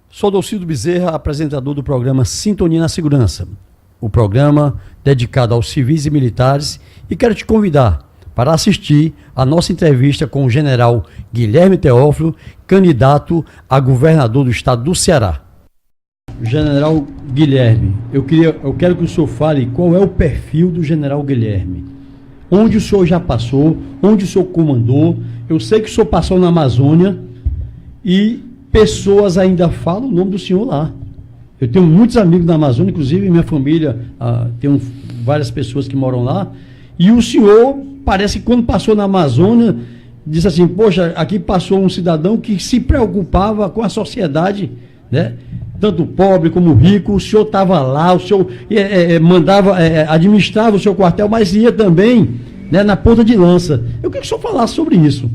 Sou Dolcido Bezerra, apresentador do programa Sintonia na Segurança, o programa dedicado aos civis e militares, e quero te convidar para assistir a nossa entrevista com o general Guilherme Teófilo, candidato a governador do estado do Ceará. General Guilherme, eu quero que o senhor fale qual é o perfil do general Guilherme. Onde o senhor já passou, onde o senhor comandou. Eu sei que o senhor passou na Amazônia e pessoas ainda falam o nome do senhor lá. Eu tenho muitos amigos na Amazônia, inclusive minha família, tem várias pessoas que moram lá, e o senhor parece que quando passou na Amazônia, disse assim, poxa, aqui passou um cidadão que se preocupava com a sociedade, né? Tanto pobre como rico, o senhor estava lá, o senhor administrava o seu quartel, mas ia também, né, na ponta de lança. Eu queria que o senhor falasse sobre isso.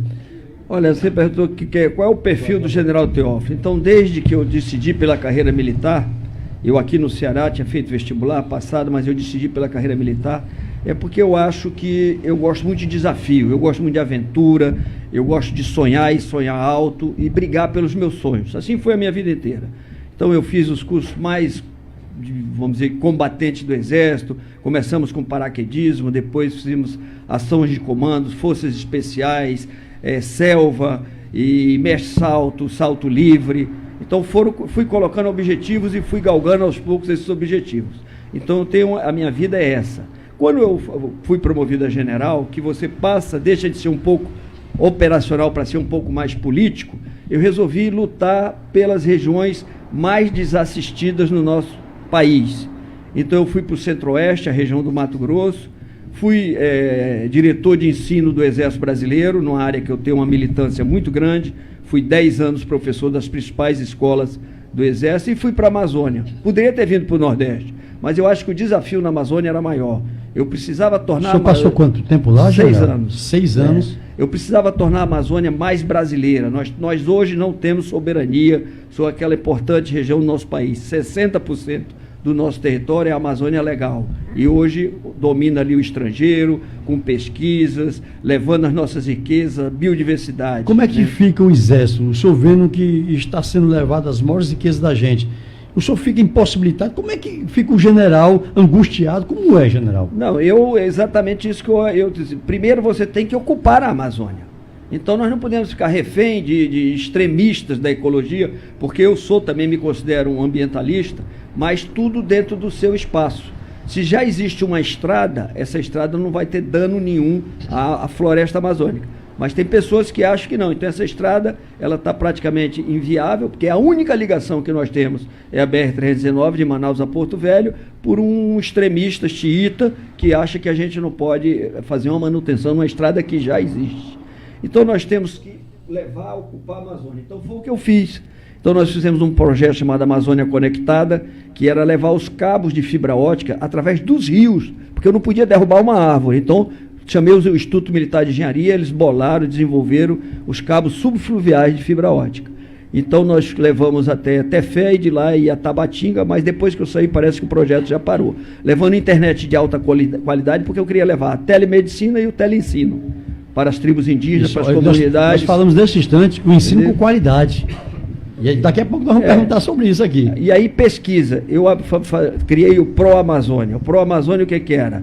Olha, você perguntou qual é o perfil do general Teófilo. Então, desde que eu decidi pela carreira militar, eu aqui no Ceará tinha feito vestibular passado, mas eu decidi pela carreira militar, é porque eu acho que eu gosto muito de desafio, eu gosto muito de aventura, eu gosto de sonhar e sonhar alto e brigar pelos meus sonhos. Assim foi a minha vida inteira. Então eu fiz os cursos mais, vamos dizer, combatentes do Exército, começamos com paraquedismo, depois fizemos ações de comandos, forças especiais, selva e mestre-salto, salto livre. Então fui colocando objetivos e fui galgando aos poucos esses objetivos. Então a minha vida é essa. Quando eu fui promovido a general, que você deixa de ser um pouco operacional para ser um pouco mais político, eu resolvi lutar pelas regiões mais desassistidas no nosso país. Então eu fui para o Centro-Oeste, a região do Mato Grosso, fui diretor de ensino do Exército Brasileiro, numa área que eu tenho uma militância muito grande, fui 10 anos professor das principais escolas do Exército e fui para a Amazônia. Poderia ter vindo para o Nordeste, mas eu acho que o desafio na Amazônia era maior. Eu precisava tornar... O senhor passou quanto tempo lá, 6 anos. 6 anos. Eu precisava tornar a Amazônia mais brasileira. Nós hoje não temos soberania sobre aquela importante região do nosso país. 60% do nosso território é a Amazônia Legal. E hoje domina ali o estrangeiro, com pesquisas, levando as nossas riquezas, biodiversidade. Como é que fica o Exército? O senhor vendo que está sendo levado as maiores riquezas da gente. O senhor fica impossibilitado? Como é que fica o general angustiado? Como é, general? Não, exatamente isso que eu disse. Primeiro você tem que ocupar a Amazônia. Então nós não podemos ficar refém de extremistas da ecologia, porque eu também me considero um ambientalista, mas tudo dentro do seu espaço. Se já existe uma estrada, essa estrada não vai ter dano nenhum à floresta amazônica. Mas tem pessoas que acham que não. Então essa estrada, ela está praticamente inviável, porque a única ligação que nós temos é a BR-319 de Manaus a Porto Velho, por um extremista xiita que acha que a gente não pode fazer uma manutenção numa estrada que já existe. Então nós temos que ocupar a Amazônia. Então foi o que eu fiz. Então nós fizemos um projeto chamado Amazônia Conectada, que era levar os cabos de fibra ótica através dos rios, porque eu não podia derrubar uma árvore. Então chamei o Instituto Militar de Engenharia, eles bolaram, desenvolveram os cabos subfluviais de fibra ótica. Então nós levamos até Tefé e de lá ia a Tabatinga, mas depois que eu saí parece que o projeto já parou. Levando internet de alta qualidade, porque eu queria levar a telemedicina e o teleensino para as tribos indígenas, para as comunidades. Nós falamos nesse instante o ensino com qualidade. E daqui a pouco nós vamos perguntar sobre isso aqui. E aí pesquisa, eu criei o Pro-Amazônia. O Pro-Amazônia o que era?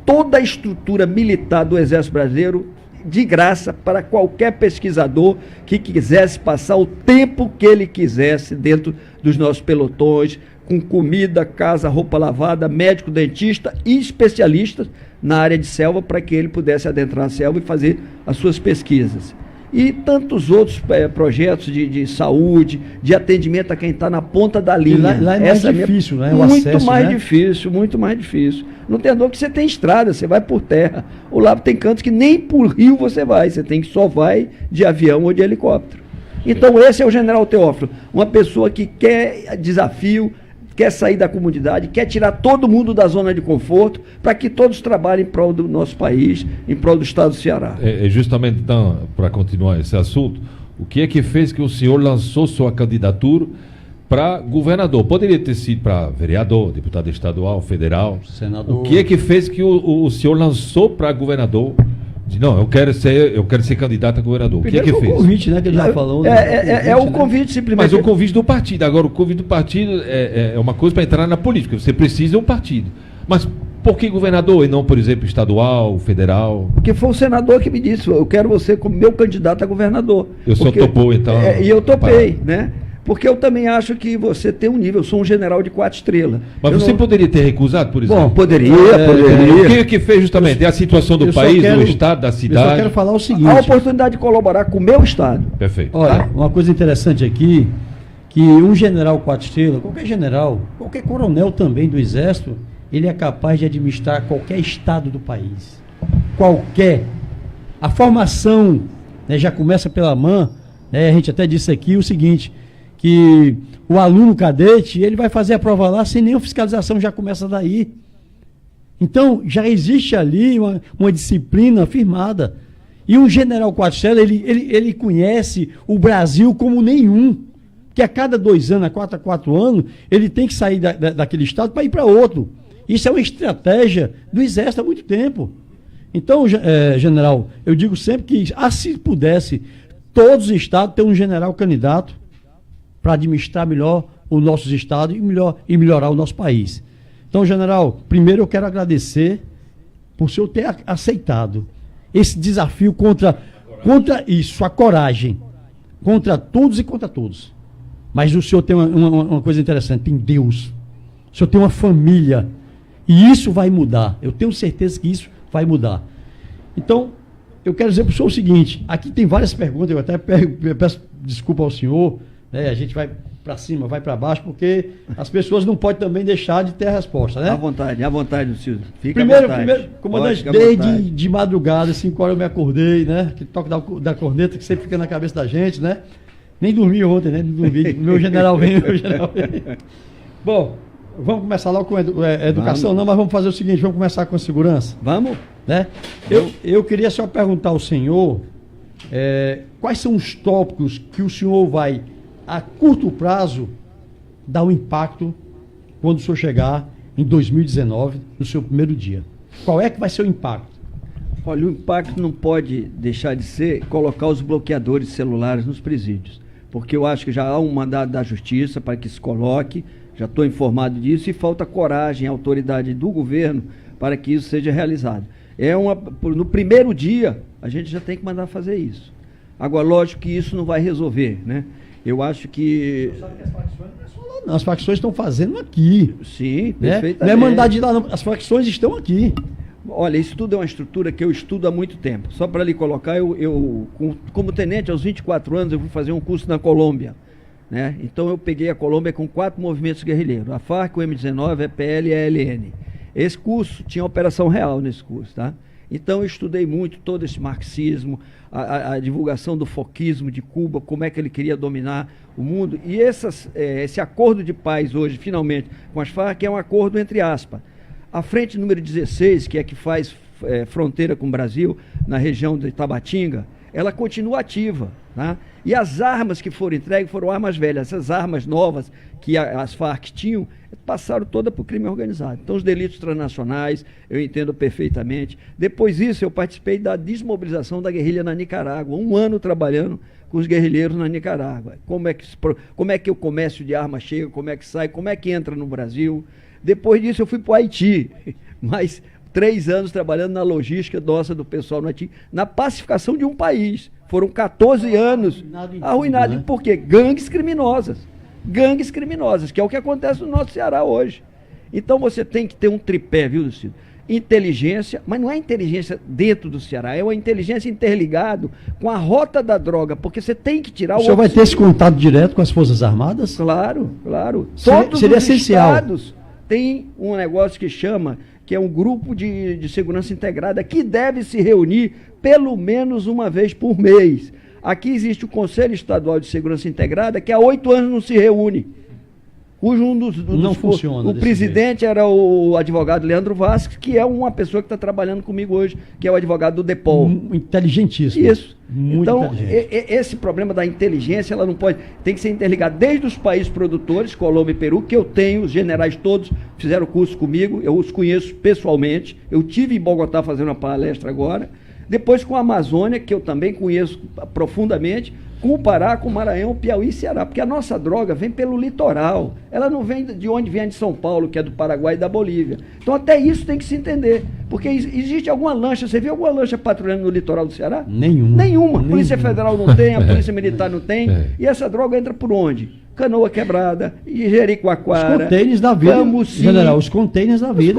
Toda a estrutura militar do Exército Brasileiro de graça para qualquer pesquisador que quisesse passar o tempo que ele quisesse dentro dos nossos pelotões, com comida, casa, roupa lavada, médico, dentista e especialistas na área de selva para que ele pudesse adentrar a selva e fazer as suas pesquisas. E tantos outros projetos de saúde, de atendimento a quem está na ponta da linha. Lá é mais difícil, né? Muito mais difícil. Não tem dor que você tem estrada, você vai por terra. Ou lá tem cantos que nem por rio você só vai de avião ou de helicóptero. Então esse é o general Teófilo, uma pessoa que quer desafio, quer sair da comunidade, quer tirar todo mundo da zona de conforto, para que todos trabalhem em prol do nosso país, em prol do estado do Ceará. Justamente, então, para continuar esse assunto, o que é que fez que o senhor lançou sua candidatura para governador? Poderia ter sido para vereador, deputado estadual, federal. Senador. O que é que fez que o senhor lançou para governador Não, eu quero ser candidato a governador. O que Primeiro fez? o convite, né, que ele já falou. Né? O convite simplesmente. Mas o convite do partido. Agora, o convite do partido é uma coisa para entrar na política. Você precisa de um partido. Mas por que governador e não, por exemplo, estadual, federal? Porque foi o senador que me disse, eu quero você como meu candidato a governador. O senhor topou, então? E eu topei, né? Porque eu também acho que você tem um nível, eu sou um general de 4 estrelas. Mas você poderia ter recusado, por exemplo? Bom, poderia. O que fez justamente? É a situação do país, do estado, da cidade? Eu só quero falar o seguinte. A oportunidade de colaborar com o meu estado. Perfeito. Olha, uma coisa interessante aqui, que um general 4 estrelas, qualquer general, qualquer coronel também do Exército, ele é capaz de administrar qualquer estado do país. Qualquer. A formação, né, já começa pela MAN, né, a gente até disse aqui o seguinte, que o aluno cadete, ele vai fazer a prova lá sem nenhuma fiscalização, já começa daí. Então, já existe ali uma disciplina firmada. E um general 4 estrelas, ele conhece o Brasil como nenhum. Que a cada 2 anos, a 4 anos, ele tem que sair daquele estado para ir para outro. Isso é uma estratégia do Exército há muito tempo. Então, general, eu digo sempre que, se pudesse, todos os estados ter um general candidato para administrar melhor os nossos estados e melhorar o nosso país. Então, general, primeiro eu quero agradecer por o senhor ter aceitado esse desafio contra isso, a coragem, contra todos e contra todos. Mas o senhor tem uma coisa interessante, tem Deus. O senhor tem uma família. E isso vai mudar. Eu tenho certeza que isso vai mudar. Então, eu quero dizer para o senhor o seguinte, aqui tem várias perguntas, eu até peço desculpa ao senhor, né, a gente vai para cima, vai para baixo, porque as pessoas não podem também deixar de ter a resposta, né? À vontade, Silvio. Fica Primeiro, à vontade. Comandante, desde de madrugada, 5 horas eu me acordei, né? Que toque da corneta que sempre fica na cabeça da gente, né? Nem dormi ontem, né? Não dormi. Meu general vem. Bom, vamos começar logo com educação, não, mas vamos fazer o seguinte, vamos começar com a segurança. Vamos? Né? Eu queria só perguntar ao senhor quais são os tópicos que o senhor vai, a curto prazo, dar um impacto quando o senhor chegar em 2019, no seu primeiro dia. Qual é que vai ser o impacto? Olha, o impacto não pode deixar de ser colocar os bloqueadores celulares nos presídios, porque eu acho que já há um mandado da Justiça para que se coloque, já estou informado disso, e falta coragem e autoridade do governo para que isso seja realizado. No primeiro dia, a gente já tem que mandar fazer isso. Agora, lógico que isso não vai resolver, né? Eu acho que... As facções estão fazendo aqui. Sim, né? perfeitamente. Não é mandar de lá, não. As facções estão aqui. Olha, isso tudo é uma estrutura que eu estudo há muito tempo. Só para lhe colocar, como tenente, aos 24 anos, eu fui fazer um curso na Colômbia. Né? Então eu peguei a Colômbia com 4 movimentos guerrilheiros, a FARC, o M19, a EPL e a ELN. Esse curso tinha operação real nesse curso, tá? Então eu estudei muito todo esse marxismo, a divulgação do foquismo de Cuba, como é que ele queria dominar o mundo. E esse acordo de paz hoje, finalmente, com as FARC, é um acordo entre aspas. A frente número 16, que é que faz fronteira com o Brasil, na região de Tabatinga, ela continua ativa. Tá? E as armas que foram entregues foram armas velhas. Essas armas novas que as Farc tinham, passaram toda para o crime organizado. Então, os delitos transnacionais, eu entendo perfeitamente. Depois disso, eu participei da desmobilização da guerrilha na Nicarágua. 1 ano trabalhando com os guerrilheiros na Nicarágua. Como é que o comércio de armas chega, como é que sai, como é que entra no Brasil. Depois disso, eu fui para o Haiti. Mas 3 anos trabalhando na logística nossa do pessoal no Haiti, na pacificação de um país. Foram 14 anos arruinados. Né? Por quê? Gangues criminosas, que é o que acontece no nosso Ceará hoje. Então você tem que ter um tripé, viu, Lucido? Inteligência, mas não é inteligência dentro do Ceará, é uma inteligência interligado com a rota da droga, porque você tem que tirar o... O senhor vai ter esse contato direto com as Forças Armadas? Claro. Todos seria os essencial. estados têm um negócio que é um grupo de segurança integrada que deve se reunir pelo menos uma vez por mês. Aqui existe o Conselho Estadual de Segurança Integrada, que há 8 anos não se reúne. Cujo não funciona. O presidente era o advogado Leandro Vasques, que é uma pessoa que está trabalhando comigo hoje, que é o advogado do DEPOL. Inteligentíssimo. Isso. Muito então, inteligente. Esse problema da inteligência, ela não pode... Tem que ser interligada desde os países produtores, Colômbia e Peru, que eu tenho, os generais todos fizeram curso comigo, eu os conheço pessoalmente. Eu tive em Bogotá fazendo uma palestra agora. Depois com a Amazônia, que eu também conheço profundamente, com o Pará, com o Maranhão, Piauí e Ceará, porque a nossa droga vem pelo litoral, ela não vem de onde vem de São Paulo, que é do Paraguai e da Bolívia. Então até isso tem que se entender, porque existe alguma lancha, você viu alguma lancha patrulhando no litoral do Ceará? Nenhuma. A Polícia Federal não tem, a Polícia Militar não tem, e essa droga entra por onde? Canoa Quebrada, Jericoacoara, os containers da vida, Camusim, general, os containers da vida.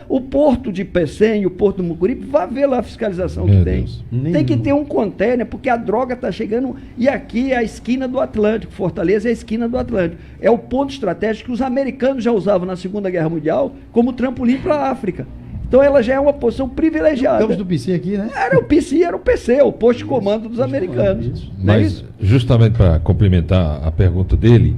O porto de Pecém e o porto do Mucuripe, vá ver lá a fiscalização que tem. Tem que ter um container, porque a droga está chegando, e aqui é a esquina do Atlântico, Fortaleza é a esquina do Atlântico. É o ponto estratégico que os americanos já usavam na Segunda Guerra Mundial como trampolim para a África. Então ela já é uma posição privilegiada. Estamos do PC aqui, né? Era o PC, o posto de comando dos americanos. Mas, justamente para complementar a pergunta dele,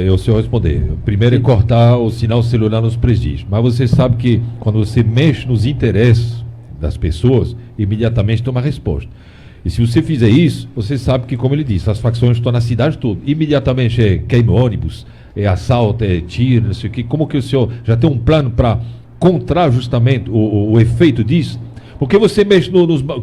eu sei responder. Primeiro é cortar o sinal celular nos presídios. Mas você sabe que quando você mexe nos interesses das pessoas, imediatamente toma resposta. E se você fizer isso, você sabe que, como ele disse, as facções estão na cidade toda. Imediatamente queima ônibus, assalto, tiro, não sei o quê. Como que o senhor já tem um plano para contra justamente o efeito disso? Porque você mexe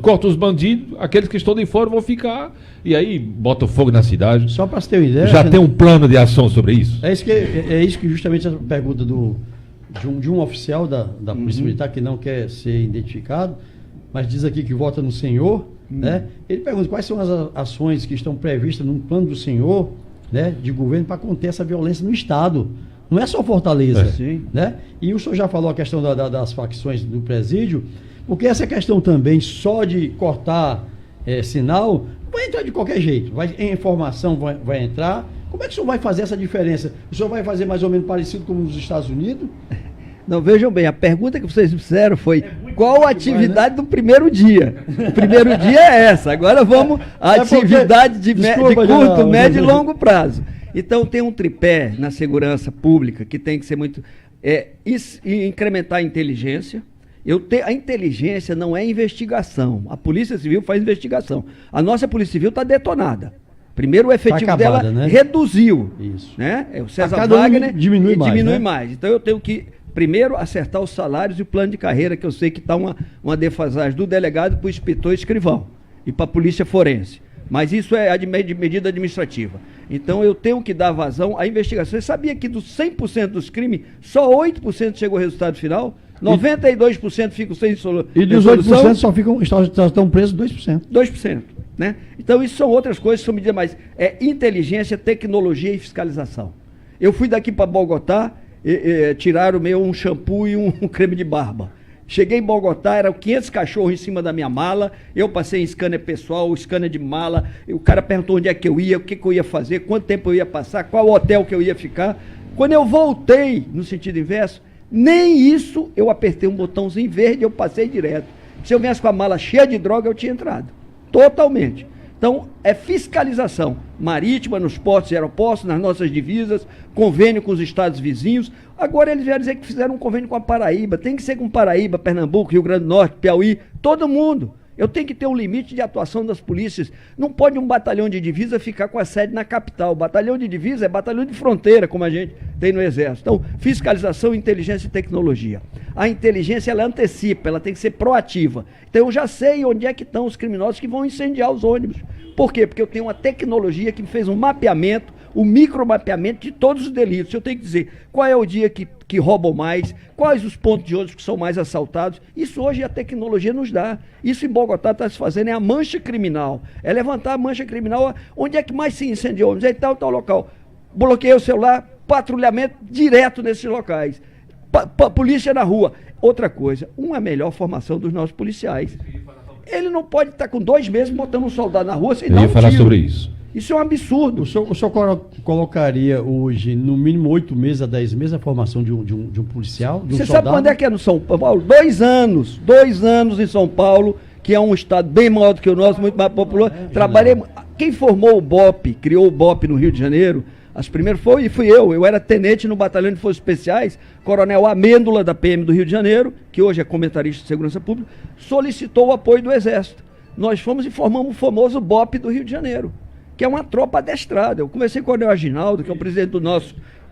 corta os bandidos, aqueles que estão de fora vão ficar, e aí bota fogo na cidade. Só para você ter uma ideia... Já tem um plano de ação sobre isso? É isso que justamente a pergunta de um oficial da Polícia Militar, que não quer ser identificado, mas diz aqui que vota no senhor, né? Ele pergunta quais são as ações que estão previstas no plano do senhor, né, de governo, para conter essa violência no Estado. Não é só Fortaleza, né? E o senhor já falou a questão das facções do presídio, porque essa questão também só de cortar sinal, vai entrar de qualquer jeito, informação vai entrar. Como é que o senhor vai fazer essa diferença? O senhor vai fazer mais ou menos parecido como nos Estados Unidos? Não, vejam bem, a pergunta que vocês me fizeram foi qual a atividade do primeiro dia? O primeiro dia é essa, agora vamos à atividade de curto, médio e longo prazo. Então tem um tripé na segurança pública que tem que ser muito... incrementar a inteligência. A inteligência não é investigação. A Polícia Civil faz investigação. A nossa Polícia Civil está detonada. Primeiro o efetivo dela, né, reduziu. Isso. Né? O César Wagner diminui mais. Então eu tenho que, primeiro, acertar os salários e o plano de carreira, que eu sei que está uma defasagem do delegado para o inspetor escrivão e para a polícia forense. Mas isso é de medida administrativa. Então eu tenho que dar vazão à investigação. Você sabia que dos 100% dos crimes, só 8% chegou ao resultado final? 92% ficam sem solução. E dos 8% só estão presos 2%. 2%. Né? Então isso são outras coisas, são medidas mais... inteligência, tecnologia e fiscalização. Eu fui daqui para Bogotá, tiraram um shampoo e um creme de barba. Cheguei em Bogotá, eram 500 cachorros em cima da minha mala, eu passei em scanner pessoal, scanner de mala, o cara perguntou onde é que eu ia, o que eu ia fazer, quanto tempo eu ia passar, qual hotel que eu ia ficar. Quando eu voltei, no sentido inverso, nem isso eu apertei um botãozinho verde, eu passei direto. Se eu viesse com a mala cheia de droga, eu tinha entrado. Totalmente. Então, é fiscalização marítima, nos portos e aeroportos, nas nossas divisas, convênio com os estados vizinhos. Agora eles vieram dizer que fizeram um convênio com a Paraíba. Tem que ser com Paraíba, Pernambuco, Rio Grande do Norte, Piauí, todo mundo. Eu tenho que ter um limite de atuação das polícias. Não pode um batalhão de divisa ficar com a sede na capital. Batalhão de divisa é batalhão de fronteira, como a gente tem no Exército. Então, fiscalização, inteligência e tecnologia. A inteligência, ela antecipa, ela tem que ser proativa. Então, eu já sei onde é que estão os criminosos que vão incendiar os ônibus. Por quê? Porque eu tenho uma tecnologia que me fez um mapeamento, o micromapeamento de todos os delitos. Eu tenho que dizer qual é o dia que roubam mais, quais os pontos de ônibus que são mais assaltados. Isso hoje a tecnologia nos dá. Isso em Bogotá está se fazendo, é a mancha criminal. É levantar a mancha criminal, onde é que mais se incendiou ônibus, é tal local. Bloqueei o celular, patrulhamento direto nesses locais. Polícia na rua. Outra coisa, uma melhor formação dos nossos policiais. Ele não pode estar com 2 meses botando um soldado na rua sem dar um tiro. Eu ia falar sobre isso. Isso é um absurdo. O senhor colocaria hoje, no mínimo 8 meses a 10 meses, a formação de um policial, de um Você soldado? sabe quando é que é no São Paulo? 2 anos. 2 anos em São Paulo, que é um estado bem maior do que o nosso, muito mais popular. Trabalhei. Quem formou o BOP, criou o BOP no Rio de Janeiro, as primeiras fui eu. Eu era tenente no Batalhão de Forças Especiais, Coronel Amêndola, da PM do Rio de Janeiro, que hoje é comentarista de segurança pública, solicitou o apoio do Exército. Nós fomos e formamos o famoso BOP do Rio de Janeiro, que é uma tropa adestrada. Eu conversei com o Coronel Aginaldo, que é o presidente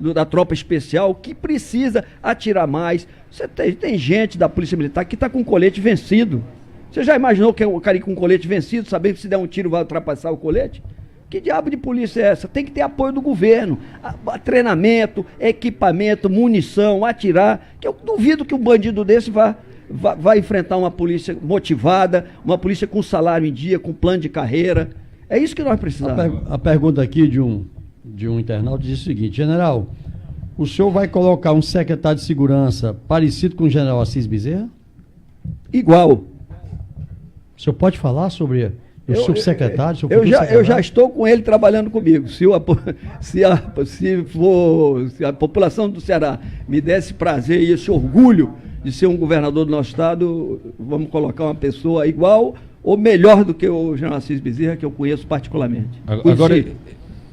da tropa especial, que precisa atirar mais. Você tem gente da Polícia Militar que está com colete vencido. Você já imaginou que é um cara com colete vencido, sabendo que se der um tiro vai ultrapassar o colete? Que diabo de polícia é essa? Tem que ter apoio do governo, treinamento, equipamento, munição, atirar, que eu duvido que um bandido desse vai enfrentar uma polícia motivada, uma polícia com salário em dia, com plano de carreira. É isso que nós precisamos. A pergunta aqui de um internauta diz o seguinte: general, o senhor vai colocar um secretário de segurança parecido com o general Assis Bezerra? Igual. O senhor pode falar sobre o subsecretário? Eu já estou com ele trabalhando comigo. Se a população do Ceará me desse prazer e esse orgulho de ser um governador do nosso estado, vamos colocar uma pessoa igual ou melhor do que o general Assis Bezerra, que eu conheço particularmente. Agora,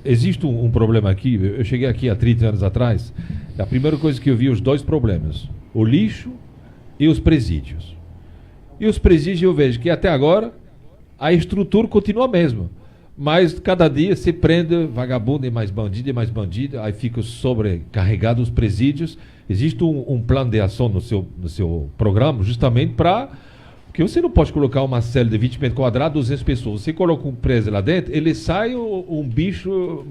existe um problema aqui. Eu cheguei aqui há 30 anos atrás. A primeira coisa que eu vi, os dois problemas: o lixo e os presídios. E os presídios eu vejo que até agora a estrutura continua a mesma. Mas cada dia se prende vagabundo e mais bandido, aí fica sobrecarregado os presídios. Existe um plano de ação no seu programa justamente para... Porque você não pode colocar uma cela de 20 metros quadrados, 200 pessoas. Você coloca um preso lá dentro, ele sai um bicho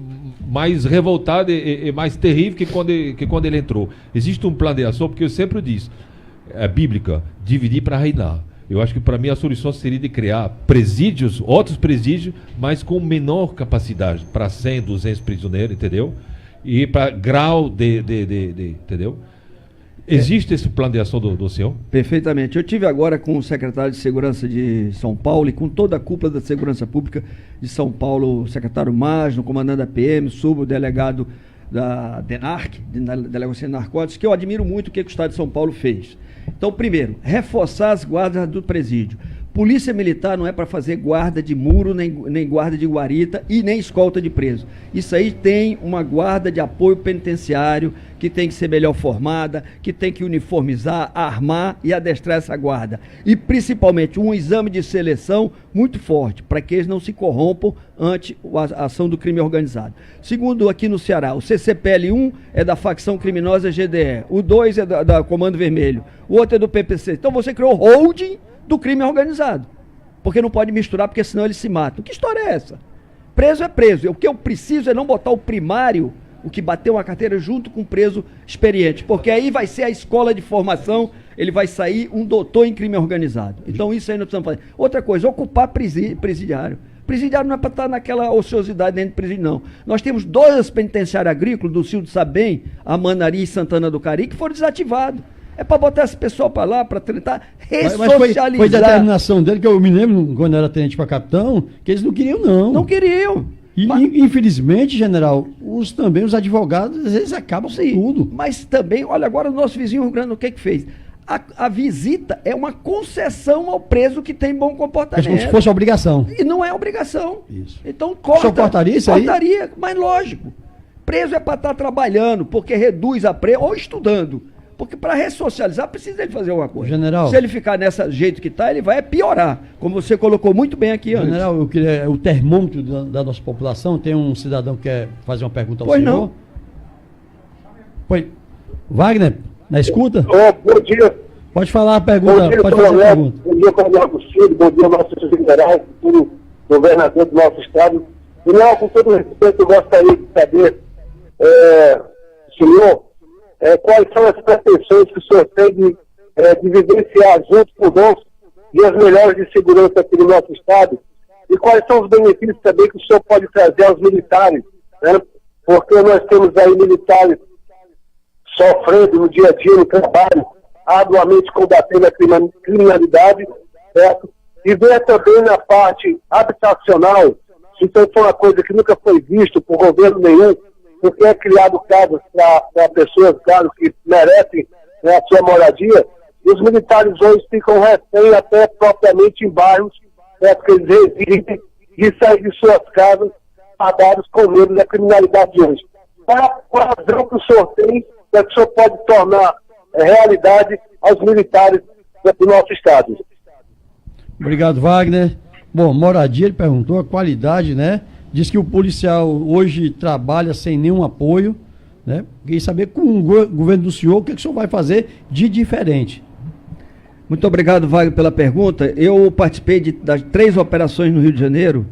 mais revoltado e mais terrível que quando ele entrou. Existe um plano de ação, porque eu sempre disse, é bíblica, dividir para reinar. Eu acho que para mim a solução seria de criar presídios, outros presídios, mas com menor capacidade, para 100, 200 prisioneiros, entendeu? E para grau entendeu? Existe esse plano de ação do senhor? Perfeitamente. Eu tive agora com o secretário de Segurança de São Paulo e com toda a cúpula da Segurança Pública de São Paulo, o secretário Magno, comandante da PM, subdelegado da DENARC, da Delegacia de Narcóticos, que eu admiro muito o que o Estado de São Paulo fez. Então, primeiro, reforçar as guardas do presídio. Polícia Militar não é para fazer guarda de muro, nem guarda de guarita e nem escolta de preso. Isso aí tem uma guarda de apoio penitenciário que tem que ser melhor formada, que tem que uniformizar, armar e adestrar essa guarda. E principalmente um exame de seleção muito forte, para que eles não se corrompam ante a ação do crime organizado. Segundo, aqui no Ceará, o CCPL-1 é da facção criminosa GDE, o 2 é da Comando Vermelho, o outro é do PPC. Então você criou holding do crime organizado, porque não pode misturar, porque senão eles se matam. Que história é essa? Preso é preso. O que eu preciso é não botar o primário, o que bateu uma carteira, junto com o preso experiente, porque aí vai ser a escola de formação, ele vai sair um doutor em crime organizado. Então isso aí nós precisamos fazer. Outra coisa, ocupar presidiário. Presidiário não é para estar naquela ociosidade dentro do presídio, não. Nós temos 2 penitenciários agrícolas, do Cio de Sabem, a Manari e Santana do Cari, que foram desativados. É para botar esse pessoal para lá, para tentar ressocializar. Mas foi determinação dele, que eu me lembro, quando era tenente para capitão, que eles não queriam, não. Não queriam. E, infelizmente, general, também os advogados, às vezes, acabam com tudo. Mas também, olha, agora o nosso vizinho Rio Grande, o que fez? A visita é uma concessão ao preso que tem bom comportamento. É como se fosse obrigação. E não é obrigação. Isso. Então corta. O senhor cortaria isso aí? Cortaria, mas lógico. Preso é para estar trabalhando, porque reduz a preso, ou estudando. Porque para ressocializar precisa ele fazer alguma coisa. General, se ele ficar nesse jeito que está, ele vai piorar, como você colocou muito bem aqui antes. General, eu queria o termômetro da nossa população. Tem um cidadão que quer fazer uma pergunta ao senhor. Não. Pois. Wagner, na escuta? Bom dia. Pode falar a pergunta. Bom dia, pode fazer a pergunta. Bom dia, Coronel Ciro. Bom dia, nosso general, futuro governador do nosso estado. General, com todo respeito, eu gostaria de saber, senhor, quais são as pretensões que o senhor tem de vivenciar junto conosco e as melhores de segurança aqui no nosso estado, e quais são os benefícios também que o senhor pode trazer aos militares, né? Porque nós temos aí militares sofrendo no dia a dia, no trabalho, arduamente combatendo a criminalidade, certo? E ver também na parte habitacional, então foi uma coisa que nunca foi visto por governo nenhum, porque é criado casas para pessoas, claro, que merecem, né, a sua moradia, e os militares hoje ficam refém até propriamente em bairros, né, porque eles residem e saem de suas casas pagados com medo da criminalidade de hoje. Qual a razão que o senhor tem, que o senhor pode tornar realidade aos militares do nosso estado? Obrigado, Wagner. Bom, moradia, ele perguntou, a qualidade, né? Diz que o policial hoje trabalha sem nenhum apoio, né? Queria saber com o governo do senhor, o que o senhor vai fazer de diferente? Muito obrigado, Wagner, pela pergunta. Eu participei das 3 operações no Rio de Janeiro,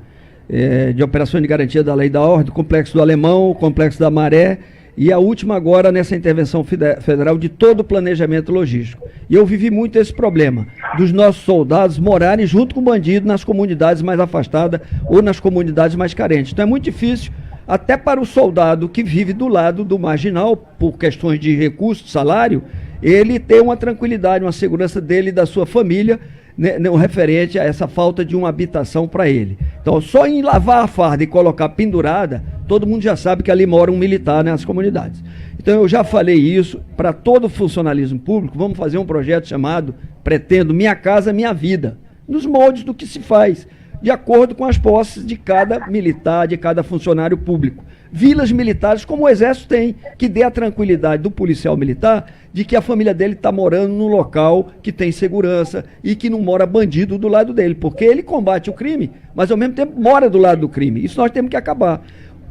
de operações de garantia da lei e da ordem, o Complexo do Alemão, o Complexo da Maré, e a última agora nessa intervenção federal de todo o planejamento logístico. E eu vivi muito esse problema, dos nossos soldados morarem junto com o bandido nas comunidades mais afastadas ou nas comunidades mais carentes. Então é muito difícil, até para o soldado que vive do lado do marginal, por questões de recurso, de salário, ele ter uma tranquilidade, uma segurança dele e da sua família, né, referente a essa falta de uma habitação para ele. Então, só em lavar a farda e colocar pendurada, todo mundo já sabe que ali mora um militar nas comunidades. Então, eu já falei isso para todo o funcionalismo público. Vamos fazer um projeto chamado, pretendo, Minha Casa Minha Vida, nos moldes do que se faz, de acordo com as posses de cada militar, de cada funcionário público. Vilas militares, como o Exército tem, que dê a tranquilidade do policial militar de que a família dele está morando num local que tem segurança e que não mora bandido do lado dele, porque ele combate o crime, mas ao mesmo tempo mora do lado do crime. Isso nós temos que acabar.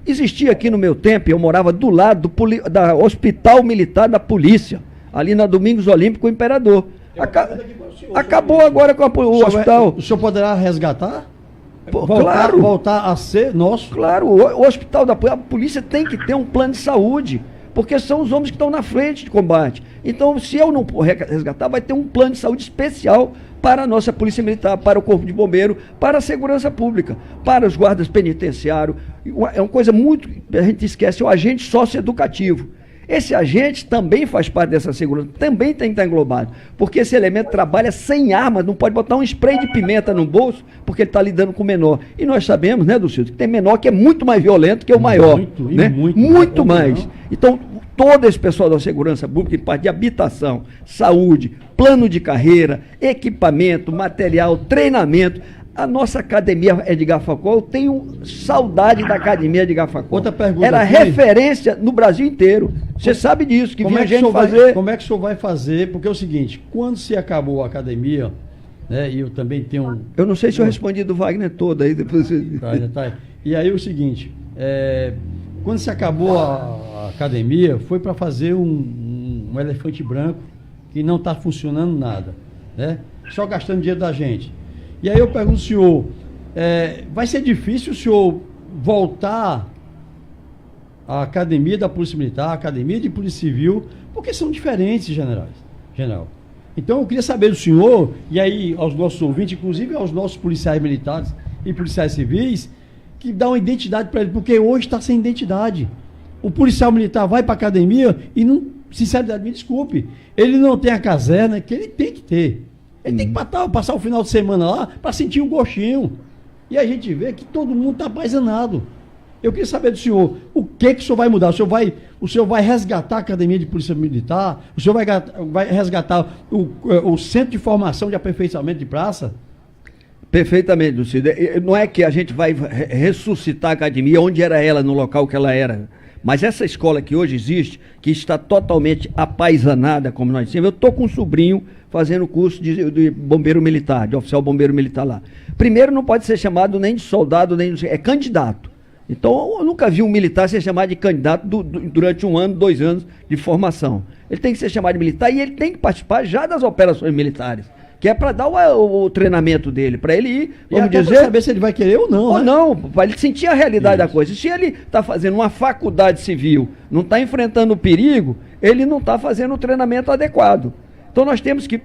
Existia aqui no meu tempo, eu morava do lado da Hospital Militar da Polícia, ali na Domingos Olímpico Imperador. Acabou agora com o hospital. O senhor poderá resgatar? Claro. Voltar a ser nosso? Claro, o hospital da polícia tem que ter um plano de saúde, porque são os homens que estão na frente de combate. Então, se eu não resgatar, vai ter um plano de saúde especial para a nossa Polícia Militar, para o Corpo de Bombeiro, para a segurança pública, para os guardas penitenciários. É uma coisa muito, a gente esquece, o agente socioeducativo. Esse agente também faz parte dessa segurança, também tem que estar englobado, porque esse elemento trabalha sem armas, não pode botar um spray de pimenta no bolso, porque ele está lidando com o menor. E nós sabemos, né, Dulcito, que tem menor que é muito mais violento que o maior. Muito mais. Então, todo esse pessoal da segurança pública, em parte de habitação, saúde, plano de carreira, equipamento, material, treinamento. A nossa academia Edgar Facol, eu tenho saudade da academia Edgar Facol. Outra pergunta. Era referência no Brasil inteiro. Você sabe disso, que vinha gente fazer. Como é que o senhor vai fazer? Porque é o seguinte, quando se acabou a academia, né, e eu também tenho... Eu não sei se eu respondi do Wagner todo aí, depois você... Tá. E aí o seguinte, quando se acabou a academia, foi para fazer um elefante branco que não está funcionando nada, né? Só gastando dinheiro da gente. E aí eu pergunto ao senhor, vai ser difícil o senhor voltar à academia da Polícia Militar, à academia de Polícia Civil, porque são diferentes, general. Então eu queria saber do senhor, e aí aos nossos ouvintes, inclusive aos nossos policiais militares e policiais civis, que dá uma identidade para ele, porque hoje está sem identidade. O policial militar vai para a academia e não, sinceridade, me desculpe, ele não tem a caserna que ele tem que ter. Ele tem que passar o final de semana lá para sentir um gostinho. E a gente vê que todo mundo está apaixonado. Eu queria saber do senhor, o que o senhor vai mudar? O senhor vai resgatar a Academia de Polícia Militar? O senhor vai resgatar o Centro de Formação de Aperfeiçoamento de Praça? Perfeitamente, Lucido. Não é que a gente vai ressuscitar a academia onde era ela, no local que ela era. Mas essa escola que hoje existe, que está totalmente apaisanada, como nós dissemos, eu estou com um sobrinho fazendo curso de bombeiro militar, de oficial bombeiro militar lá. Primeiro, não pode ser chamado nem de soldado, nem de... é candidato. Então, eu nunca vi um militar ser chamado de candidato durante 1 ano, 2 anos de formação. Ele tem que ser chamado de militar e ele tem que participar já das operações militares, que é para dar o treinamento dele, para ele ir, vamos dizer... saber se ele vai querer ou não, ou não, para ele sentir a realidade da coisa. Se ele está fazendo uma faculdade civil, não está enfrentando o perigo, ele não está fazendo o treinamento adequado. Então nós temos que...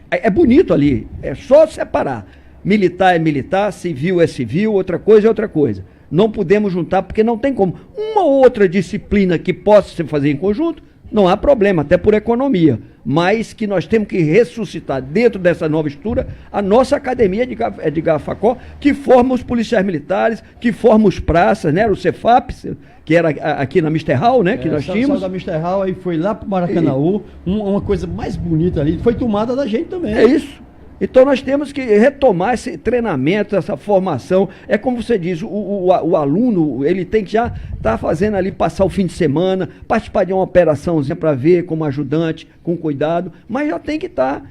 É bonito ali, é só separar. Militar é militar, civil é civil, outra coisa é outra coisa. Não podemos juntar, porque não tem como. Uma ou outra disciplina que possa se fazer em conjunto, não há problema, até por economia. Mas que nós temos que ressuscitar dentro dessa nova estrutura a nossa academia de Gafacó, que forma os policiais militares, que forma os praças, né? O Cefaps, que era aqui na Mister Hall, né? Que nós tínhamos. Da Mister Hall, aí foi lá para o Maracanãú, uma coisa mais bonita ali, foi tomada da gente também. É isso. Então nós temos que retomar esse treinamento, essa formação. É como você diz, o aluno, ele tem que já estar fazendo ali, passar o fim de semana, participar de uma operaçãozinha para ver como ajudante, com cuidado, mas já tem que estar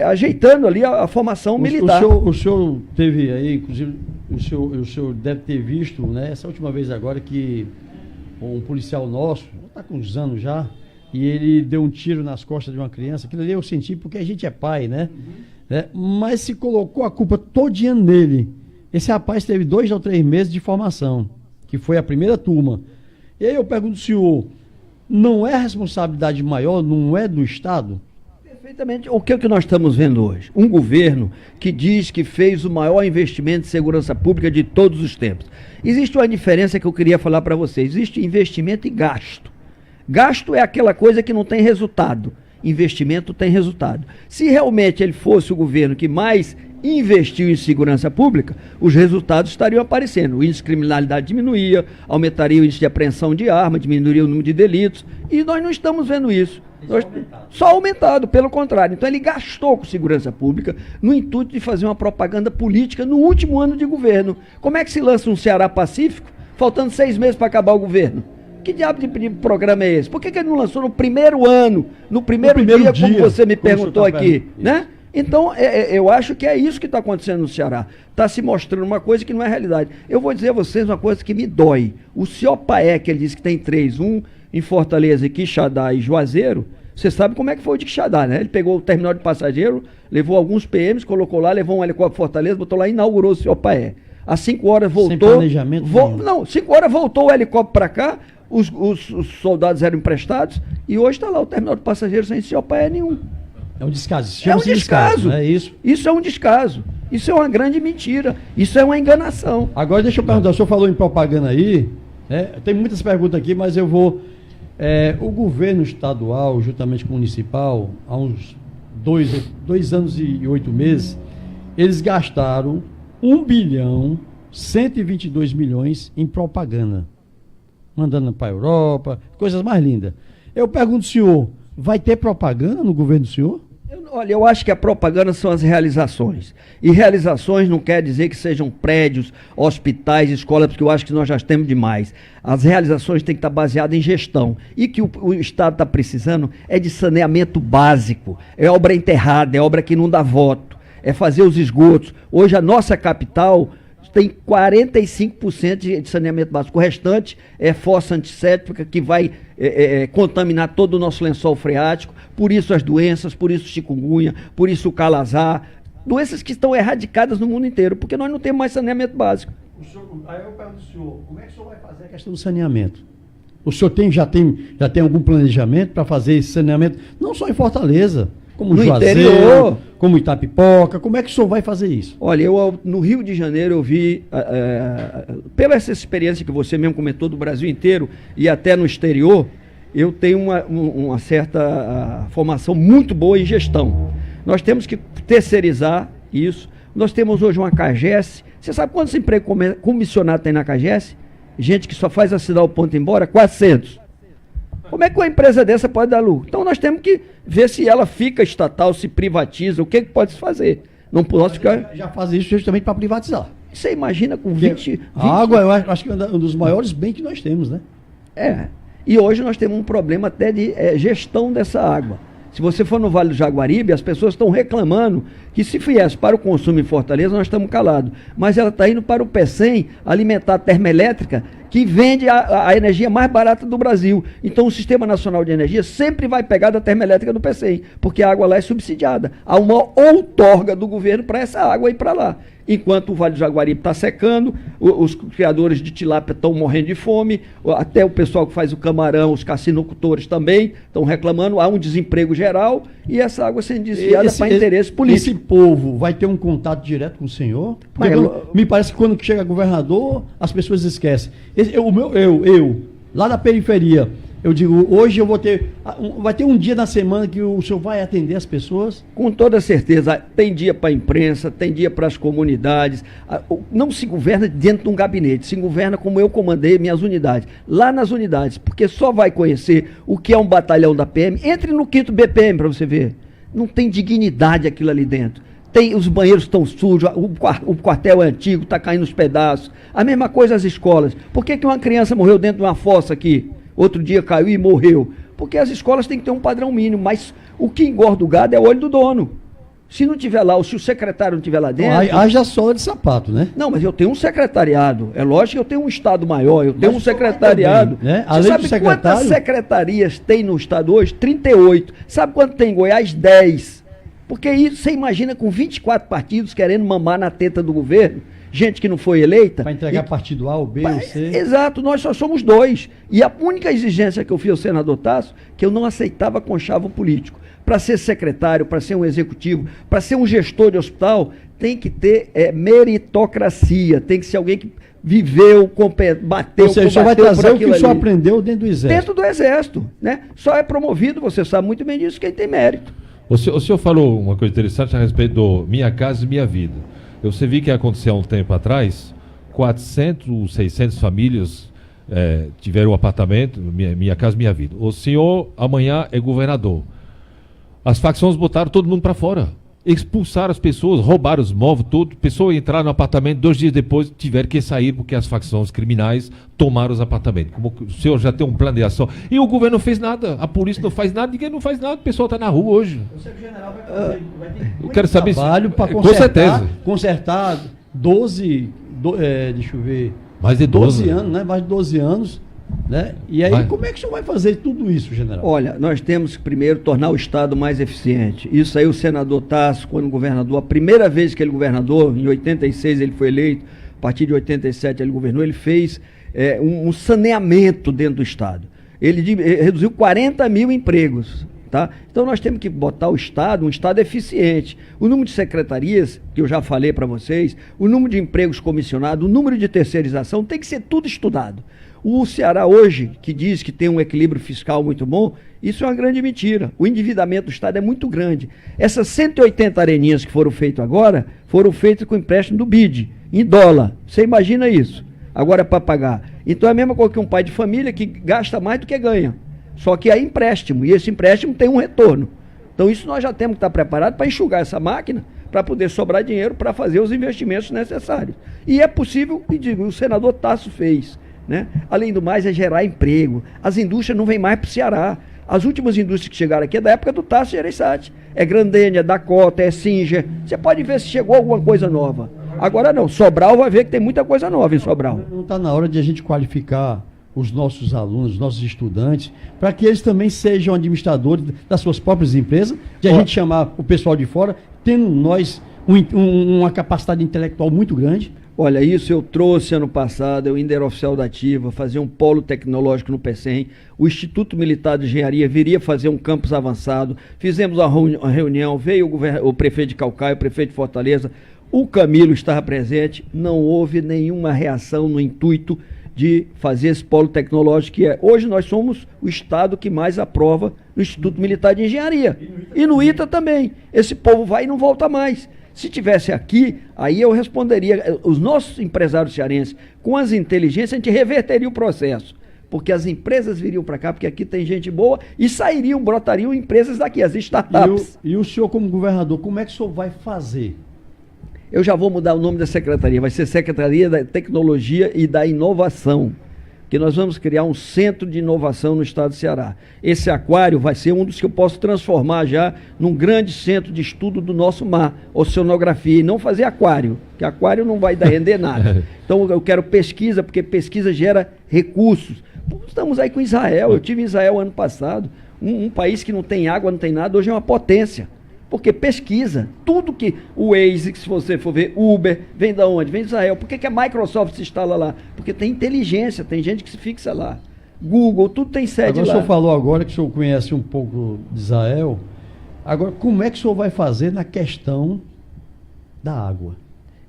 ajeitando ali a formação militar. O senhor teve aí, inclusive, o senhor deve ter visto, né, essa última vez agora que um policial nosso, está com uns anos já, e ele deu um tiro nas costas de uma criança. Aquilo ali eu senti porque a gente é pai, né? Mas se colocou a culpa todinha nele. Esse rapaz teve 2 ou 3 meses de formação, que foi a primeira turma. E aí eu pergunto ao senhor, não é responsabilidade maior, não é do Estado? Perfeitamente. O que é que nós estamos vendo hoje? Um governo que diz que fez o maior investimento em segurança pública de todos os tempos. Existe uma diferença que eu queria falar para vocês. Existe investimento e gasto. Gasto é aquela coisa que não tem resultado. Investimento tem resultado. Se realmente ele fosse o governo que mais investiu em segurança pública, os resultados estariam aparecendo. O índice de criminalidade diminuía, aumentaria o índice de apreensão de arma, diminuiria o número de delitos, e nós não estamos vendo isso. Só aumentado, pelo contrário. Então ele gastou com segurança pública no intuito de fazer uma propaganda política no último ano de governo. Como é que se lança um Ceará Pacífico, faltando 6 meses para acabar o governo? Que diabo de programa é esse? Por que ele não lançou no primeiro ano, no primeiro dia, como você me perguntou aqui, né? Então, eu acho que é isso que está acontecendo no Ceará. Está se mostrando uma coisa que não é realidade. Eu vou dizer a vocês uma coisa que me dói. O Ciopaé, que ele disse que tem 3, um em Fortaleza, Quixadá e Juazeiro, você sabe como é que foi o de Quixadá, né? Ele pegou o terminal de passageiro, levou alguns PMs, colocou lá, levou um helicóptero Fortaleza, botou lá e inaugurou o Ciopaé. Às 5 horas voltou... Sem planejamento não, 5 horas voltou o helicóptero para cá, os soldados eram emprestados e hoje está lá o terminal de passageiros sem Ciopaé nenhum. É um descaso. É um descaso. Não é isso? Isso é um descaso. Isso é uma grande mentira. Isso é uma enganação. Agora deixa eu perguntar, o senhor falou em propaganda aí, né? Tem muitas perguntas aqui, mas eu vou... o governo estadual, juntamente com o municipal, há uns 2 anos e 8 meses, eles gastaram 1.122 bilhões em propaganda. Mandando para a Europa, coisas mais lindas. Eu pergunto ao senhor, vai ter propaganda no governo do senhor? Olha, eu acho que a propaganda são as realizações. E realizações não quer dizer que sejam prédios, hospitais, escolas, porque eu acho que nós já temos demais. As realizações têm que estar baseadas em gestão. E que o Estado está precisando é de saneamento básico. É obra enterrada, é obra que não dá voto. É fazer os esgotos. Hoje a nossa capital tem 45% de saneamento básico. O restante é fossa antisséptica que vai contaminar todo o nosso lençol freático. Por isso as doenças, por isso o chikungunya, por isso o calazar. Doenças que estão erradicadas no mundo inteiro, porque nós não temos mais saneamento básico. Aí eu pergunto ao senhor, como é que o senhor vai fazer a questão do saneamento? O senhor já tem algum planejamento para fazer esse saneamento? Não só em Fortaleza, como no Juazeiro, interior, como Itapipoca, como é que o senhor vai fazer isso? Olha, no Rio de Janeiro eu vi, pela essa experiência que você mesmo comentou do Brasil inteiro e até no exterior, eu tenho uma certa formação muito boa em gestão. Nós temos que terceirizar isso. Nós temos hoje uma CAGES. Você sabe quantos empregos comissionados tem na CAGES? Gente que só faz assinar o ponto e ir embora? 400. Como é que uma empresa dessa pode dar lucro? Então nós temos que ver se ela fica estatal, se privatiza, o que pode se fazer. Não posso ficar... Já faz isso justamente para privatizar. Você imagina com 20... A água, eu acho que é um dos maiores bens que nós temos, né? E hoje nós temos um problema até de gestão dessa água. Se você for no Vale do Jaguaribe, as pessoas estão reclamando que se viesse para o consumo em Fortaleza, nós estamos calados. Mas ela está indo para o PECEM alimentar a termoelétrica, que vende a energia mais barata do Brasil. Então o Sistema Nacional de Energia sempre vai pegar da termoelétrica do PECEM, porque a água lá é subsidiada. Há uma outorga do governo para essa água ir para lá. Enquanto o Vale do Jaguaribe está secando, os criadores de tilápia estão morrendo de fome, até o pessoal que faz o camarão, os cassinocultores também estão reclamando, há um desemprego geral e essa água sendo desviada para interesse político. Esse povo vai ter um contato direto com o senhor? Me parece que quando chega governador, as pessoas esquecem. Lá na periferia, eu digo, hoje eu vou vai ter um dia na semana que o senhor vai atender as pessoas? Com toda certeza, tem dia para a imprensa, tem dia para as comunidades, não se governa dentro de um gabinete, se governa como eu comandei minhas unidades, lá nas unidades, porque só vai conhecer o que é um batalhão da PM, entre no 5º BPM para você ver, não tem dignidade aquilo ali dentro. Os banheiros estão sujos, o quartel é antigo, está caindo os pedaços, a mesma coisa as escolas. Por que uma criança morreu dentro de uma fossa aqui? Outro dia caiu e morreu. Porque as escolas têm que ter um padrão mínimo, mas o que engorda o gado é o olho do dono. Se não tiver lá, ou se o secretário não tiver lá dentro... Haja sola de sapato, né? Não, mas eu tenho um secretariado. É lógico que eu tenho um estado maior, eu tenho um secretariado. Também, né? Você sabe quantas secretarias tem no estado hoje? 38. Sabe quanto tem em Goiás? 10. Porque isso, você imagina com 24 partidos querendo mamar na teta do governo, gente que não foi eleita. Para entregar partido A, o B, o C. Exato, nós só somos 2. E a única exigência que eu fiz ao senador Tasso, que eu não aceitava conchavo político. Para ser secretário, para ser um executivo, para ser um gestor de hospital, tem que ter meritocracia, tem que ser alguém que viveu, bateu, ou seja, você vai trazer o que o senhor aprendeu dentro do Exército. Dentro do Exército, né? Só é promovido, você sabe muito bem disso, quem tem mérito. O senhor falou uma coisa interessante a respeito do Minha Casa e Minha Vida. Você viu que aconteceu há um tempo atrás, 400, 600 famílias tiveram um apartamento, Minha Casa, Minha Vida. O senhor amanhã é governador. As facções botaram todo mundo para fora. Expulsaram as pessoas, roubaram os móveis, tudo. Pessoas entraram no apartamento, 2 dias depois tiveram que sair porque as facções criminais tomaram os apartamentos. Como o senhor já tem um plano de ação. E o governo não fez nada, a polícia não faz nada, ninguém não faz nada, o pessoal está na rua hoje. O general vai fazer, eu quero saber trabalho se... para com certeza. Consertar 12, deixa eu ver... Mais de 12 anos, né? Mais de 12 anos. Né? E aí, como é que o senhor vai fazer tudo isso, general? Olha, nós temos que primeiro tornar o Estado mais eficiente. Isso aí o senador Tasso, quando governador, a primeira vez que ele governador, em 86 ele foi eleito, a partir de 87 ele governou, ele fez um saneamento dentro do Estado. Ele reduziu 40 mil empregos. Tá? Então nós temos que botar o Estado, um Estado eficiente. O número de secretarias, que eu já falei para vocês, o número de empregos comissionados, o número de terceirização, tem que ser tudo estudado. O Ceará hoje, que diz que tem um equilíbrio fiscal muito bom, isso é uma grande mentira. O endividamento do Estado é muito grande. Essas 180 areninhas que foram feitas agora, foram feitas com empréstimo do BID, em dólar. Você imagina isso? Agora para pagar. Então é a mesma coisa que um pai de família que gasta mais do que ganha. Só que é empréstimo, e esse empréstimo tem um retorno. Então isso nós já temos que estar preparados para enxugar essa máquina, para poder sobrar dinheiro para fazer os investimentos necessários. E é possível, e digo, o senador Tasso fez. Né? Além do mais, é gerar emprego. As indústrias não vêm mais para o Ceará. As últimas indústrias que chegaram aqui é da época do Tasso Gereissati. É Grandene, é Dakota, é Singer. Você pode ver se chegou alguma coisa nova. Agora não, Sobral vai ver que tem muita coisa nova em Sobral. Não está na hora de a gente qualificar os nossos alunos, os nossos estudantes, para que eles também sejam administradores das suas próprias empresas, de a gente chamar o pessoal de fora, tendo nós uma capacidade intelectual muito grande. Olha, isso eu trouxe ano passado, eu ainda era oficial da ativa, fazer um polo tecnológico no PECEM, o Instituto Militar de Engenharia viria fazer um campus avançado, fizemos uma reunião, veio o prefeito de Caucaia, o prefeito de Fortaleza, o Camilo estava presente, não houve nenhuma reação no intuito de fazer esse polo tecnológico que é. Hoje nós somos o estado que mais aprova no Instituto Militar de Engenharia. E no ITA também. Esse povo vai e não volta mais. Se tivesse aqui, aí eu responderia, os nossos empresários cearenses, com as inteligências, a gente reverteria o processo. Porque as empresas viriam para cá, porque aqui tem gente boa, e brotariam empresas daqui, as startups. E o senhor, como governador, como é que o senhor vai fazer? Eu já vou mudar o nome da secretaria, vai ser Secretaria da Tecnologia e da Inovação, que nós vamos criar um centro de inovação no estado do Ceará. Esse aquário vai ser um dos que eu posso transformar já num grande centro de estudo do nosso mar, oceanografia, e não fazer aquário, que aquário não vai render nada. Então eu quero pesquisa, porque pesquisa gera recursos. Estamos aí com Israel, eu tive em Israel ano passado, um país que não tem água, não tem nada, hoje é uma potência. Porque pesquisa, tudo que o Waze, se você for ver, Uber, vem da onde? Vem de Israel. Por que a Microsoft se instala lá? Porque tem inteligência, tem gente que se fixa lá. Google, tudo tem sede agora, lá. O senhor falou agora que o senhor conhece um pouco de Israel. Agora, como é que o senhor vai fazer na questão da água?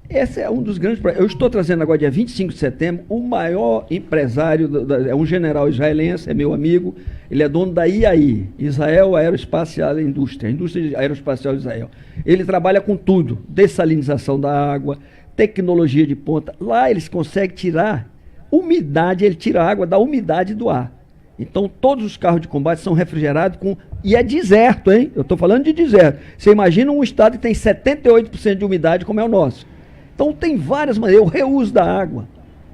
Esse é um dos grandes problemas. Eu estou trazendo agora, dia 25 de setembro, o maior empresário, é um general israelense, é meu amigo, ele é dono da IAI, Israel Aeroespacial Indústria, a indústria aeroespacial de Israel. Ele trabalha com tudo, dessalinização da água, tecnologia de ponta. Lá eles conseguem tirar umidade, ele tira a água da umidade do ar. Então todos os carros de combate são refrigerados com... E é deserto, hein? Eu estou falando de deserto. Você imagina um estado que tem 78% de umidade como é o nosso. Então tem várias maneiras, o reuso da água,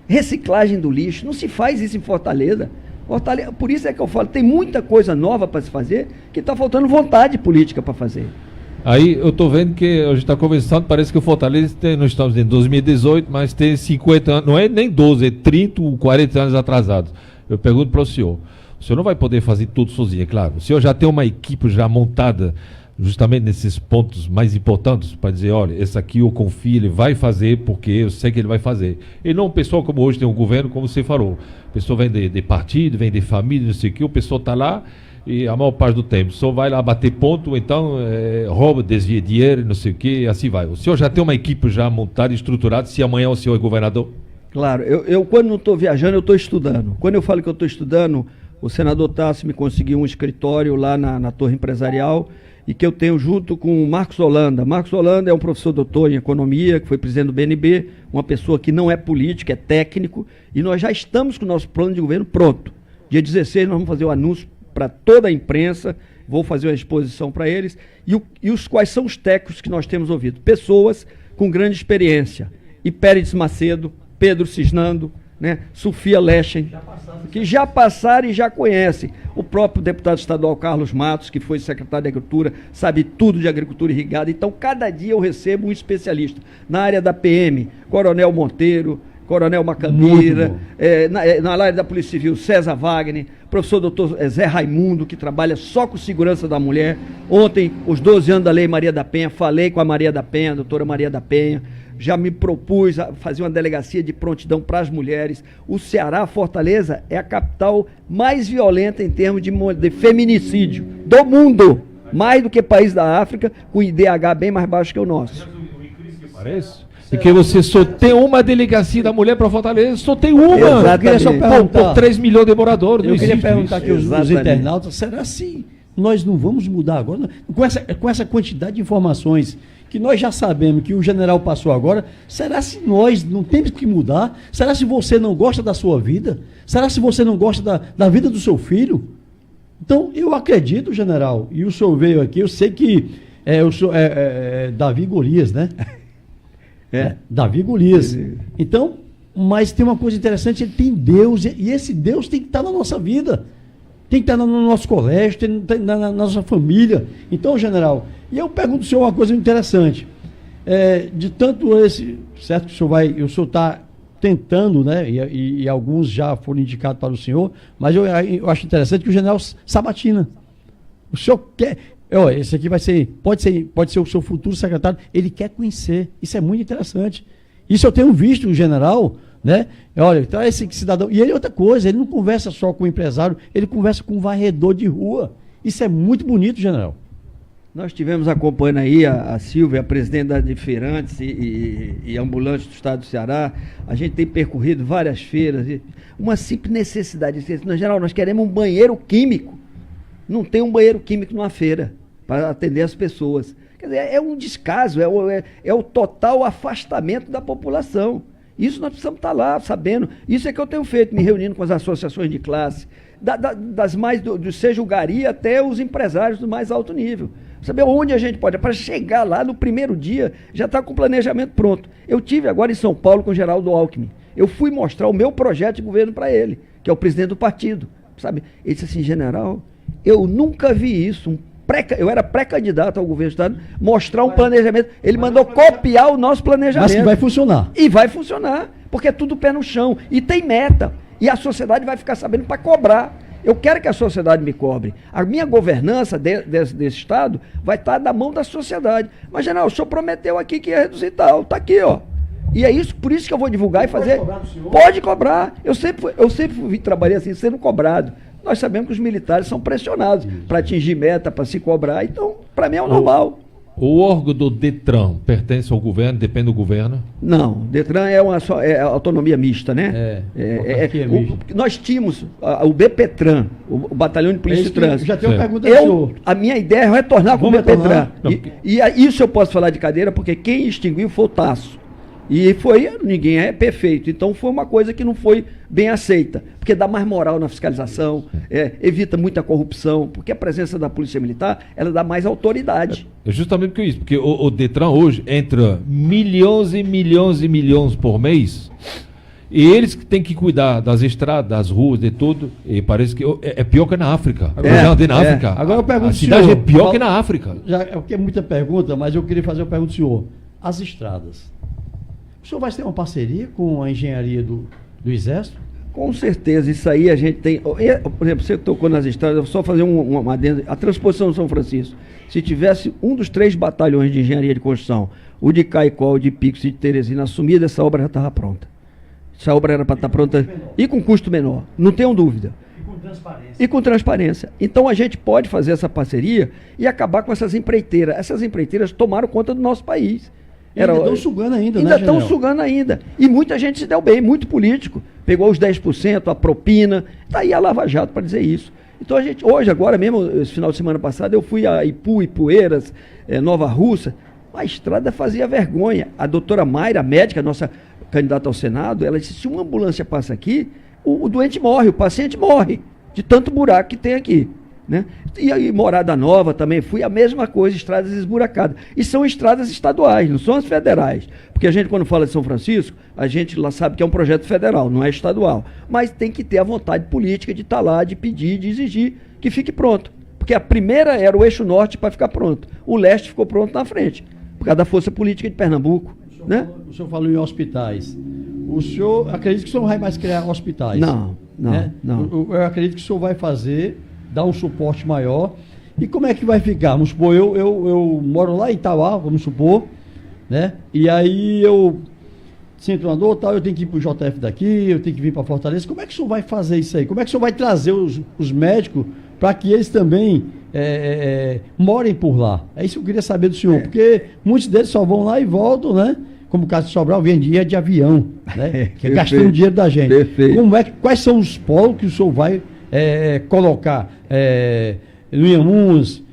reciclagem do lixo, não se faz isso em Fortaleza. Por isso é que eu falo, tem muita coisa nova para se fazer, que está faltando vontade política para fazer. Aí eu estou vendo que a gente está conversando, parece que o Fortaleza tem, nós estamos em 2018, mas tem 50 anos, não é nem 12, é 30 ou 40 anos atrasados. Eu pergunto para o senhor não vai poder fazer tudo sozinho, é claro. O senhor já tem uma equipe já montada justamente nesses pontos mais importantes para dizer, olha, esse aqui eu confio, ele vai fazer porque eu sei que ele vai fazer. E não um pessoal como hoje tem um governo, como você falou. O pessoal vem de partido, vem de família, não sei o que, o pessoal está lá e a maior parte do tempo só vai lá bater ponto, ou então rouba, desvia dinheiro, não sei o que, assim vai. O senhor já tem uma equipe já montada, estruturada, se amanhã o senhor é governador? Claro, eu quando não estou viajando, eu estou estudando. Quando eu falo que eu estou estudando, o senador Tasso me conseguiu um escritório lá na Torre Empresarial e que eu tenho junto com o Marcos Holanda. Marcos Holanda é um professor doutor em economia, que foi presidente do BNB, uma pessoa que não é política, é técnico, e nós já estamos com o nosso plano de governo pronto. Dia 16 nós vamos fazer o anúncio para toda a imprensa, vou fazer uma exposição para eles, e quais são os técnicos que nós temos ouvido? Pessoas com grande experiência, Hipérides Macedo, Pedro Cisnando, né? Sofia Leschen, que já passaram e já conhecem. O próprio deputado estadual Carlos Matos, que foi secretário de Agricultura, sabe tudo de agricultura irrigada. Então, cada dia eu recebo um especialista. Na área da PM, Coronel Monteiro, Coronel Macambira, na área da Polícia Civil, César Wagner, professor doutor Zé Raimundo, que trabalha só com segurança da mulher. Ontem, os 12 anos da Lei Maria da Penha, falei com a Maria da Penha, a doutora Maria da Penha, já me propus a fazer uma delegacia de prontidão para as mulheres. O Ceará, Fortaleza, é a capital mais violenta em termos de feminicídio do mundo, mais do que país da África, com IDH bem mais baixo que o nosso. Parece? Porque você só tem uma delegacia da mulher para Fortaleza, só tem uma. Exatamente. Por 3 milhões de moradores. Eu queria perguntar isso. aqui aos internautas, será assim? Nós não vamos mudar agora? Com essa quantidade de informações que nós já sabemos que o general passou agora, será se nós não temos que mudar? Será se você não gosta da sua vida? Será se você não gosta da vida do seu filho? Então, eu acredito, general, e o senhor veio aqui, eu sei que o senhor é Davi Golias, né? Davi Golias. Então, mas tem uma coisa interessante, ele tem Deus, e esse Deus tem que estar na nossa vida. Tem que estar no nosso colégio, tem que estar na nossa família. Então, general, e eu pergunto ao senhor uma coisa interessante. De tanto certo que o senhor está tentando, né? E alguns já foram indicados para o senhor, mas eu acho interessante que o general Sabatina. O senhor quer. Esse aqui pode ser o seu futuro secretário, ele quer conhecer. Isso é muito interessante. Isso eu tenho visto o general, né? Olha, então esse cidadão. E ele é outra coisa, ele não conversa só com o empresário, ele conversa com um varredor de rua. Isso é muito bonito, general. Nós tivemos acompanhando aí a Silvia, a presidente da Feirantes e ambulantes do estado do Ceará. A gente tem percorrido várias feiras. Uma simples necessidade. No geral, nós queremos um banheiro químico. Não tem um banheiro químico numa feira para atender as pessoas. Quer dizer, é um descaso, é o total afastamento da população. Isso nós precisamos estar lá sabendo. Isso é que eu tenho feito, me reunindo com as associações de classe, das mais do Sejugaria até os empresários do mais alto nível. Saber onde a gente pode, para chegar lá no primeiro dia, já está com o planejamento pronto. Eu tive agora em São Paulo com o Geraldo Alckmin. Eu fui mostrar o meu projeto de governo para ele, que é o presidente do partido. Sabe? Ele disse assim, general, eu nunca vi isso, eu era pré-candidato ao governo do estado, mostrar um planejamento. Ele mandou copiar o nosso planejamento. Mas que vai funcionar. E vai funcionar, porque é tudo pé no chão. E tem meta. E a sociedade vai ficar sabendo para cobrar. Eu quero que a sociedade me cobre. A minha governança desse estado vai estar na mão da sociedade. Mas, general, o senhor prometeu aqui que ia reduzir tal. Está aqui, ó. E é isso, por isso que eu vou divulgar e fazer. Pode cobrar. Eu sempre trabalhei assim, sendo cobrado. Nós sabemos que os militares são pressionados para atingir meta, para se cobrar. Então, para mim é o normal. O órgão do Detran pertence ao governo, depende do governo? Não, Detran é autonomia mista, né? Nós tínhamos o BPTran, o Batalhão de Polícia de Trânsito. Já tem uma pergunta do senhor. A minha ideia é retornar com o BPTran. E isso eu posso falar de cadeira, porque quem extinguiu foi o Tasso. E ninguém é perfeito, então foi uma coisa que não foi bem aceita, porque dá mais moral na fiscalização, evita muita corrupção, porque a presença da Polícia Militar, ela dá mais autoridade. É justamente por isso, porque o Detran hoje entra milhões e milhões e milhões por mês, E eles que têm que cuidar das estradas, das ruas, de tudo. E parece que é pior que na África. Na África. Agora eu pergunto, a cidade senhor, é pior que na África. Já é porque é muita pergunta, mas eu queria fazer uma pergunta ao senhor. As estradas. O senhor vai ter uma parceria com a engenharia do Exército? Com certeza, isso aí a gente tem. Por exemplo, você tocou nas estradas, eu vou só fazer uma adenda. A transposição de São Francisco. Se tivesse um dos 3 batalhões de engenharia de construção, o de Caicó, o de Picos e de Teresina, assumida, essa obra já estava pronta. Essa obra era para estar pronta e com custo menor, não tenham dúvida. E com transparência. Então a gente pode fazer essa parceria e acabar com essas empreiteiras. Essas empreiteiras tomaram conta do nosso país. Ainda estão sugando ainda, ainda estão sugando ainda. E muita gente se deu bem, muito político. Pegou os 10%, a propina. Está aí a Lava Jato para dizer isso. Então a gente, hoje, agora mesmo, esse final de semana passado, eu fui a Ipu, Ipueiras, Nova Russa. A estrada fazia vergonha. A doutora Mayra, a médica, nossa candidata ao Senado, ela disse, se uma ambulância passa aqui, o doente morre, o paciente morre, de tanto buraco que tem aqui. Né? E aí, Morada Nova também, fui a mesma coisa, estradas esburacadas. E são estradas estaduais, não são as federais. Porque a gente, quando fala de São Francisco, a gente lá sabe que é um projeto federal, não é estadual. Mas tem que ter a vontade política de estar lá, de pedir, de exigir que fique pronto. Porque a primeira era o eixo norte para ficar pronto. O leste ficou pronto na frente, por causa da força política de Pernambuco. O senhor falou em hospitais. O senhor acredita que o senhor vai mais criar hospitais? Não. Eu acredito que o senhor vai fazer, dar um suporte maior. E como é que vai ficar? Vamos supor, eu moro lá em Itauá, vamos supor, né? E aí eu sinto uma dor, tal, eu tenho que ir para o JF daqui, eu tenho que vir para Fortaleza. Como é que o senhor vai fazer isso aí? Como é que o senhor vai trazer os médicos para que eles também morem por lá? É isso que eu queria saber do senhor, porque muitos deles só vão lá e voltam, né? Como o caso de Sobral, vendia de avião, né? Que é gastando dinheiro da gente. Perfeito. Quais são os polos que o senhor vai colocar? No Inhamuns,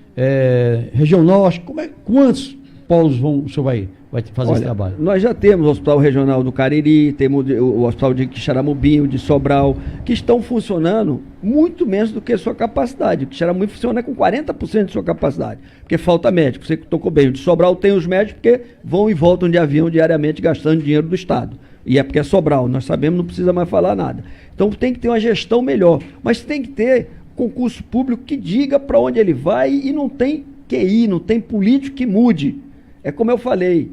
região norte, quantos polos o senhor vai fazer esse trabalho? Nós já temos o Hospital Regional do Cariri, temos o Hospital de Quixaramubim, o de Sobral, que estão funcionando muito menos do que a sua capacidade. O Quixaramubim funciona com 40% de sua capacidade, porque falta médico. Você tocou bem, o de Sobral tem os médicos porque vão e voltam de avião diariamente gastando dinheiro do Estado. E é porque é Sobral, nós sabemos, não precisa mais falar nada. Então tem que ter uma gestão melhor, mas tem que ter concurso público que diga para onde ele vai e não tem QI, não tem político que mude. É como eu falei,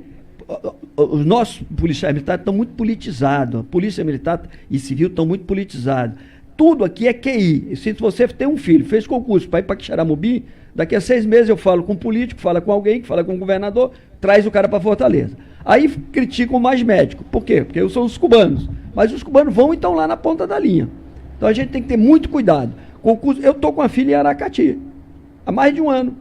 os nossos policiais militares estão muito politizados, a polícia militar e civil estão muito politizados. Tudo aqui é QI. Se você tem um filho, fez concurso para ir para Quixaramubim, daqui a 6 meses eu falo com um político, fala com alguém, que fala com um governador, traz o cara para Fortaleza. Aí criticam mais médico. Por quê? Porque são os cubanos. Mas os cubanos vão e estão lá na ponta da linha. Então a gente tem que ter muito cuidado. Concurso, eu estou com a filha em Aracati, há mais de um ano.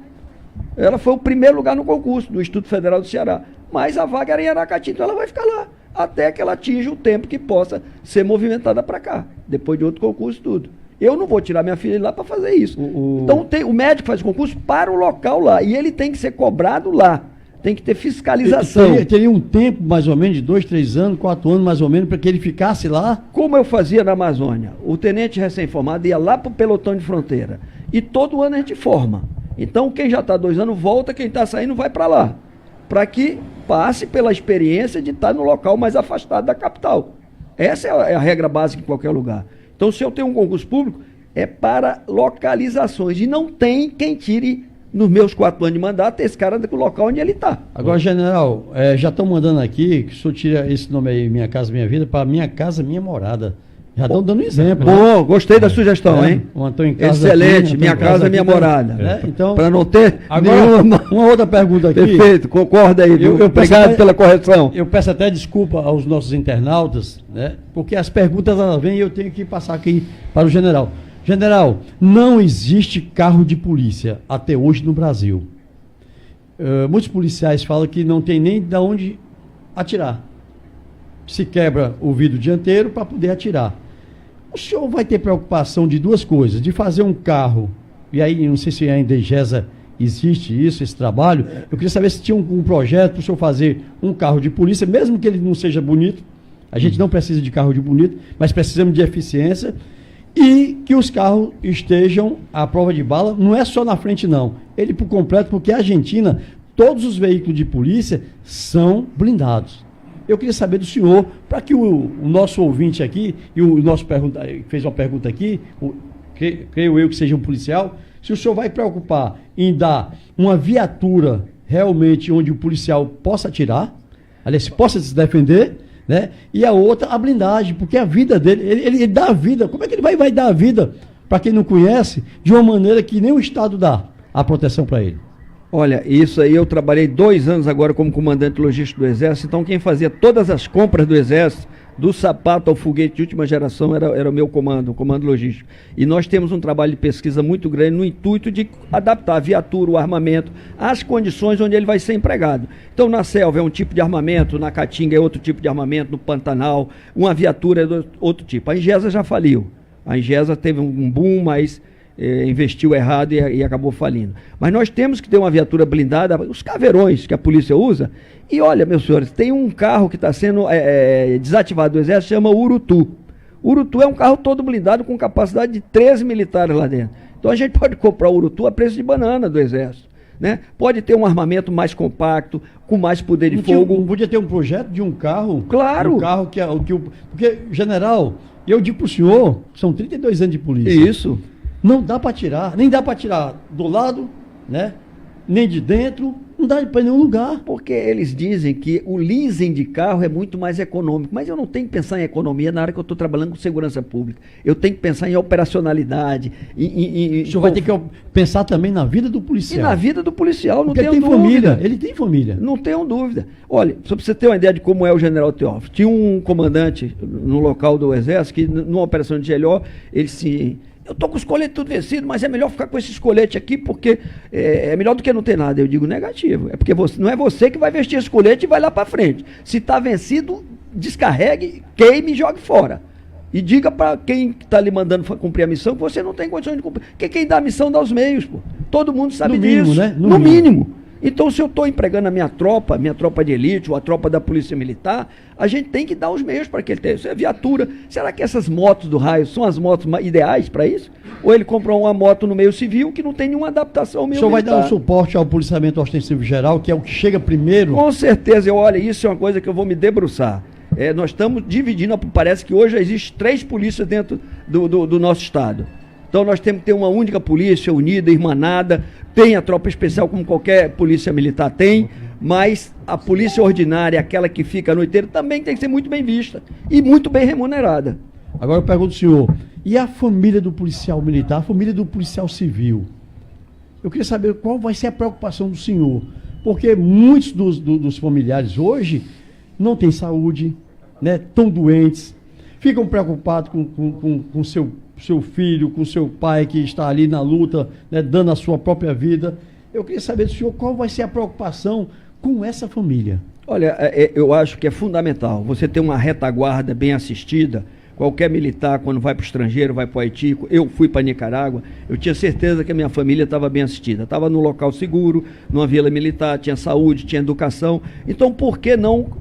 Ela foi o primeiro lugar no concurso do Instituto Federal do Ceará. Mas a vaga era em Aracati, então ela vai ficar lá, até que ela atinja o tempo que possa ser movimentada para cá, depois de outro concurso tudo. Eu não vou tirar minha filha de lá para fazer isso. Então o médico faz concurso para o local lá, e ele tem que ser cobrado lá. Tem que ter fiscalização. Teria um tempo, mais ou menos, de 2, 3 anos, 4 anos, mais ou menos, para que ele ficasse lá? Como eu fazia na Amazônia. O tenente recém-formado ia lá para o pelotão de fronteira. E todo ano a gente forma. Então, quem já está 2 anos volta, quem está saindo vai para lá. Para que passe pela experiência de estar no local mais afastado da capital. Essa é a regra básica em qualquer lugar. Então, se eu tenho um concurso público, é para localizações. E não tem quem tire, nos meus 4 anos de mandato, esse cara do local onde ele está. Agora, general, já estão mandando aqui que o senhor tira esse nome aí, Minha Casa Minha Vida, para Minha Casa Minha Morada. Já estão dando exemplo. Bom, né? Gostei da sugestão, hein? Em casa excelente, aqui, Minha Casa Minha Morada. Então, para não ter agora, uma outra pergunta aqui. Perfeito, concorda aí, viu? Obrigado pela correção. Eu peço até desculpa aos nossos internautas, né? Porque as perguntas elas vêm e eu tenho que passar aqui para o general. General, não existe carro de polícia até hoje no Brasil. Muitos policiais falam que não tem nem de onde atirar. Se quebra o vidro dianteiro para poder atirar. O senhor vai ter preocupação de 2 coisas, de fazer um carro, e aí não sei se a Indegesa existe isso, esse trabalho. Eu queria saber se tinha um projeto para o senhor fazer um carro de polícia, mesmo que ele não seja bonito. A gente não precisa de carro de bonito, mas precisamos de eficiência. E que os carros estejam à prova de bala, não é só na frente não, ele por completo, porque a Argentina, todos os veículos de polícia são blindados. Eu queria saber do senhor, para que o nosso ouvinte aqui, e o nosso fez uma pergunta aqui, creio eu que seja um policial, se o senhor vai preocupar em dar uma viatura realmente onde o policial possa atirar, aliás, possa se defender, né? E a outra, a blindagem, porque a vida dele, ele dá a vida. Como é que ele vai dar a vida, para quem não conhece, de uma maneira que nem o Estado dá a proteção para ele? Olha, isso aí eu trabalhei 2 anos agora como comandante logístico do Exército, então quem fazia todas as compras do Exército, do sapato ao foguete de última geração, era o meu comando, o comando logístico. E nós temos um trabalho de pesquisa muito grande no intuito de adaptar a viatura, o armamento, às condições onde ele vai ser empregado. Então na selva é um tipo de armamento, na Caatinga é outro tipo de armamento, no Pantanal, uma viatura é outro tipo. A Ingesa já faliu. A Ingesa teve um boom, mas investiu errado e acabou falindo. Mas nós temos que ter uma viatura blindada, os caveirões que a polícia usa. E olha, meus senhores, tem um carro que está sendo desativado do Exército, chama Urutu. Urutu é um carro todo blindado com capacidade de 13 militares lá dentro. Então a gente pode comprar o Urutu a preço de banana do Exército, né? Pode ter um armamento mais compacto, com mais poder de fogo. Não podia ter um projeto de um carro? Claro. Um carro porque, general, eu digo para o senhor, são 32 anos de polícia. Isso. Não dá para tirar, nem dá para tirar do lado, né? Nem de dentro, não dá para nenhum lugar. Porque eles dizem que o leasing de carro é muito mais econômico, mas eu não tenho que pensar em economia na hora que eu estou trabalhando com segurança pública. Eu tenho que pensar em operacionalidade. O senhor vai ter que pensar também na vida do policial. E na vida do policial, não tenho dúvida. Família, ele tem família. Não tenho dúvida. Olha, só para você ter uma ideia de como é o general Teófilo, tinha um comandante no local do Exército que, numa operação de GLO, ele se... Eu estou com os coletes tudo vencido, mas é melhor ficar com esses coletes aqui, porque é melhor do que não ter nada. Eu digo negativo. É porque não é você que vai vestir esse colete e vai lá para frente. Se está vencido, descarregue, queime e jogue fora. E diga para quem está lhe mandando cumprir a missão que você não tem condições de cumprir. Porque quem dá a missão dá os meios, pô. Todo mundo sabe disso. Mínimo, né? No mínimo. Então, se eu estou empregando a minha tropa de elite, ou a tropa da Polícia Militar, a gente tem que dar os meios para que ele tenha. Isso é viatura. Será que essas motos do raio são as motos ideais para isso? Ou ele comprou uma moto no meio civil que não tem nenhuma adaptação ao meio militar? O senhor vai dar um suporte ao policiamento ostensivo geral, que é o que chega primeiro? Com certeza. Olha, isso é uma coisa que eu vou me debruçar. Nós estamos dividindo, parece que hoje existe 3 polícias dentro do nosso estado. Então nós temos que ter uma única polícia unida, irmanada, tem a tropa especial como qualquer polícia militar tem, mas a polícia ordinária, aquela que fica a noite inteira, também tem que ser muito bem vista e muito bem remunerada. Agora eu pergunto ao senhor, e a família do policial militar, a família do policial civil? Eu queria saber qual vai ser a preocupação do senhor, porque muitos dos familiares hoje não têm saúde, né, estão doentes, ficam preocupados com seu filho, com seu pai que está ali na luta, né, dando a sua própria vida. Eu queria saber do senhor qual vai ser a preocupação com essa família. Olha, eu acho que é fundamental você ter uma retaguarda bem assistida. Qualquer militar, quando vai para o estrangeiro, vai para o Haiti, eu fui para Nicarágua, eu tinha certeza que a minha família estava bem assistida. Estava num local seguro, numa vila militar, tinha saúde, tinha educação. Então, por que não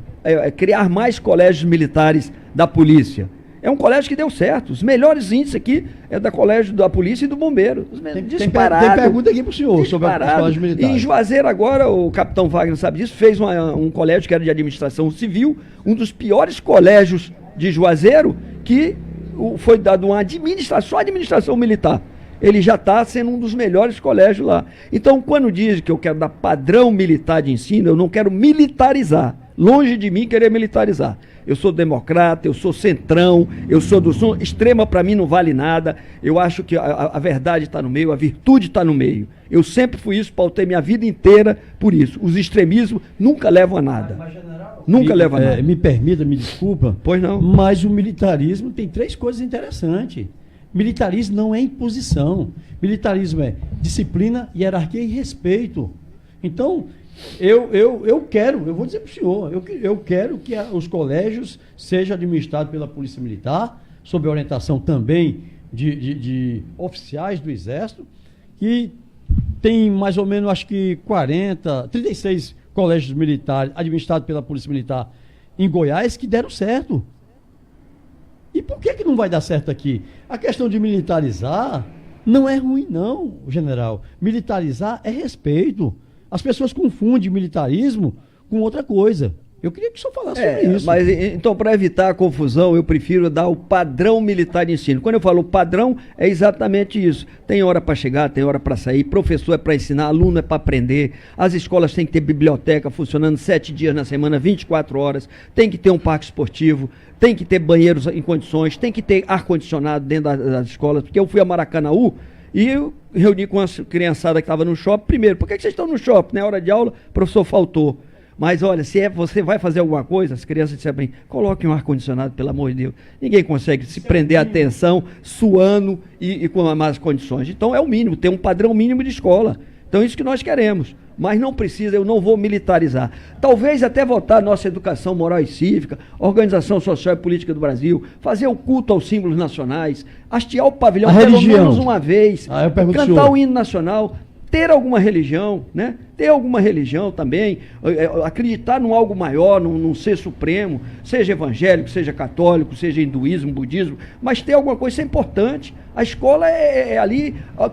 criar mais colégios militares da polícia? É um colégio que deu certo. Os melhores índices aqui é da colégio da polícia e do bombeiro. Disparado. Tem pergunta aqui para o senhor sobre os colégios militares. E em Juazeiro agora, o capitão Wagner sabe disso, fez um colégio que era de administração civil, um dos piores colégios de Juazeiro, que foi dado uma administração militar. Ele já está sendo um dos melhores colégios lá. Então, quando diz que eu quero dar padrão militar de ensino, eu não quero militarizar. Longe de mim querer militarizar. Eu sou democrata, eu sou centrão, eu sou do sul. Extrema para mim não vale nada. Eu acho que a verdade está no meio, a virtude está no meio. Eu sempre fui isso, pautei minha vida inteira por isso. Os extremismos nunca levam a nada. Nunca levam a nada. Me permita, me desculpa. Pois não. Mas o militarismo tem 3 coisas interessantes. Militarismo não é imposição. Militarismo é disciplina, hierarquia e respeito. Então, eu vou dizer para o senhor, eu quero que os colégios sejam administrados pela Polícia Militar, sob orientação também de oficiais do Exército, que tem mais ou menos, acho que 36 colégios militares administrados pela Polícia Militar em Goiás que deram certo. E por que não vai dar certo aqui? A questão de militarizar não é ruim não, general. Militarizar é respeito. As pessoas confundem militarismo com outra coisa. Eu queria que o senhor falasse sobre isso. Mas então, para evitar a confusão, eu prefiro dar o padrão militar de ensino. Quando eu falo padrão, é exatamente isso. Tem hora para chegar, tem hora para sair, professor é para ensinar, aluno é para aprender, as escolas têm que ter biblioteca funcionando 7 dias na semana, 24 horas, tem que ter um parque esportivo, tem que ter banheiros em condições, tem que ter ar-condicionado dentro das escolas, porque eu fui a Maracanaú e eu reuni com a criançada que estava no shopping. Primeiro, por que vocês estão no shopping? Na hora de aula, o professor faltou. Mas olha, se você vai fazer alguma coisa, as crianças disseram bem, coloque um ar-condicionado, pelo amor de Deus. Ninguém consegue se prender a atenção, suando e com más condições. Então é o mínimo, ter um padrão mínimo de escola. Então é isso que nós queremos. Mas não precisa, eu não vou militarizar. Talvez até votar nossa educação moral e cívica, Organização Social e Política do Brasil, fazer o culto aos símbolos nacionais, hastear o pavilhão pelo menos uma vez, cantar o hino nacional, ter alguma religião, né? Ter alguma religião também, acreditar num algo maior, num ser supremo, seja evangélico, seja católico, seja hinduísmo, budismo, mas ter alguma coisa, isso é importante. A escola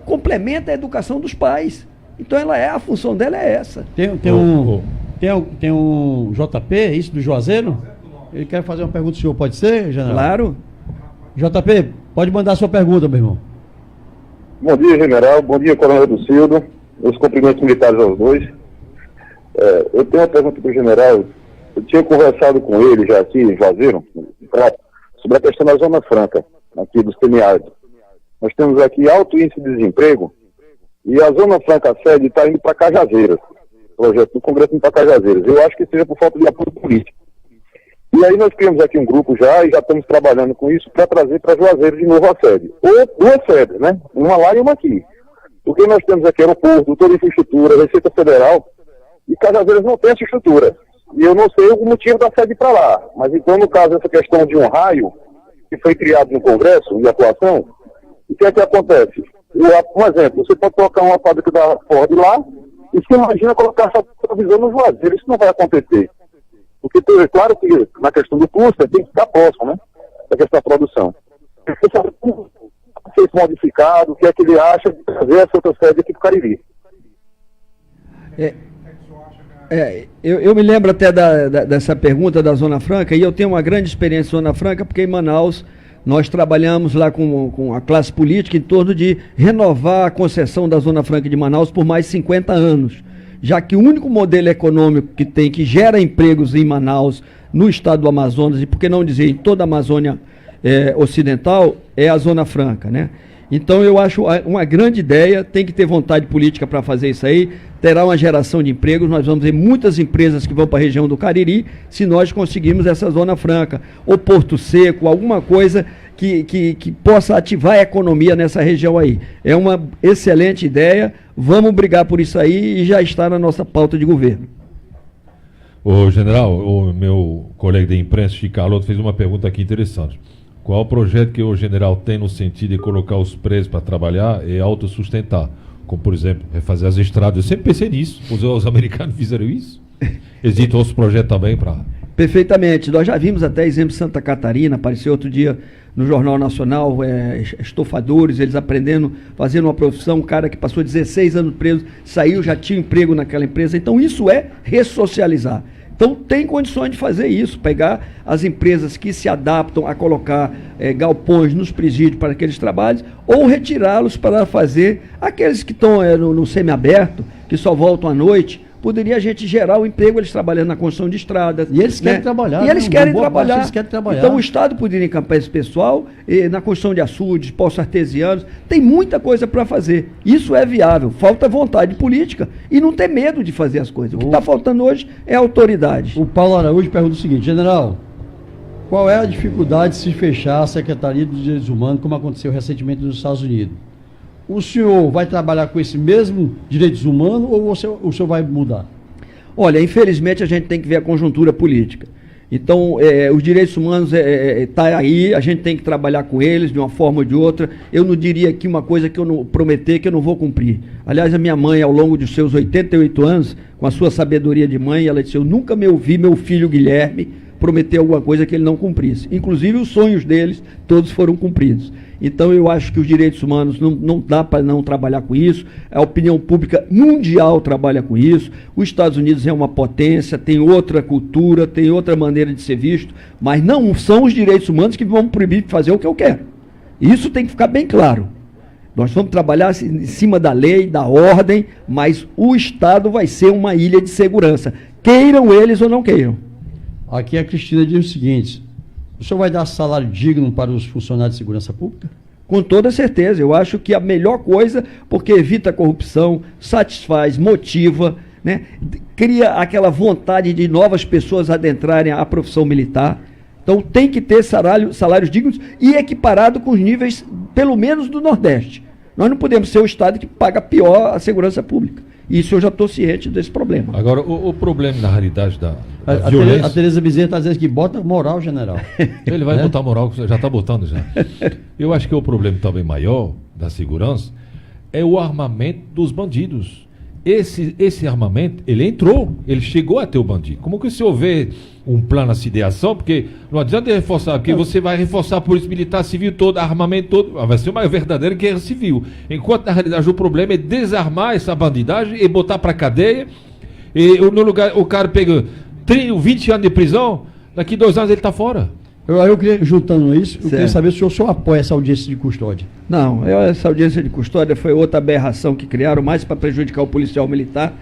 complementa a educação dos pais. Então a função dela é essa. Tem um JP, isso do Juazeiro? Ele quer fazer uma pergunta ao senhor, pode ser, general? Claro. JP, pode mandar a sua pergunta, meu irmão. Bom dia, general. Bom dia, coronel Docildo. Os cumprimentos militares aos dois. Eu tenho uma pergunta para o general. Eu tinha conversado com ele já aqui em Juazeiro, sobre a questão da Zona Franca, aqui do semiárido. Nós temos aqui alto índice de desemprego e a Zona Franca sede está indo para Cajazeiras. O projeto do Congresso indo para Cajazeiras. Eu acho que seja por falta de apoio político. E aí nós criamos aqui um grupo já e já estamos trabalhando com isso para trazer para Juazeiro de novo a sede. Ou 2 sedes, né? Uma lá e uma aqui. Porque nós temos aqui aeroporto, toda a infraestrutura, Receita Federal, e Cajazeiras não tem essa estrutura. E eu não sei o motivo da sede para lá. Mas então, no caso, essa questão de um raio que foi criado no Congresso de atuação, o que é que acontece? Um exemplo, você pode colocar uma fábrica da Ford lá e você imagina colocar essa provisão no Juazeiro. Isso não vai acontecer. Porque, é claro que na questão do custo, tem que ficar próximo, né? Da questão da produção. Você sabe como foi modificado, o que é que ele acha de trazer essa outra sede aqui do Cariri. Eu me lembro até dessa pergunta da Zona Franca, e eu tenho uma grande experiência em Zona Franca, porque em Manaus nós trabalhamos lá com a classe política em torno de renovar a concessão da Zona Franca de Manaus por mais 50 anos. Já que o único modelo econômico que gera empregos em Manaus, no estado do Amazonas, e por que não dizer em toda a Amazônia Ocidental, é a Zona Franca, né? Então eu acho uma grande ideia, tem que ter vontade política para fazer isso aí, terá uma geração de empregos, nós vamos ver muitas empresas que vão para a região do Cariri, se nós conseguirmos essa Zona Franca, ou Porto Seco, alguma coisa que possa ativar a economia nessa região aí. É uma excelente ideia, vamos brigar por isso aí e já está na nossa pauta de governo. Ô general, o meu colega de imprensa, Chico Carlotto, fez uma pergunta aqui interessante. Qual o projeto que o general tem no sentido de colocar os presos para trabalhar e autossustentar? Como, por exemplo, refazer as estradas. Eu sempre pensei nisso. Os americanos fizeram isso. Existem outros projetos também para... Perfeitamente. Nós já vimos até exemplo de Santa Catarina, apareceu outro dia no Jornal Nacional, estofadores, eles aprendendo, fazendo uma profissão, um cara que passou 16 anos preso, saiu, já tinha emprego naquela empresa. Então isso é ressocializar. Então tem condições de fazer isso, pegar as empresas que se adaptam a colocar galpões nos presídios para aqueles trabalhos, ou retirá-los para fazer aqueles que estão no semiaberto, que só voltam à noite. Poderia a gente gerar o emprego, eles trabalhando na construção de estradas. E eles querem trabalhar. E eles querem trabalhar. Eles querem trabalhar. Então o Estado poderia encampar esse pessoal na construção de açudes, poços artesianos. Tem muita coisa para fazer. Isso é viável. Falta vontade política e não ter medo de fazer as coisas. O que está faltando hoje é autoridade. O Paulo Araújo pergunta o seguinte: general, qual é a dificuldade de se fechar a Secretaria dos Direitos Humanos, como aconteceu recentemente nos Estados Unidos? O senhor vai trabalhar com esse mesmo direitos humanos ou o senhor vai mudar? Olha, infelizmente a gente tem que ver a conjuntura política. Então, os direitos humanos tá aí, a gente tem que trabalhar com eles de uma forma ou de outra. Eu não diria aqui uma coisa que eu não prometer que eu não vou cumprir. Aliás, a minha mãe, ao longo de seus 88 anos, com a sua sabedoria de mãe, ela disse: eu nunca me ouvi meu filho Guilherme prometer alguma coisa que ele não cumprisse. Inclusive os sonhos deles, todos foram cumpridos. Então eu acho que os direitos humanos não dá para não trabalhar com isso, a opinião pública mundial trabalha com isso, os Estados Unidos é uma potência, tem outra cultura, tem outra maneira de ser visto, mas não são os direitos humanos que vão proibir de fazer o que eu quero. Isso tem que ficar bem claro. Nós vamos trabalhar em cima da lei, da ordem, mas o Estado vai ser uma ilha de segurança, queiram eles ou não queiram. Aqui a Cristina diz o seguinte: o senhor vai dar salário digno para os funcionários de segurança pública? Com toda certeza, eu acho que a melhor coisa, porque evita a corrupção, satisfaz, motiva, né? Cria aquela vontade de novas pessoas adentrarem a profissão militar. Então tem que ter salários dignos e equiparado com os níveis, pelo menos, do Nordeste. Nós não podemos ser o Estado que paga pior a segurança pública. Isso eu já estou ciente desse problema. Agora, o problema, na realidade, da A violência... A Tereza Bezerra está dizendo que bota moral, general. Ele vai botar moral, já está botando já. Eu acho que o problema também maior da segurança é o armamento dos bandidos. Esse armamento, ele entrou, ele chegou até o bandido. Como que se houver um plano assim de ação, porque não adianta reforçar, porque você vai reforçar a polícia militar, civil todo, armamento todo, vai ser uma verdadeira guerra civil. Enquanto na realidade o problema é desarmar essa bandidagem e botar para cadeia, e no lugar o cara pega 20 anos de prisão, daqui 2 anos ele está fora. Eu queria, juntando isso, eu queria saber se o senhor apoia essa audiência de custódia. Não, essa audiência de custódia foi outra aberração que criaram, mais para prejudicar o policial militar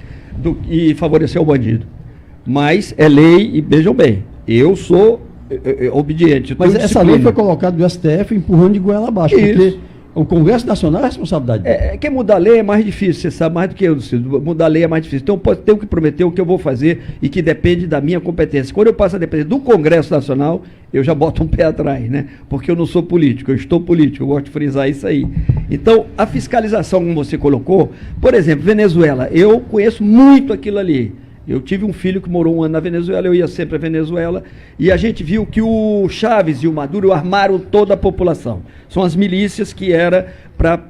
e favorecer o bandido. Mas é lei, e vejam bem, eu sou obediente. Mas essa lei foi colocada do STF empurrando de goela abaixo, isso. Porque o Congresso Nacional é a responsabilidade dele. Quem mudar a lei é mais difícil, você sabe mais do que eu, Ciro. Mudar a lei é mais difícil. Então, eu tenho que prometer o que eu vou fazer e que depende da minha competência. Quando eu passo a depender do Congresso Nacional, eu já boto um pé atrás, né? Porque eu não sou político, eu estou político, eu gosto de frisar isso aí. Então, a fiscalização, como você colocou, por exemplo, Venezuela, eu conheço muito aquilo ali. Eu tive um filho que morou 1 ano na Venezuela, eu ia sempre à Venezuela, e a gente viu que o Chávez e o Maduro armaram toda a população. São as milícias que era para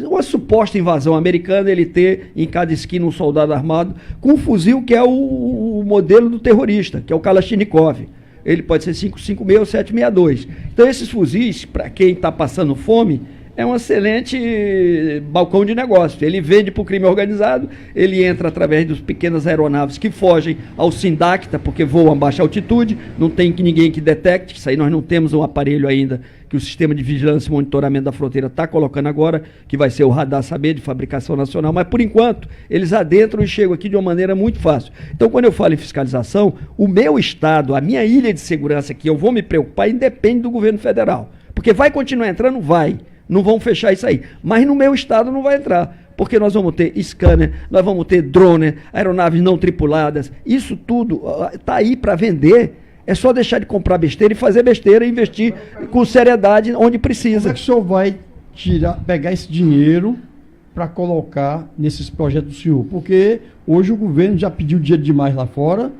uma suposta invasão americana, ele ter em cada esquina um soldado armado com um fuzil que é o modelo do terrorista, que é o Kalashnikov. Ele pode ser 5.56 ou 7.62. Então esses fuzis, para quem está passando fome, é um excelente balcão de negócio. Ele vende para o crime organizado, ele entra através das pequenas aeronaves que fogem ao Sindacta, porque voam a baixa altitude, não tem ninguém que detecte, isso aí nós não temos um aparelho ainda que o sistema de vigilância e monitoramento da fronteira está colocando agora, que vai ser o Radar Saber, de fabricação nacional, mas por enquanto eles adentram e chegam aqui de uma maneira muito fácil. Então quando eu falo em fiscalização, o meu estado, a minha ilha de segurança que eu vou me preocupar, independe do governo federal, porque vai continuar entrando? Vai. Não vão fechar isso aí. Mas no meu estado não vai entrar. Porque nós vamos ter scanner, nós vamos ter drone, aeronaves não tripuladas. Isso tudo está aí para vender. É só deixar de comprar besteira e fazer besteira e investir com seriedade onde precisa. Como é que o senhor vai pegar esse dinheiro para colocar nesses projetos do senhor? Porque hoje o governo já pediu dinheiro demais lá fora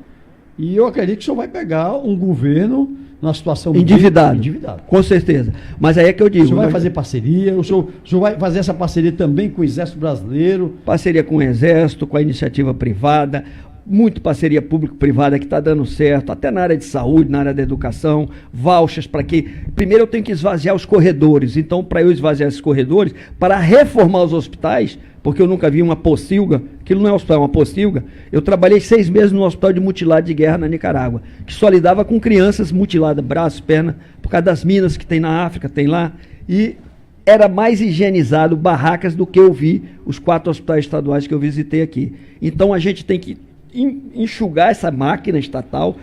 e eu acredito que o senhor vai pegar um governo numa situação endividado. Com certeza. Mas aí é que eu digo. O senhor vai fazer parceria? O senhor vai fazer essa parceria também com o Exército Brasileiro? Parceria com o Exército, com a iniciativa privada, muito parceria público-privada que está dando certo, até na área de saúde, na área da educação, vouchers para que... Primeiro eu tenho que esvaziar os corredores. Então, para eu esvaziar esses corredores, para reformar os hospitais, porque eu nunca vi uma pocilga, aquilo não é hospital, é uma pocilga. Eu trabalhei 6 meses no hospital de mutilado de guerra na Nicarágua, que só lidava com crianças mutiladas, braço, perna, por causa das minas que tem na África, tem lá, e era mais higienizado barracas do que eu vi os 4 hospitais estaduais que eu visitei aqui. Então a gente tem que enxugar essa máquina estatal.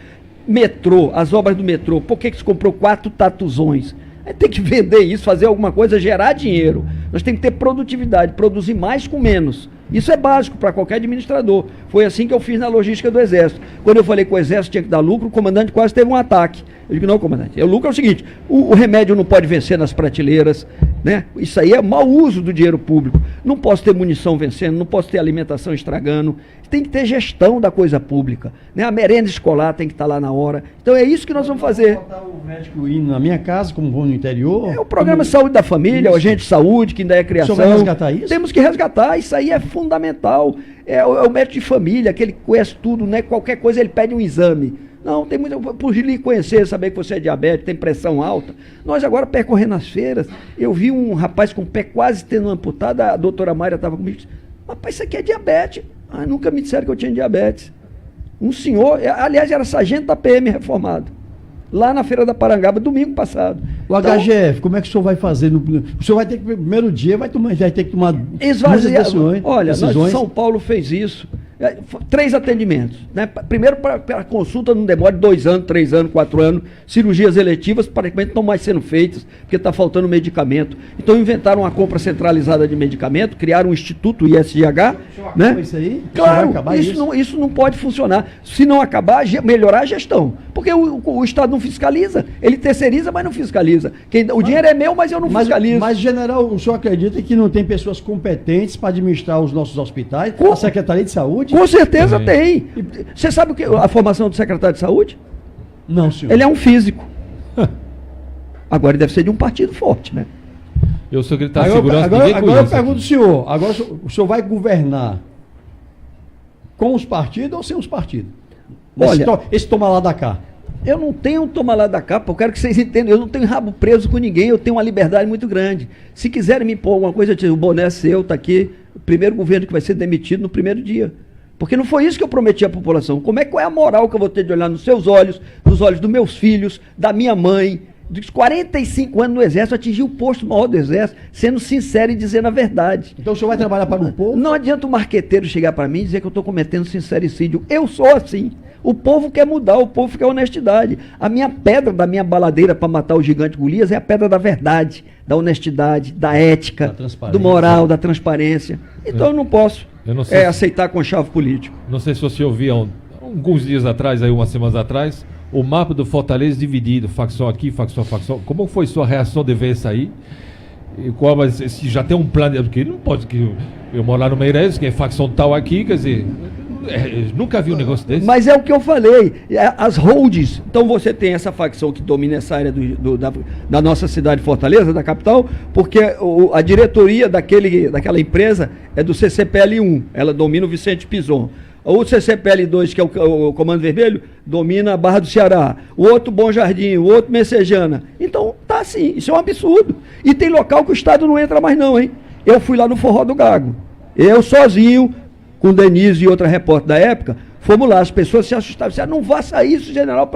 Metrô, as obras do metrô, por que se comprou 4 tatuzões? Tem que vender isso, fazer alguma coisa, gerar dinheiro. Nós temos que ter produtividade, produzir mais com menos. Isso é básico para qualquer administrador. Foi assim que eu fiz na logística do Exército. Quando eu falei que o Exército tinha que dar lucro, o comandante quase teve um ataque. Eu digo, não, comandante, o lucro é o seguinte, o remédio não pode vencer nas prateleiras, né? Isso aí é mau uso do dinheiro público. Não posso ter munição vencendo, não posso ter alimentação estragando. Tem que ter gestão da coisa pública, né? A merenda escolar tem que estar lá na hora. Então é isso que nós vamos fazer. Botar o médico indo na minha casa, como vou no interior. É o programa Saúde da Família, o Agente de Saúde, que ainda é criação. O senhor vai resgatar isso? Temos que resgatar, isso aí é fundamental. É o médico de família, que ele conhece tudo, né? Qualquer coisa ele pede um exame. Não, tem muito. Por lhe conhecer, saber que você é diabético, tem pressão alta. Nós agora percorrendo as feiras, eu vi um rapaz com o pé quase tendo amputado, a doutora Mayra estava comigo, disse, rapaz, isso aqui é diabetes. Ah, nunca me disseram que eu tinha diabetes. Um senhor, aliás, era sargento da PM reformado, lá na Feira da Parangaba, domingo passado. O Então, HGF, como é que o senhor vai fazer? O senhor vai ter que, no primeiro dia, vai ter que tomar decisões. Olha, decisões. São Paulo fez isso. 3 atendimentos. Né? Primeiro, para a consulta não demora 2 anos, 3 anos, 4 anos. Cirurgias eletivas, praticamente, não mais sendo feitas, porque está faltando medicamento. Então, inventaram uma compra centralizada de medicamento, criaram um instituto ISGH. Né? Isso aí? Claro, isso não pode funcionar. Se não acabar, melhorar a gestão. Porque o Estado não fiscaliza. Ele terceiriza, mas não fiscaliza. O dinheiro é meu, mas eu não fiscalizo. Mas, general, o senhor acredita que não tem pessoas competentes para administrar os nossos hospitais? A Secretaria de Saúde? Com certeza tem. Você sabe o que a formação do secretário de Saúde? Não, senhor. Ele é um físico. Agora ele deve ser de um partido forte, né? Eu sou secretário de Segurança. Agora eu pergunto ao senhor, agora o senhor vai governar com os partidos ou sem os partidos? Olha, esse toma lá da cá. Eu não tenho toma lá da capa, eu quero que vocês entendam, eu não tenho rabo preso com ninguém, eu tenho uma liberdade muito grande. Se quiserem me impor alguma coisa, eu digo, o boné é seu, está aqui, o primeiro governo que vai ser demitido no primeiro dia. Porque não foi isso que eu prometi à população. Qual é a moral que eu vou ter de olhar nos seus olhos, nos olhos dos meus filhos, da minha mãe, dos 45 anos no Exército, atingir o posto maior do Exército, sendo sincero e dizendo a verdade. Então o senhor vai trabalhar para o povo? Não adianta o marqueteiro chegar para mim e dizer que eu estou cometendo sincericídio. Eu sou assim. O povo quer mudar, o povo quer honestidade. A minha pedra da minha baladeira para matar o gigante Golias é a pedra da verdade, da honestidade, da ética, do moral, da transparência. Então eu não posso aceitar com chave político. Não sei se você ouvia alguns dias atrás, aí umas semanas atrás, o mapa do Fortaleza dividido, facção aqui, facção. Como foi sua reação de ver isso aí? E qual, mas, se já tem um plano, porque não pode que eu morar no Meireles, que é facção tal aqui, quer dizer... nunca vi um negócio desse. Mas é o que eu falei, as holds. Então você tem essa facção que domina essa área da nossa cidade Fortaleza, da capital, porque a diretoria daquela empresa é do CCPL1, ela domina o Vicente Pison. O CCPL2, que é o Comando Vermelho, domina a Barra do Ceará. O outro Bom Jardim, o outro Messejana. Então tá assim, isso é um absurdo. E tem local que o Estado não entra mais não, hein? Eu fui lá no Forró do Gago, eu sozinho, com Denise e outra repórter da época, fomos lá, as pessoas se assustavam, disseram, não faça isso, general.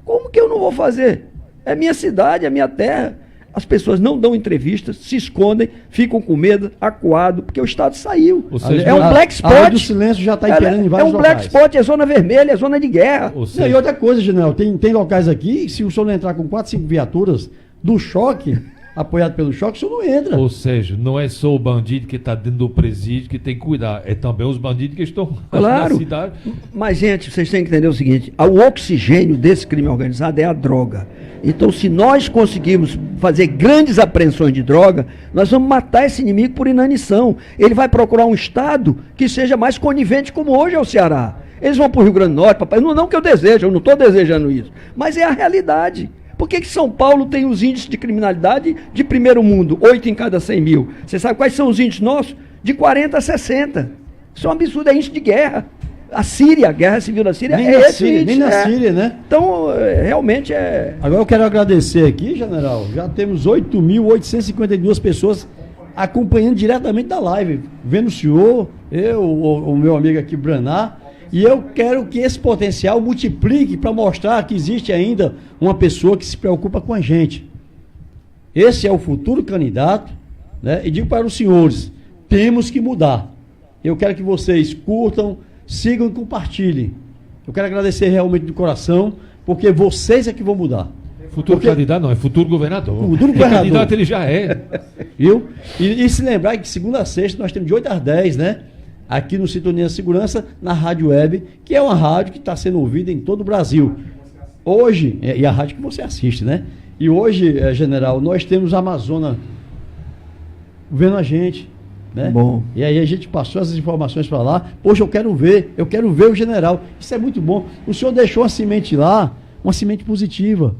Como que eu não vou fazer? É minha cidade, é minha terra. As pessoas não dão entrevistas, se escondem, ficam com medo, acuado, porque o Estado saiu. Seja, é um black spot. A lei do silêncio já está imperando em vários locais. É um black spot, é zona vermelha, é zona de guerra. Seja, e outra coisa, general, tem locais aqui, se o senhor não entrar com 4, 5 viaturas do choque, apoiado pelo choque, o senhor não entra. Ou seja, não é só o bandido que está dentro do presídio que tem que cuidar, é também os bandidos que estão na cidade. Mas, gente, vocês têm que entender o seguinte, o oxigênio desse crime organizado é a droga. Então, se nós conseguirmos fazer grandes apreensões de droga, nós vamos matar esse inimigo por inanição. Ele vai procurar um Estado que seja mais conivente, como hoje é o Ceará. Eles vão para o Rio Grande do Norte, papai. Não que eu desejo, eu não estou desejando isso, mas é a realidade. Por que São Paulo tem os índices de criminalidade de primeiro mundo, 8 em cada 100 mil? Você sabe quais são os índices nossos? De 40 a 60. Isso é um absurdo, é índice de guerra. A Síria, a guerra civil da Síria, nem na Síria, né? Então, realmente é... Agora eu quero agradecer aqui, general, já temos 8.852 pessoas acompanhando diretamente da live, vendo o senhor, o meu amigo aqui, Braná, e eu quero que esse potencial multiplique para mostrar que existe ainda uma pessoa que se preocupa com a gente. Esse é o futuro candidato, né? E digo para os senhores, temos que mudar. Eu quero que vocês curtam, sigam e compartilhem. Eu quero agradecer realmente do coração, porque vocês é que vão mudar. Futuro candidato não, é futuro governador. Futuro governador. Candidato ele já é. Viu? E se lembrar que segunda a sexta nós temos de 8 às 10, né? Aqui no Sintonia Segurança, na Rádio Web, que é uma rádio que está sendo ouvida em todo o Brasil. Hoje, e a rádio que você assiste, né? E hoje, general, nós temos a Amazônia vendo a gente, né? Bom. E aí a gente passou essas informações para lá. Poxa, eu quero ver o general. Isso é muito bom. O senhor deixou uma semente lá, uma semente positiva.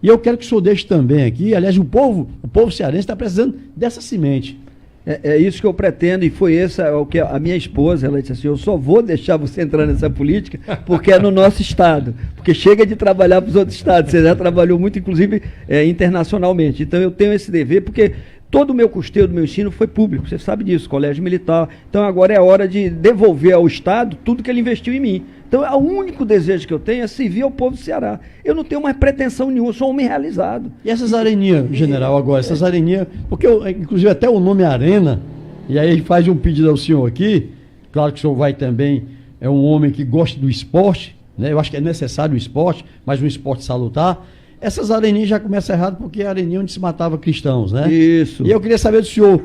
E eu quero que o senhor deixe também aqui, aliás, o povo cearense está precisando dessa semente. É isso que eu pretendo, e foi o que a minha esposa, ela disse assim, eu só vou deixar você entrar nessa política porque é no nosso estado, porque chega de trabalhar para os outros estados, você já trabalhou muito, inclusive, internacionalmente, então eu tenho esse dever, porque todo o meu custeio do meu ensino foi público, você sabe disso, colégio militar, então agora é a hora de devolver ao estado tudo que ele investiu em mim. Então, o único desejo que eu tenho é servir ao povo do Ceará. Eu não tenho mais pretensão nenhuma, eu sou um homem realizado. E essas areninhas, general, agora, essas areninhas, porque inclusive até o nome Arena, e aí ele faz um pedido ao senhor aqui, claro que o senhor vai também, é um homem que gosta do esporte, né? Eu acho que é necessário o esporte, mas um esporte salutar. Essas areninhas já começam errado porque é a areninha onde se matava cristãos, né? Isso. E eu queria saber do senhor,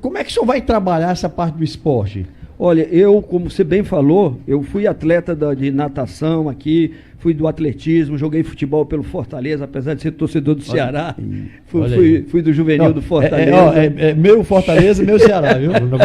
como é que o senhor vai trabalhar essa parte do esporte? Olha, eu, como você bem falou, eu fui atleta de natação aqui, fui do atletismo, joguei futebol pelo Fortaleza, apesar de ser torcedor do Ceará. Fui do juvenil do Fortaleza. Meu Fortaleza, meu Ceará, viu? Não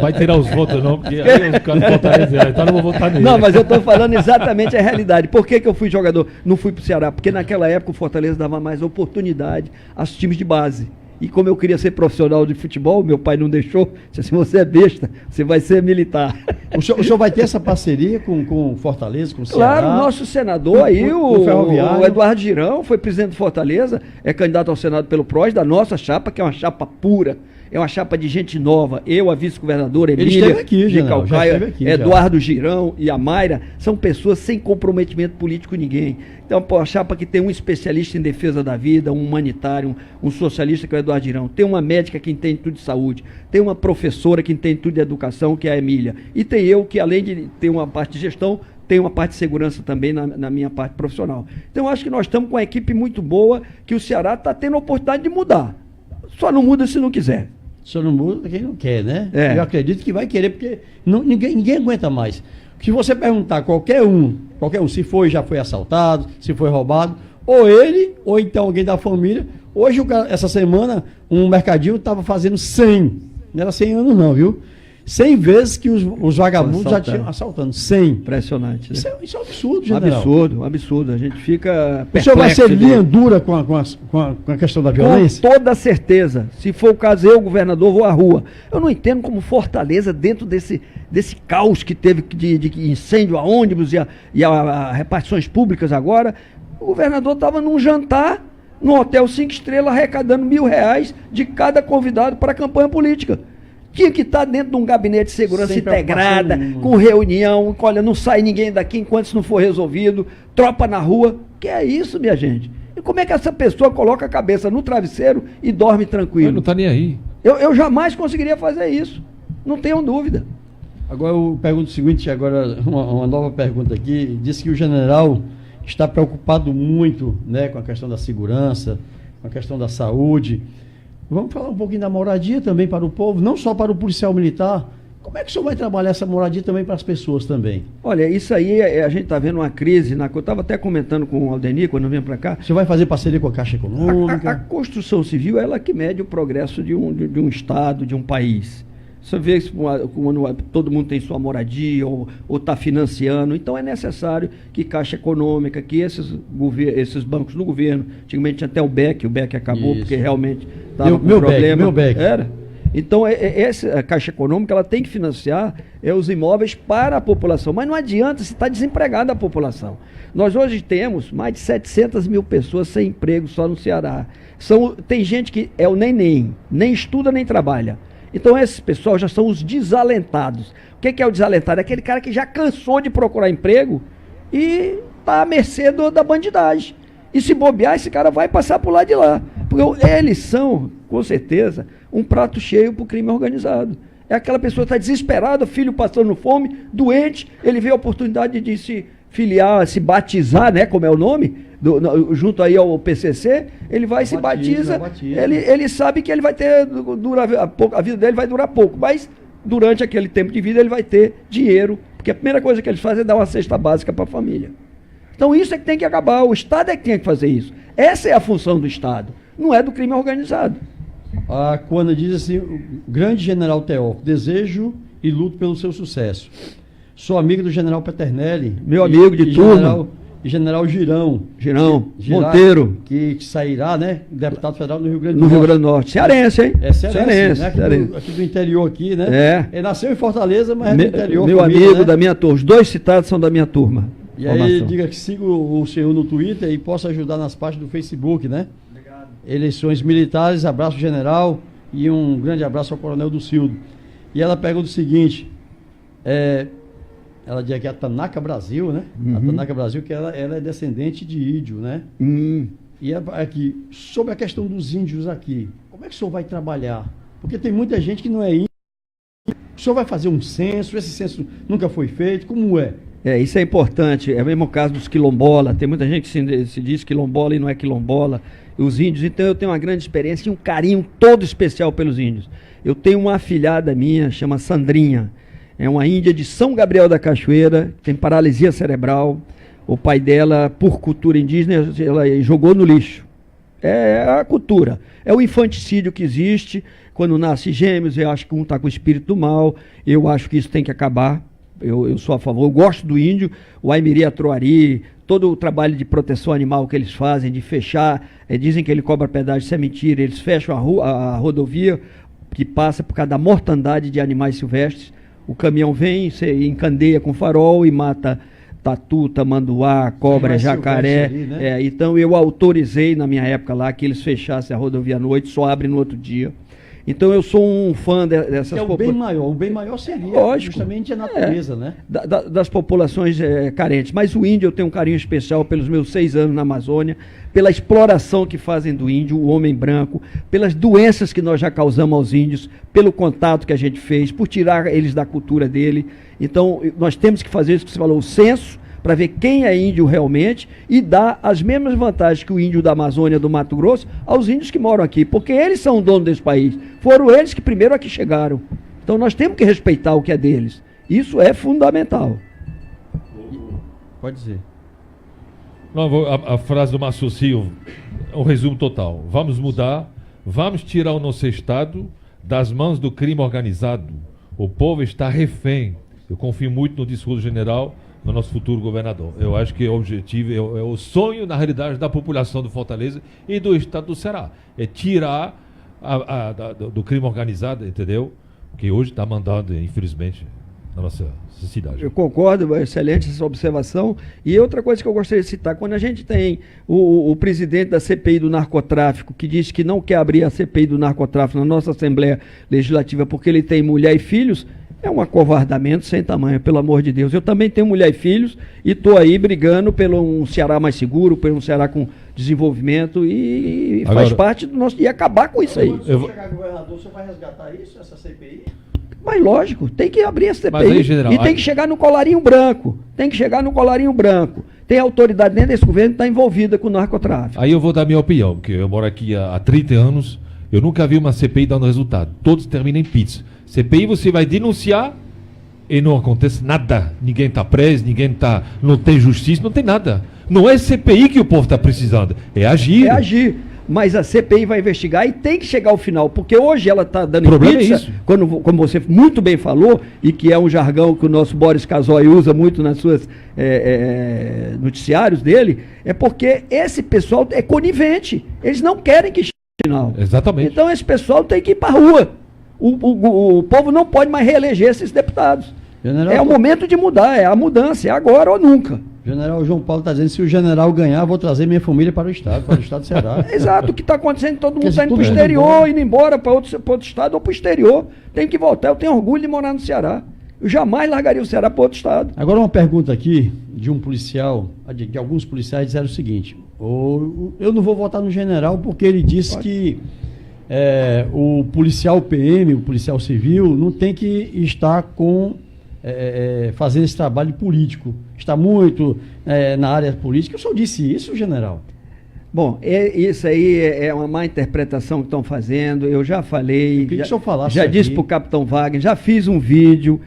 vai tirar os votos não, porque aí os caras do Fortaleza, então não vou votar nele. Não, mas eu estou falando exatamente a realidade. Por que eu fui jogador? Não fui para o Ceará, porque naquela época o Fortaleza dava mais oportunidade aos times de base. E como eu queria ser profissional de futebol, meu pai não deixou, disse assim, você é besta, você vai ser militar. O senhor vai ter essa parceria com Fortaleza, com o Ceará? Claro, o nosso senador aí, o Eduardo Girão, foi presidente do Fortaleza, é candidato ao Senado pelo PROS, da nossa chapa, que é uma chapa pura, é uma chapa de gente nova. Eu, a vice-governadora Emília de Calcaia, Eduardo Girão e a Mayra, são pessoas sem comprometimento político ninguém. Então, a chapa que tem um especialista em defesa da vida, um humanitário, um socialista, que é o Eduardo Girão, tem uma médica que entende tudo de saúde, tem uma professora que entende tudo de educação, que é a Emília, e tem eu, que além de ter uma parte de gestão, tem uma parte de segurança também na minha parte profissional. Então, eu acho que nós estamos com uma equipe muito boa, que o Ceará está tendo a oportunidade de mudar. Só não muda se não quiser. Só não muda quem não quer, né? É. Eu acredito que vai querer, porque ninguém aguenta mais. Se você perguntar qualquer um, se já foi assaltado, se foi roubado, ou ele, ou então alguém da família. Hoje, essa semana, um mercadinho estava fazendo 100, não era 100 anos não, viu? 100 vezes que os vagabundos já tinham assaltando. 100. Impressionante. Né? Isso é um absurdo, general. Absurdo. A gente fica perplexo. O senhor vai ser linha dura com a questão da violência? Com toda certeza. Se for o caso, eu, governador, vou à rua. Eu não entendo como Fortaleza, dentro desse caos que teve de incêndio a ônibus e a repartições públicas agora, o governador estava num jantar, num hotel 5 estrelas, arrecadando R$1.000 de cada convidado para a campanha política. Tinha que estar dentro de um gabinete de segurança integrada, com reunião, olha, não sai ninguém daqui enquanto isso não for resolvido, tropa na rua. Que é isso, minha gente? E como é que essa pessoa coloca a cabeça no travesseiro e dorme tranquilo? Mas não está nem aí. Eu jamais conseguiria fazer isso, não tenham dúvida. Agora eu pergunto o seguinte, agora uma nova pergunta aqui, disse que o general está preocupado muito, né, com a questão da segurança, com a questão da saúde. Vamos falar um pouquinho da moradia também para o povo, não só para o policial militar. Como é que o senhor vai trabalhar essa moradia também para as pessoas também? Olha, isso aí a gente está vendo uma crise, eu estava até comentando com o Aldenir quando eu vim para cá. O senhor vai fazer parceria com a Caixa Econômica? A construção civil é ela que mede o progresso de um estado, de um país. Você vê quando todo mundo tem sua moradia ou está financiando, então é necessário que Caixa Econômica, que esses bancos do governo, antigamente tinha até o BEC acabou, isso, porque realmente estava com problema. Meu BEC. Era. Então, a Caixa Econômica ela tem que financiar os imóveis para a população, mas não adianta se está desempregada a população. Nós hoje temos mais de 700 mil pessoas sem emprego só no Ceará. Tem gente que é o nem estuda nem trabalha. Então, esses pessoal já são os desalentados. O que é o desalentado? É aquele cara que já cansou de procurar emprego e está à mercê da bandidagem. E se bobear, esse cara vai passar por lá de lá. Porque eles são, com certeza, um prato cheio para o crime organizado. É aquela pessoa que está desesperada, filho passando fome, doente, ele vê a oportunidade de se filiar, se batizar, né, como é o nome, junto aí ao PCC, ele vai se batiza, ele sabe que ele vai ter, a vida dele vai durar pouco, mas durante aquele tempo de vida ele vai ter dinheiro, porque a primeira coisa que eles fazem é dar uma cesta básica para a família. Então isso é que tem que acabar, o Estado é que tem que fazer isso. Essa é a função do Estado, não é do crime organizado. A Coana diz assim, grande general Teófilo, desejo e luto pelo seu sucesso. Sou amigo do general Peternelli. Meu amigo de turma. e general Girão. Girão, Girá, Monteiro. que sairá, né? Deputado federal no Rio Grande do No Norte. Rio Grande do Norte. Cearense, hein? É cearense, né? cearense. Aqui do interior aqui, né? É. Ele nasceu em Fortaleza, mas é do interior. Meu família, amigo né? da minha turma. Os dois citados são da minha turma. E aí, diga que siga o senhor no Twitter e possa ajudar nas páginas do Facebook, né? Obrigado. Eleições militares, abraço general e um grande abraço ao Coronel Ducildo. E ela pergunta o seguinte, ela diz aqui a Tanaka Brasil, né? A Tanaka Brasil, que ela é descendente de índio, né? E ela, aqui, sobre a questão dos índios aqui, como é que o senhor vai trabalhar? Porque tem muita gente que não é índio. O senhor vai fazer um censo, esse censo nunca foi feito, como é? Isso é importante, é o mesmo caso dos quilombola, tem muita gente que se diz quilombola e não é quilombola, os índios, então eu tenho uma grande experiência e um carinho todo especial pelos índios. Eu tenho uma afilhada minha, chama Sandrinha, é uma índia de São Gabriel da Cachoeira, tem paralisia cerebral, o pai dela, por cultura indígena, ela jogou no lixo. É a cultura, é o infanticídio que existe, quando nasce gêmeos, eu acho que um está com o espírito do mal, eu acho que isso tem que acabar. Eu sou a favor, eu gosto do índio, o Aimiri Atroari, todo o trabalho de proteção animal que eles fazem, de fechar, dizem que ele cobra pedágio, isso é mentira, eles fecham a rodovia que passa por causa da mortandade de animais silvestres, o caminhão vem, encandeia com farol e mata tatu, tamanduá, cobra, jacaré, ali, né? Então eu autorizei na minha época lá que eles fechassem a rodovia à noite, só abre no outro dia. Então eu sou um fã dessas populações. O bem maior seria justamente a natureza, né? Das populações carentes. Mas o índio eu tenho um carinho especial pelos meus 6 anos na Amazônia, pela exploração que fazem do índio, o homem branco, pelas doenças que nós já causamos aos índios, pelo contato que a gente fez, por tirar eles da cultura dele. Então nós temos que fazer isso que você falou, o censo, para ver quem é índio realmente e dar as mesmas vantagens que o índio da Amazônia, do Mato Grosso, aos índios que moram aqui, porque eles são o dono desse país. Foram eles que primeiro aqui chegaram. Então nós temos que respeitar o que é deles. Isso é fundamental. Pode dizer. Não, a frase do Márcio Silva, um resumo total. Vamos mudar, vamos tirar o nosso Estado das mãos do crime organizado. O povo está refém. Eu confio muito no discurso do general, no nosso futuro governador. Eu acho que o objetivo é o sonho, na realidade, da população do Fortaleza e do estado do Ceará. É tirar do crime organizado, entendeu? Que hoje está mandando, infelizmente, na nossa cidade. Eu concordo, excelente essa observação. E outra coisa que eu gostaria de citar, quando a gente tem o presidente da CPI do narcotráfico, que diz que não quer abrir a CPI do narcotráfico na nossa Assembleia Legislativa porque ele tem mulher e filhos, é um acovardamento sem tamanho, pelo amor de Deus. Eu também tenho mulher e filhos e estou aí brigando pelo um Ceará mais seguro, pelo um Ceará com desenvolvimento e faz parte do nosso... E acabar com isso aí. Se eu chegar governador, você vai resgatar isso, essa CPI? Mas lógico, tem que abrir a CPI aí, general, tem que chegar no colarinho branco. Tem que chegar no colarinho branco. Tem autoridade dentro desse governo que está envolvida com o narcotráfico. Aí eu vou dar minha opinião, porque eu moro aqui há 30 anos, eu nunca vi uma CPI dando resultado. Todos terminam em pizza. CPI você vai denunciar e não acontece nada. Ninguém está preso, não tem justiça, não tem nada. Não é CPI que o povo está precisando, é agir. É agir. Mas a CPI vai investigar e tem que chegar ao final, porque hoje ela está dando problema pizza, é isso. como você muito bem falou, e que é um jargão que o nosso Boris Casoy usa muito nas suas noticiários dele, é porque esse pessoal é conivente. Eles não querem que chegue ao final. Exatamente. Então esse pessoal tem que ir para a rua. O povo não pode mais reeleger esses deputados. General, é o momento de mudar, é a mudança, é agora ou nunca. General João Paulo está dizendo, se o general ganhar, vou trazer minha família para o estado do Ceará. Exato, o que está acontecendo, todo mundo está indo tudo para o exterior, indo embora para outro estado ou para o exterior. Tem que voltar, eu tenho orgulho de morar no Ceará. Eu jamais largaria o Ceará para outro estado. Agora uma pergunta aqui de um policial, de alguns policiais disseram o seguinte, eu não vou votar no general porque ele disse que o policial PM, o policial civil, não tem que estar fazendo esse trabalho político. Está muito na área política. O senhor disse isso, general? Bom, isso aí é uma má interpretação que estão fazendo. Eu já falei, já disse para o capitão Wagner, já fiz um vídeo.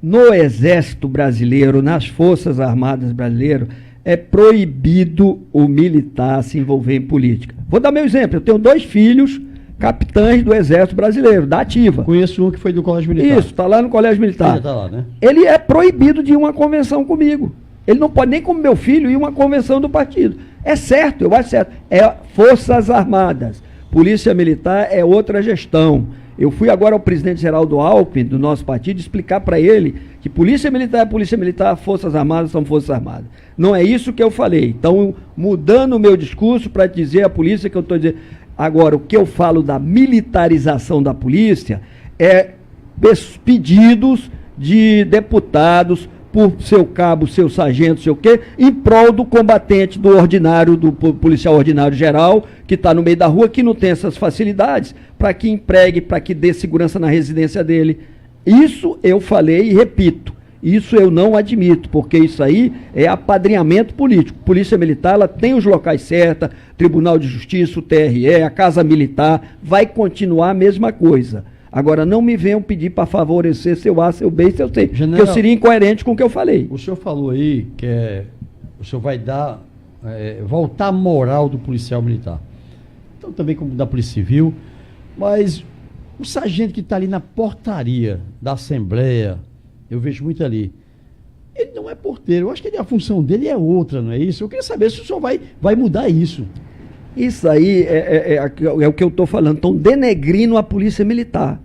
No Exército Brasileiro, nas Forças Armadas Brasileiras, é proibido o militar se envolver em política. Vou dar meu exemplo. Eu tenho 2 filhos capitães do Exército Brasileiro, da ativa. Conheço um que foi do Colégio Militar. Isso, está lá no Colégio Militar. Ele está lá, né? Ele é proibido de ir a uma convenção comigo. Ele não pode nem como meu filho ir a uma convenção do partido. É certo, eu acho certo. É Forças Armadas. Polícia Militar é outra gestão. Eu fui agora ao presidente Geraldo Alckmin, do nosso partido, explicar para ele que Polícia Militar é Polícia Militar, Forças Armadas são Forças Armadas. Não é isso que eu falei. Então, mudando o meu discurso para dizer à polícia que eu estou dizendo. Agora, o que eu falo da militarização da polícia é pedidos de deputados por seu cabo, seu sargento, sei o quê, em prol do combatente, do ordinário, do policial ordinário geral, que está no meio da rua, que não tem essas facilidades, para que empregue, para que dê segurança na residência dele. Isso eu falei e repito, isso eu não admito, porque isso aí é apadrinhamento político. Polícia Militar, ela tem os locais certos, Tribunal de Justiça, o TRE, a Casa Militar, vai continuar a mesma coisa. Agora, não me venham pedir para favorecer seu A, seu B e seu C, General, porque eu seria incoerente com o que eu falei. O senhor falou aí que o senhor vai dar, voltar a moral do policial militar. Então, também como da Polícia Civil, mas o sargento que está ali na portaria da Assembleia, eu vejo muito ali, ele não é porteiro. Eu acho que a função dele é outra, não é isso? Eu queria saber se o senhor vai mudar isso. Isso aí é o que eu estou falando. Estão denegrindo a Polícia Militar.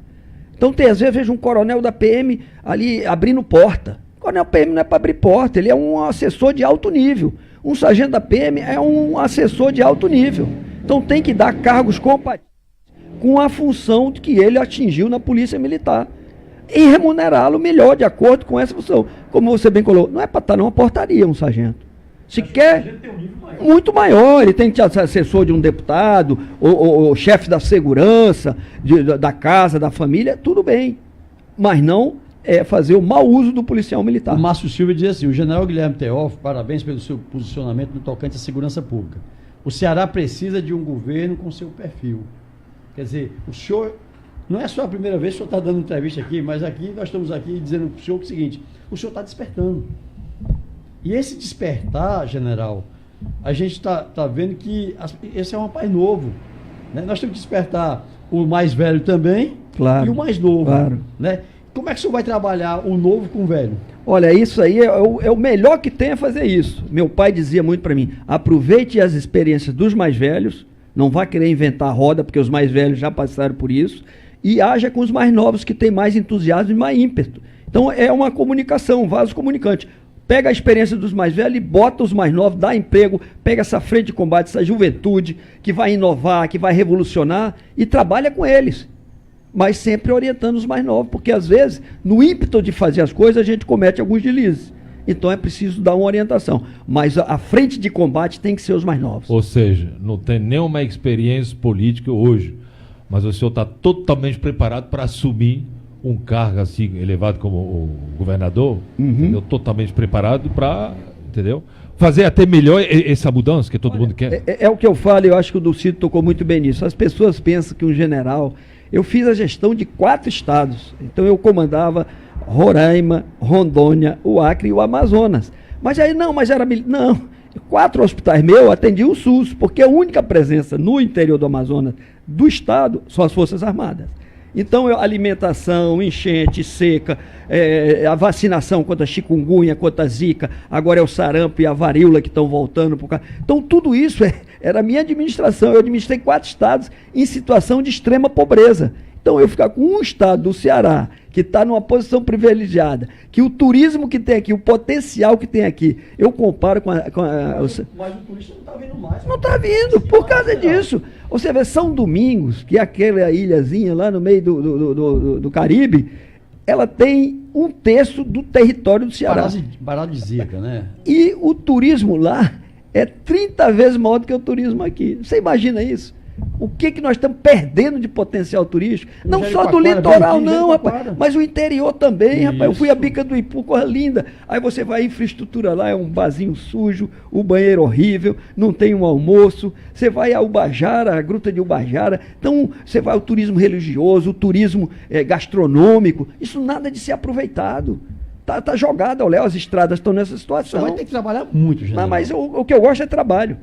Então, às vezes, eu vejo um coronel da PM ali abrindo porta. O coronel PM não é para abrir porta, ele é um assessor de alto nível. Um sargento da PM é um assessor de alto nível. Então, tem que dar cargos compatíveis com a função que ele atingiu na Polícia Militar. E remunerá-lo melhor, de acordo com essa função. Como você bem colocou, não é para estar numa portaria um sargento. Se quer, muito maior, ele tem que ser assessor de um deputado, ou chefe da segurança, da casa, da família, tudo bem. Mas não fazer o mau uso do policial militar. O Márcio Silva diz assim: o general Guilherme Teófilo, parabéns pelo seu posicionamento no tocante à segurança pública. O Ceará precisa de um governo com seu perfil. Quer dizer, o senhor, não é só a primeira vez que o senhor está dando entrevista aqui, mas aqui nós estamos aqui dizendo para o senhor o seguinte: o senhor está despertando. E esse despertar, general, a gente está vendo que esse é um rapaz novo. Né? Nós temos que despertar o mais velho também, claro, e o mais novo. Claro. Né? Como é que o senhor vai trabalhar o novo com o velho? Olha, isso aí é o melhor que tem a fazer isso. Meu pai dizia muito para mim: aproveite as experiências dos mais velhos, não vá querer inventar a roda, porque os mais velhos já passaram por isso, e haja com os mais novos, que têm mais entusiasmo e mais ímpeto. Então é uma comunicação, um vaso comunicante. Pega a experiência dos mais velhos e bota os mais novos, dá emprego, pega essa frente de combate, essa juventude que vai inovar, que vai revolucionar e trabalha com eles. Mas sempre orientando os mais novos, porque às vezes, no ímpeto de fazer as coisas, a gente comete alguns deslizes. Então é preciso dar uma orientação. Mas a frente de combate tem que ser os mais novos. Ou seja, não tem nenhuma experiência política hoje, mas o senhor está totalmente preparado para assumir um cargo assim elevado como o governador, entendeu? Totalmente preparado para, entendeu? Fazer até melhor essa mudança que todo mundo quer. É o que eu falo, eu acho que o Dulcido tocou muito bem nisso. As pessoas pensam que um general... Eu fiz a gestão de 4 estados, então eu comandava Roraima, Rondônia, o Acre e o Amazonas. Mas aí não, 4 hospitais meus eu atendi o SUS, porque a única presença no interior do Amazonas do estado são as Forças Armadas. Então, alimentação, enchente, seca, a vacinação contra a chikungunya, contra a zika, agora é o sarampo e a varíola que estão voltando. Então, tudo isso era a minha administração. Eu administrei 4 estados em situação de extrema pobreza. Então, eu ficar com um estado do Ceará, que está numa posição privilegiada, que o turismo que tem aqui, o potencial que tem aqui, eu comparo com Mas o turista não está vindo mais. Não está vindo, por causa disso. Você vê, São Domingos, que é aquela ilhazinha lá no meio do Caribe, ela tem 1/3 do território do Ceará. Paradisíaca, né? E o turismo lá é 30 vezes maior do que o turismo aqui. Você imagina isso? O que nós estamos perdendo de potencial turístico? Não só do litoral, não, rapaz, mas o interior também, rapaz. Eu fui a Bica do Ipu, coisa linda. Aí você vai, a infraestrutura lá é um barzinho sujo, o banheiro horrível, não tem um almoço. Você vai a Ubajara, a Gruta de Ubajara. Então, você vai ao turismo religioso, o turismo gastronômico. Isso nada de ser aproveitado. Tá jogado ao léu, as estradas estão nessa situação. Você vai ter que trabalhar muito, gente. Mas o que eu gosto é trabalho.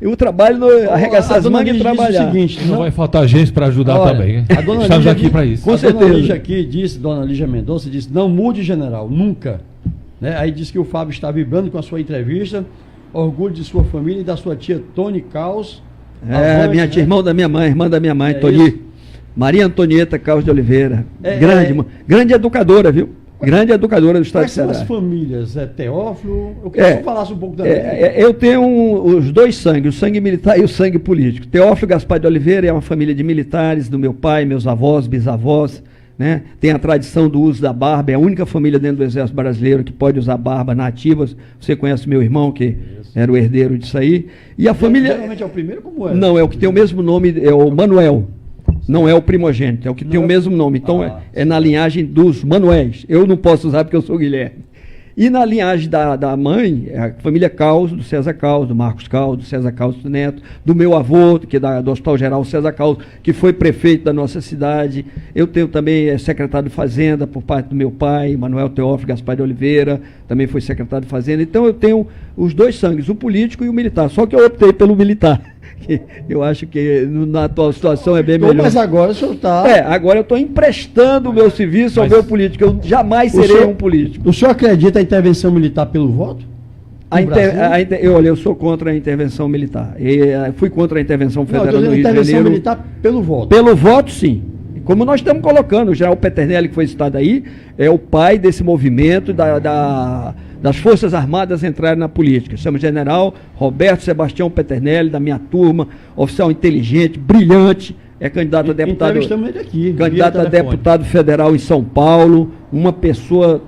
Eu trabalho, arregaçar as mangas e trabalhar. Seguinte, não vai faltar gente para ajudar também, hein? Estamos Lígia aqui para isso. Com certeza. Dona Lígia Mendonça disse: não mude, general, nunca. né? Aí diz que o Fábio está vibrando com a sua entrevista, orgulho de sua família e da sua tia Tony Caos. Avante, minha tia, irmã da minha mãe, Toni. Isso. Maria Antonieta Caos de Oliveira. É, grande educadora, viu? Grande educadora do Estado Quais de são Ceará. as famílias? Teófilo? Eu queria que você falasse um pouco também. Eu tenho os dois sangues, o sangue militar e o sangue político. Teófilo Gaspar de Oliveira é uma família de militares, do meu pai, meus avós, bisavós, né? Tem a tradição do uso da barba, é a única família dentro do Exército Brasileiro que pode usar barba na ativa. Você conhece meu irmão, que era o herdeiro disso aí. E a família... Geralmente é o primeiro, como é? Não, é o que tem o mesmo nome, é o Manuel. Não é o primogênito, é o que tem o mesmo nome. Então é na linhagem dos Manuéis. Eu não posso usar porque eu sou Guilherme. E na linhagem da mãe, é a família Caos, do César Caos, do Marcos Caos, do César Caos Neto, do meu avô, que é do Hospital Geral César Caos, que foi prefeito da nossa cidade. Eu tenho também secretário de Fazenda por parte do meu pai, Manuel Teófilo Gaspar de Oliveira, também foi secretário de Fazenda. Então eu tenho os dois sangues, o político e o militar. Só que eu optei pelo militar. Eu acho que na atual situação é bem melhor. Mas agora o senhor está... agora eu estou emprestando o meu serviço ao meu político. Eu jamais serei um político. O senhor acredita a intervenção militar pelo voto? Olha, eu sou contra a intervenção militar. Fui contra a intervenção federal no Rio de Janeiro. Intervenção militar pelo voto? Pelo voto, sim. Como nós estamos colocando, o general Peternelli, que foi citado aí, é o pai desse movimento das Forças Armadas entrarem na política. Chama general Roberto Sebastião Peternelli, da minha turma, oficial inteligente, brilhante, é candidato a deputado, candidato a deputado federal em São Paulo, uma pessoa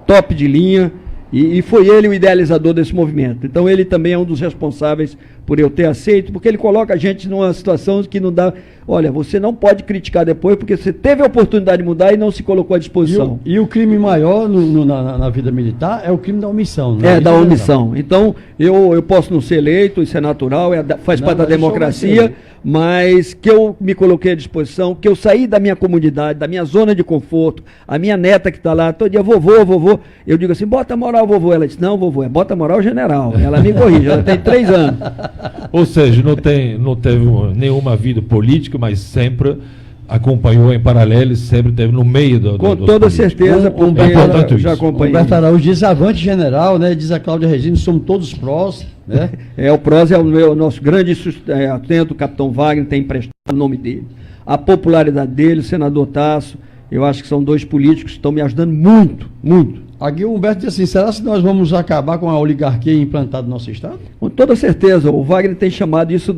top de linha, e foi ele o idealizador desse movimento. Então ele também é um dos responsáveis por eu ter aceito, porque ele coloca a gente numa situação que não dá... Olha, você não pode criticar depois, porque você teve a oportunidade de mudar e não se colocou à disposição. E o crime maior na vida militar é o crime da omissão. Né? Da omissão. Então, eu posso não ser eleito, isso é natural, faz parte da democracia, mas que eu me coloquei à disposição, que eu saí da minha comunidade, da minha zona de conforto, a minha neta que está lá, todo dia, vovô, eu digo assim, bota moral, vovô. Ela disse, não, vovô, bota moral, general. Ela me corrige, ela tem 3 anos. Ou seja, não teve nenhuma vida política, mas sempre acompanhou em paralelo e sempre teve no meio do... Com toda certeza, porque eu já acompanhei. Humberto Araújo diz, avante general, né? Diz a Cláudia Regina, somos todos prós, né? O prós é o nosso grande sustento, o capitão Wagner tem emprestado o nome dele. A popularidade dele, o senador Tasso, eu acho que são 2 políticos que estão me ajudando muito, muito. Aqui o Humberto diz assim, será que nós vamos acabar com a oligarquia implantada no nosso estado? Com toda certeza, o Wagner tem chamado isso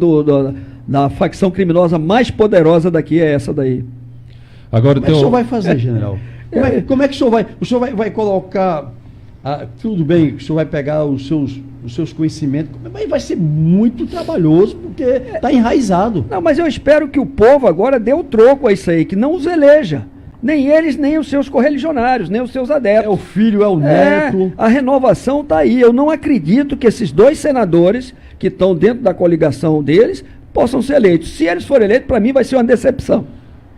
da facção criminosa mais poderosa daqui, é essa daí. Agora como é que o senhor vai fazer, general? Como é que o senhor vai... O senhor vai colocar... tudo bem, o senhor vai pegar os seus conhecimentos, mas vai ser muito trabalhoso, porque está enraizado. Não, mas eu espero que o povo agora dê o troco a isso aí, que não os eleja. Nem eles, nem os seus correligionários, nem os seus adeptos. É o filho, é o neto. A renovação está aí. Eu não acredito que esses 2 senadores que estão dentro da coligação deles possam ser eleitos. Se eles forem eleitos, para mim vai ser uma decepção.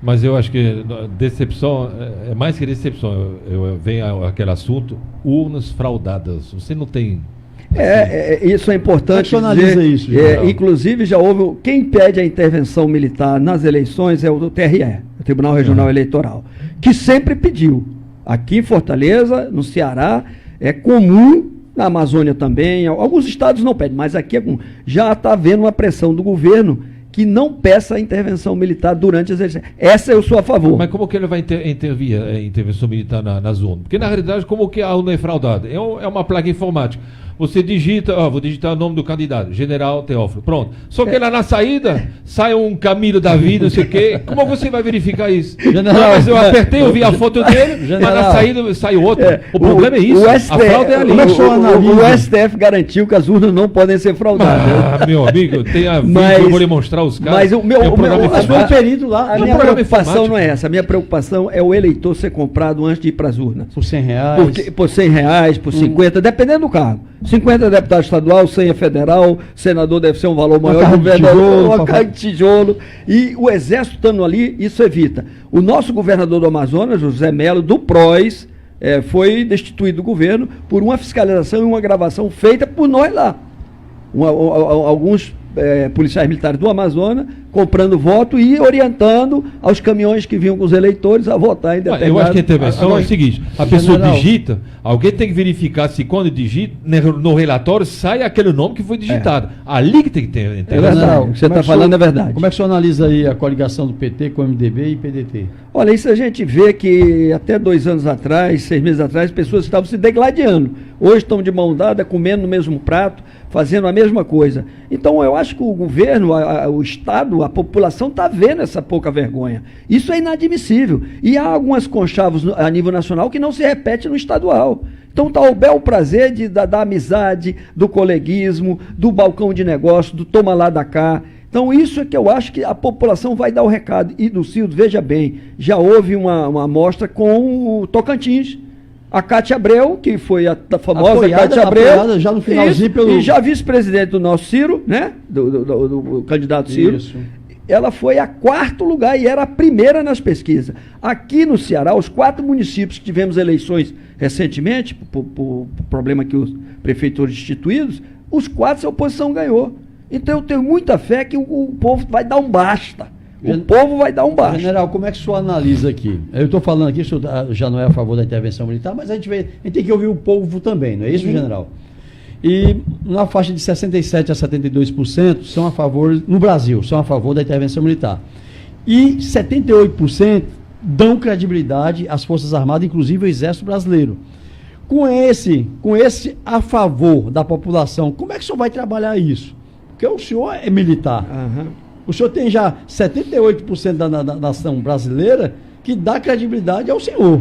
Mas eu acho que decepção, é mais que decepção. Vem aquele assunto, urnas fraudadas. Você não tem... Isso é importante dizer. Isso, inclusive já houve... Quem pede a intervenção militar nas eleições é o TRE, o Tribunal Regional Eleitoral, que sempre pediu. Aqui em Fortaleza, no Ceará, é comum, na Amazônia também, alguns estados não pedem, mas aqui é comum. Já está havendo uma pressão do governo que não peça a intervenção militar durante as eleições. Essa eu sou a favor. Mas como que ele vai intervir a intervenção militar nas urnas? Porque na realidade, como que a urna é fraudada? É uma placa informática. Você digita, vou digitar o nome do candidato, General Teófilo, pronto. Só que lá na saída, sai um Camilo da vida, não sei o quê. Como você vai verificar isso? General, mas eu apertei, eu vi a foto dele, mas na saída sai outro. O problema é isso, a fraude é ali. O STF garantiu que as urnas não podem ser fraudadas. Meu amigo, tem a vídeo, eu vou lhe mostrar os caras. Mas o meu perito lá. A minha preocupação não é essa. A minha preocupação é o eleitor ser comprado antes de ir para as urnas. Por R$100. Por R$100, por 50, dependendo do cargo. 50 deputados estadual, 100 é federal, senador deve ser um valor maior, governador, uma carga de tijolo. E o Exército estando ali, isso evita. O nosso governador do Amazonas, José Melo, do PROS, foi destituído do governo por uma fiscalização e uma gravação feita por nós lá. Alguns policiais militares do Amazonas comprando voto e orientando aos caminhões que vinham com os eleitores a votar em determinado... Eu acho que a intervenção é o seguinte, a pessoa digita, alguém tem que verificar se quando digita, no relatório sai aquele nome que foi digitado. Ali que tem que ter a intervenção. Verdade, o que você está falando é verdade. Como é que o senhor analisa aí a coligação do PT com o MDB e PDT? Olha, isso a gente vê que até 2 anos atrás, 6 meses atrás, pessoas estavam se degladiando. Hoje estão de mão dada, comendo no mesmo prato, fazendo a mesma coisa. Então eu acho que o governo, o Estado, a população está vendo essa pouca vergonha. Isso é inadmissível. E há algumas conchavos a nível nacional que não se repete no estadual. Então está o bel prazer da amizade, do coleguismo, do balcão de negócio, do toma lá da cá. Então isso é que eu acho que a população vai dar o recado. E do Cildo, veja bem, já houve uma amostra com o Tocantins. A Cátia Abreu, que foi a famosa Cátia Abreu, já no finalzinho e já vice-presidente do nosso Ciro, né? Do candidato Ciro. Isso. Ela foi a 4º lugar e era a primeira nas pesquisas. Aqui no Ceará, os 4 municípios que tivemos eleições recentemente, por problema que os prefeitores instituídos, os 4 a oposição ganhou. Então eu tenho muita fé que o povo vai dar um basta. O povo vai dar um basta. General, como é que o senhor analisa aqui? Eu estou falando aqui, o senhor já não é a favor da intervenção militar, mas a gente tem que ouvir o povo também, não é isso, general? E na faixa de 67% a 72% são a favor, no Brasil, são a favor da intervenção militar. E 78% dão credibilidade às Forças Armadas, inclusive ao Exército Brasileiro. Com esse a favor da população, como é que o senhor vai trabalhar isso? Porque o senhor é militar. O senhor tem já 78% da nação brasileira que dá credibilidade ao senhor.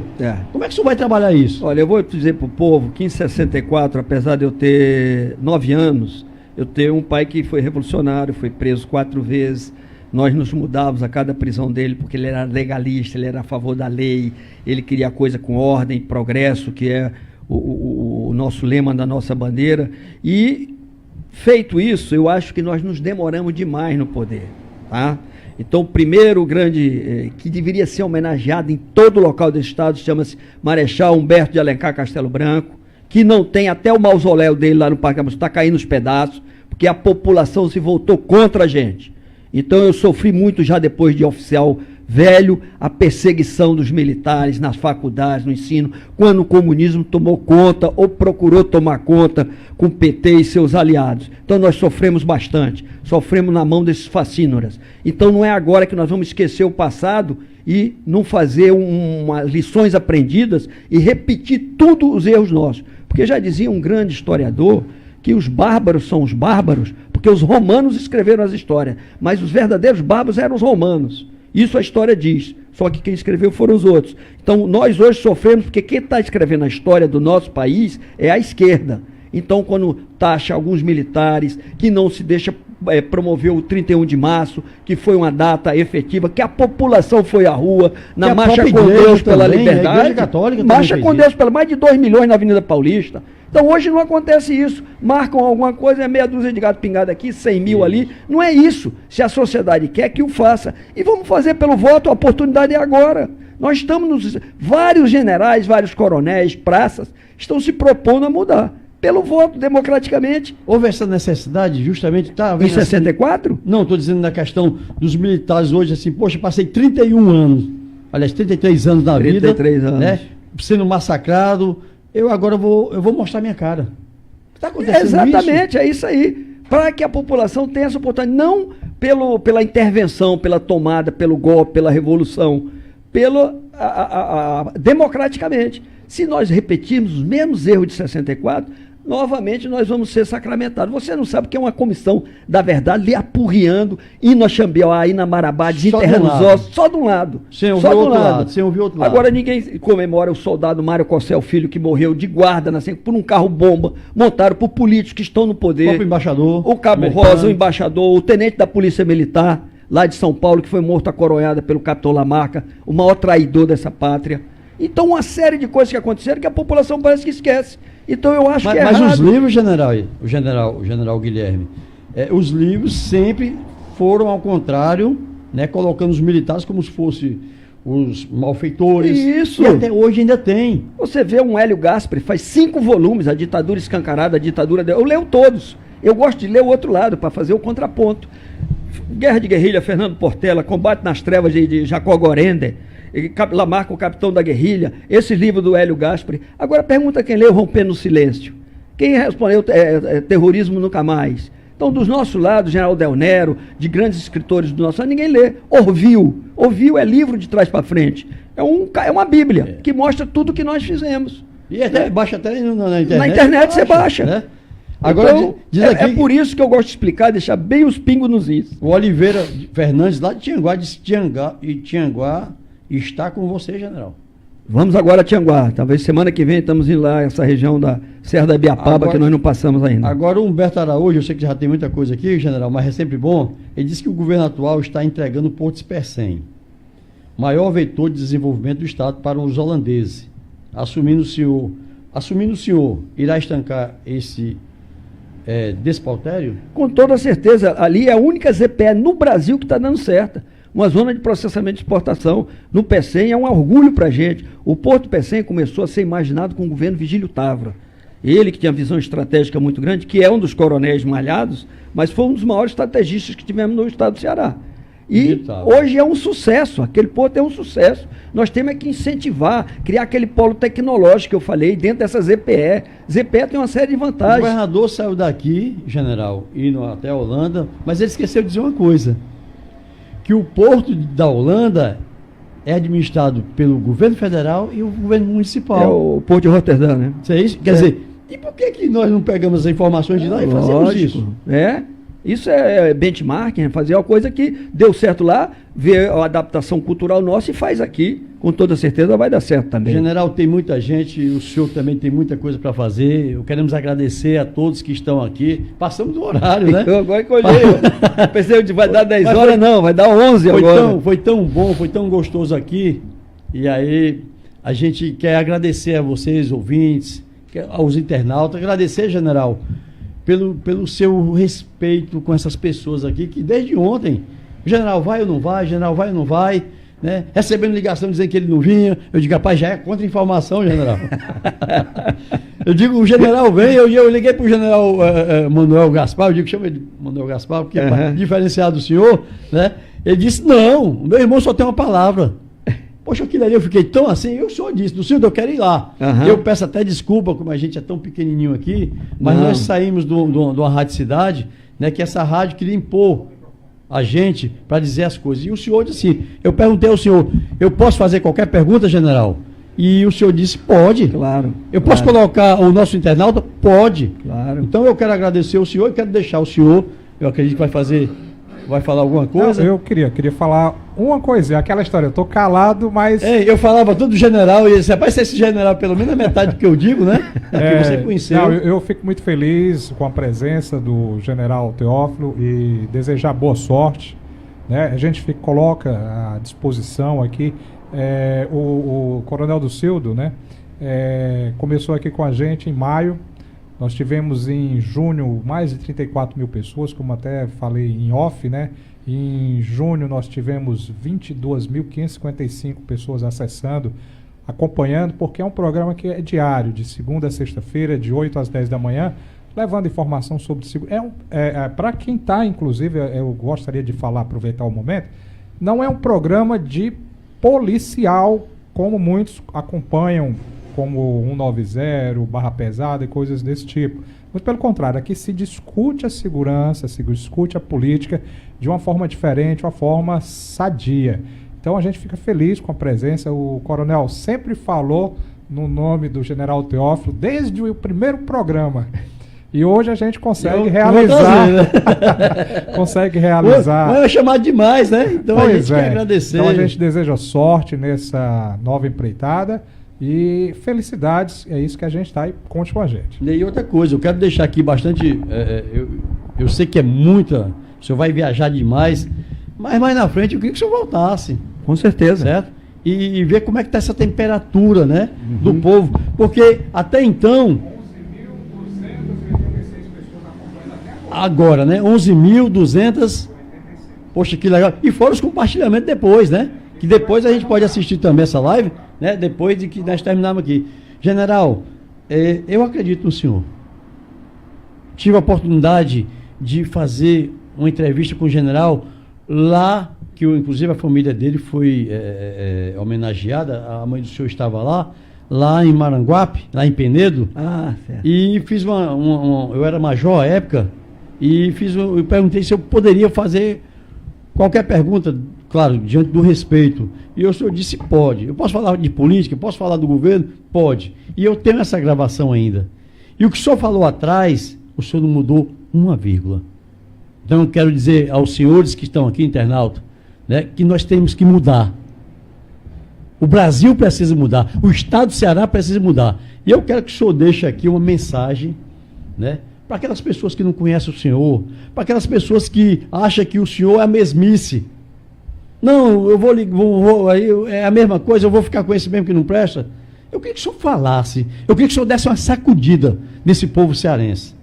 Como é que o senhor vai trabalhar isso? Olha, eu vou dizer para o povo que em 64, apesar de eu ter 9 anos, eu tenho um pai que foi revolucionário, foi preso 4 vezes. Nós nos mudávamos a cada prisão dele porque ele era legalista, ele era a favor da lei, ele queria coisa com ordem, progresso, que é o nosso lema da nossa bandeira. E feito isso, eu acho que nós nos demoramos demais no poder, tá? Então, o primeiro grande, que deveria ser homenageado em todo local do estado, chama-se Marechal Humberto de Alencar Castelo Branco, que não tem até o mausoléu dele lá no Parque Amazonas, está caindo nos pedaços, porque a população se voltou contra a gente. Então, eu sofri muito já depois de oficial velho, a perseguição dos militares nas faculdades, no ensino, quando o comunismo tomou conta ou procurou tomar conta com o PT e seus aliados. Então nós sofremos bastante, sofremos na mão desses fascínoras. Então não é agora que nós vamos esquecer o passado e não fazer lições aprendidas e repetir tudo os erros nossos. Porque já dizia um grande historiador que os bárbaros são os bárbaros porque os romanos escreveram as histórias, mas os verdadeiros bárbaros eram os romanos. Isso a história diz, só que quem escreveu foram os outros. Então, nós hoje sofremos porque quem está escrevendo a história do nosso país é a esquerda. Então, quando taxa alguns militares, que não se deixa promover o 31 de março, que foi uma data efetiva, que a população foi à rua, na Marcha com Deus pela Liberdade, Marcha com Deus pela mais de 2 milhões na Avenida Paulista. Então hoje não acontece isso, marcam alguma coisa, é meia dúzia de gato pingado aqui, 100 mil ali, não é isso. Se a sociedade quer, que o faça. E vamos fazer pelo voto, a oportunidade é agora. Nós estamos, vários generais, vários coronéis, praças, estão se propondo a mudar. Pelo voto, democraticamente. Houve essa necessidade, justamente... Tá, em 64? Assim, não, estou dizendo na questão dos militares hoje, assim, poxa, passei 31 anos, aliás, 33 anos da vida, 33 anos. Né, sendo massacrado... Eu agora vou mostrar minha cara. Está acontecendo exatamente, isso? É isso aí. Para que a população tenha essa oportunidade, não pela intervenção, pela tomada, pelo golpe, pela revolução, democraticamente. Se nós repetirmos os mesmos erros de 64, novamente nós vamos ser sacramentados. Você não sabe o que é uma comissão da verdade lhe apurriando, indo a Xambioá, indo a Marabá, desenterrando os ossos, só de um lado. Sem ouvir outro lado. Sem ouvir outro lado. Agora ninguém comemora o soldado Mário Cossel Filho, que morreu de guarda por um carro-bomba, montado por políticos que estão no poder. O próprio embaixador. O Cabo americano. Rosa, o embaixador, o tenente da Polícia Militar, lá de São Paulo, que foi morto a coronhada pelo capitão Lamarca, o maior traidor dessa pátria. Então, uma série de coisas que aconteceram que a população parece que esquece. Então, eu acho que é errado. Mas os livros, o general Guilherme, os livros sempre foram ao contrário, né, colocando os militares como se fossem os malfeitores. Isso. E até hoje ainda tem. Você vê um Hélio Gaspari, faz 5 volumes, A Ditadura Escancarada, a Ditadura... Eu leio todos. Eu gosto de ler o outro lado, para fazer o contraponto. Guerra de Guerrilha, Fernando Portela, Combate nas Trevas de Jacó Gorender, Lamarca, o Capitão da Guerrilha, esse livro do Hélio Gaspari. Agora pergunta quem leu Rompendo o Silêncio. Quem respondeu Terrorismo Nunca Mais. Então, dos nossos lados, General Del Nero, de grandes escritores do nosso lado, ninguém lê. Orville é livro de trás para frente. É uma Bíblia que mostra tudo que nós fizemos. E até baixa até na internet. Na internet você baixa. Né? Agora, então, diz aqui, é por isso que eu gosto de explicar, deixar bem os pingos nos is. O Oliveira Fernandes, lá de Tianguá, disse Tianguá está com você, general. Vamos agora a Tianguá. Talvez semana que vem estamos indo lá, essa região da Serra da Ibiapaba, agora, que nós não passamos ainda. Agora o Humberto Araújo, eu sei que já tem muita coisa aqui, general, mas é sempre bom. Ele disse que o governo atual está entregando o Porto Spersen, maior vetor de desenvolvimento do Estado, para os holandeses. Assumindo o senhor, irá estancar esse despautério? Com toda certeza. Ali é a única ZPE no Brasil que está dando certo. Uma zona de processamento de exportação no PECEM é um orgulho para a gente. O Porto PECEM começou a ser imaginado com o governo Vigílio Távora. Ele que tinha visão estratégica muito grande, que é um dos coronéis malhados, mas foi um dos maiores estrategistas que tivemos no estado do Ceará. E hoje é um sucesso, aquele porto é um sucesso. Nós temos que incentivar, criar aquele polo tecnológico que eu falei, dentro dessa ZPE. ZPE tem uma série de vantagens. O governador saiu daqui, general, indo até a Holanda, mas ele esqueceu de dizer uma coisa, que o porto da Holanda é administrado pelo governo federal e o governo municipal. É o porto de Roterdã, né? Isso é isso? Quer dizer, e por que nós não pegamos as informações de lá e fazemos isso? Isso é benchmarking, é fazer uma coisa que deu certo lá, ver a adaptação cultural nossa e faz aqui. Com toda certeza vai dar certo também. General, tem muita gente, o senhor também tem muita coisa para fazer. Queremos agradecer a todos que estão aqui. Passamos do horário, né? Eu agora que olhei, eu pensei que vai dar 10 horas, não, vai dar 11 agora. Foi tão bom, foi tão gostoso aqui. E aí, a gente quer agradecer a vocês, ouvintes, aos internautas. Agradecer, general, pelo seu respeito com essas pessoas aqui, que desde ontem, general vai ou não vai, general vai ou não vai, né? Recebendo ligação dizendo que ele não vinha. Eu digo, rapaz, já é contra-informação, general. Eu digo, o general vem, eu liguei para o general Manuel Gaspar, eu digo, chama ele de Manuel Gaspar, porque é diferenciado do senhor, né? Ele disse, não, meu irmão só tem uma palavra. Poxa, aquilo ali eu fiquei tão assim, o senhor disse, do senhor eu quero ir lá. Eu peço até desculpa, como a gente é tão pequenininho aqui, mas nós saímos de uma rádio cidade, né, que essa rádio queria impor a gente para dizer as coisas. E o senhor disse assim, eu perguntei ao senhor, eu posso fazer qualquer pergunta, general? E o senhor disse, pode. Claro. Eu posso colocar o nosso internauta? Pode. Claro. Então eu quero agradecer ao senhor e quero deixar o senhor, eu acredito que vai falar alguma coisa? Não, eu queria falar uma coisa, aquela história, eu tô calado, mas... eu falava tudo do general, e ele disse, rapaz, se esse general, pelo menos a metade do que eu digo, né? Que você conheceu. Não, eu fico muito feliz com a presença do general Teófilo e desejar boa sorte, né? A gente coloca à disposição aqui, o Coronel do Cildo, né? Começou aqui com a gente em maio. Nós tivemos em junho mais de 34 mil pessoas, como até falei em off, né? Em junho nós tivemos 22.555 pessoas acessando, acompanhando, porque é um programa que é diário, de segunda a sexta-feira, de 8 às 10 da manhã, levando informação sobre segurança. Para quem está, inclusive, eu gostaria de falar, aproveitar o momento, não é um programa de policial, como muitos acompanham, como 190, Barra Pesada e coisas desse tipo. Muito pelo contrário, aqui se discute a segurança, se discute a política de uma forma diferente, uma forma sadia. Então a gente fica feliz com a presença. O coronel sempre falou no nome do general Teófilo desde o primeiro programa. E hoje a gente consegue realizar. Consegue realizar. Mas é chamado demais, né? Então a gente quer agradecer. Então a gente deseja sorte nessa nova empreitada. E felicidades, é isso que a gente está, e conte com a gente. E outra coisa, eu quero deixar aqui bastante, eu sei que é muita, o senhor vai viajar demais, mas mais na frente eu queria que o senhor voltasse. Com certeza. Certo? E ver como é que está essa temperatura, né, do povo, porque até então... 11.286 pessoas acompanhando até agora, né, 11.200, poxa, que legal, e fora os compartilhamentos depois, né, que depois a gente pode assistir também essa live, né, depois de que nós terminarmos aqui. General, eu acredito no senhor. Tive a oportunidade de fazer uma entrevista com o general lá, que inclusive a família dele foi homenageada, a mãe do senhor estava lá em Maranguape, lá em Penedo. Certo. E fiz eu era major à época, e eu perguntei se eu poderia fazer qualquer pergunta, claro, diante do respeito. E o senhor disse, pode. Eu posso falar de política, posso falar do governo? Pode. E eu tenho essa gravação ainda. E o que o senhor falou atrás, o senhor não mudou uma vírgula. Então eu quero dizer aos senhores que estão aqui, internauta, né, que nós temos que mudar. O Brasil precisa mudar, o Estado do Ceará precisa mudar. E eu quero que o senhor deixe aqui uma mensagem, né, para aquelas pessoas que não conhecem o senhor, para aquelas pessoas que acham que o senhor é a mesmice. Não, eu vou aí é a mesma coisa, eu vou ficar com esse mesmo que não presta. Eu queria que o senhor falasse, eu queria que o senhor desse uma sacudida nesse povo cearense.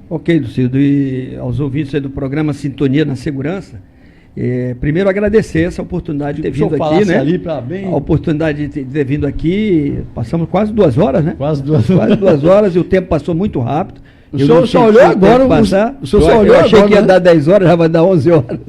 Ok, Lucildo, e aos ouvintes aí do programa Sintonia na Segurança, primeiro agradecer essa oportunidade de ter vindo aqui, né? Ali a oportunidade de ter vindo aqui, passamos quase 2 horas, né? Quase 2 horas. Quase 2 horas e o tempo passou muito rápido. O senhor só olhou agora, eu achei que ia dar 10 horas, já vai dar 11 horas.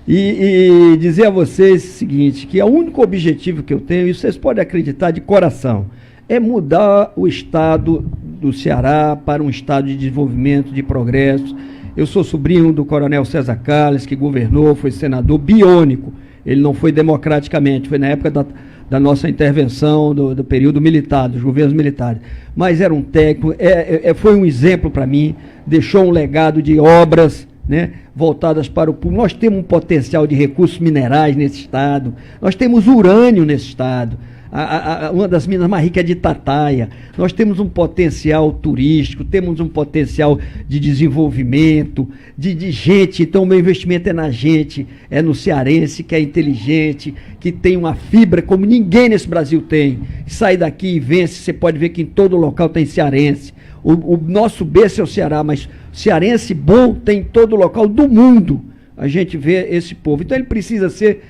E dizer a vocês o seguinte, que o único objetivo que eu tenho, e vocês podem acreditar de coração, é mudar o estado do Ceará para um estado de desenvolvimento, de progresso. Eu sou sobrinho do coronel César Carlos, que governou, foi senador biônico. Ele não foi democraticamente, foi na época da nossa intervenção, do período militar, dos governos militares. Mas era um técnico, foi um exemplo para mim, deixou um legado de obras, né, voltadas para o público. Nós temos um potencial de recursos minerais nesse estado, nós temos urânio nesse estado, uma das minas mais ricas é de Tataia. Nós temos um potencial turístico, temos um potencial de desenvolvimento, de gente. Então o meu investimento é na gente, é no cearense que é inteligente, que tem uma fibra como ninguém nesse Brasil tem. Sai daqui e vence, você pode ver que em todo local tem cearense. O nosso berço é o Ceará, mas cearense bom tem em todo local do mundo. A gente vê esse povo. Então ele precisa ser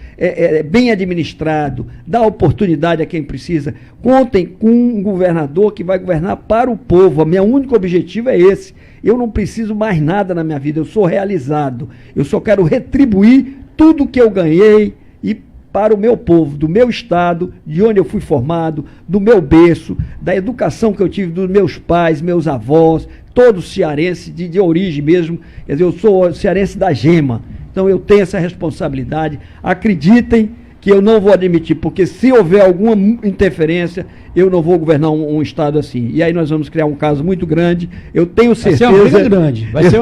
bem administrado, dar oportunidade a quem precisa. Contem com um governador que vai governar para o povo. O meu único objetivo é esse. Eu não preciso mais nada na minha vida, eu sou realizado. Eu só quero retribuir tudo que eu ganhei e para o meu povo, do meu estado, de onde eu fui formado, do meu berço, da educação que eu tive dos meus pais, meus avós, todos cearense de origem mesmo. Quer dizer, eu sou cearense da gema. Então eu tenho essa responsabilidade. Acreditem que eu não vou admitir, porque se houver alguma interferência, eu não vou governar um estado assim. E aí nós vamos criar um caso muito grande. Eu tenho certeza. Vai ser uma briga grande. Vai ser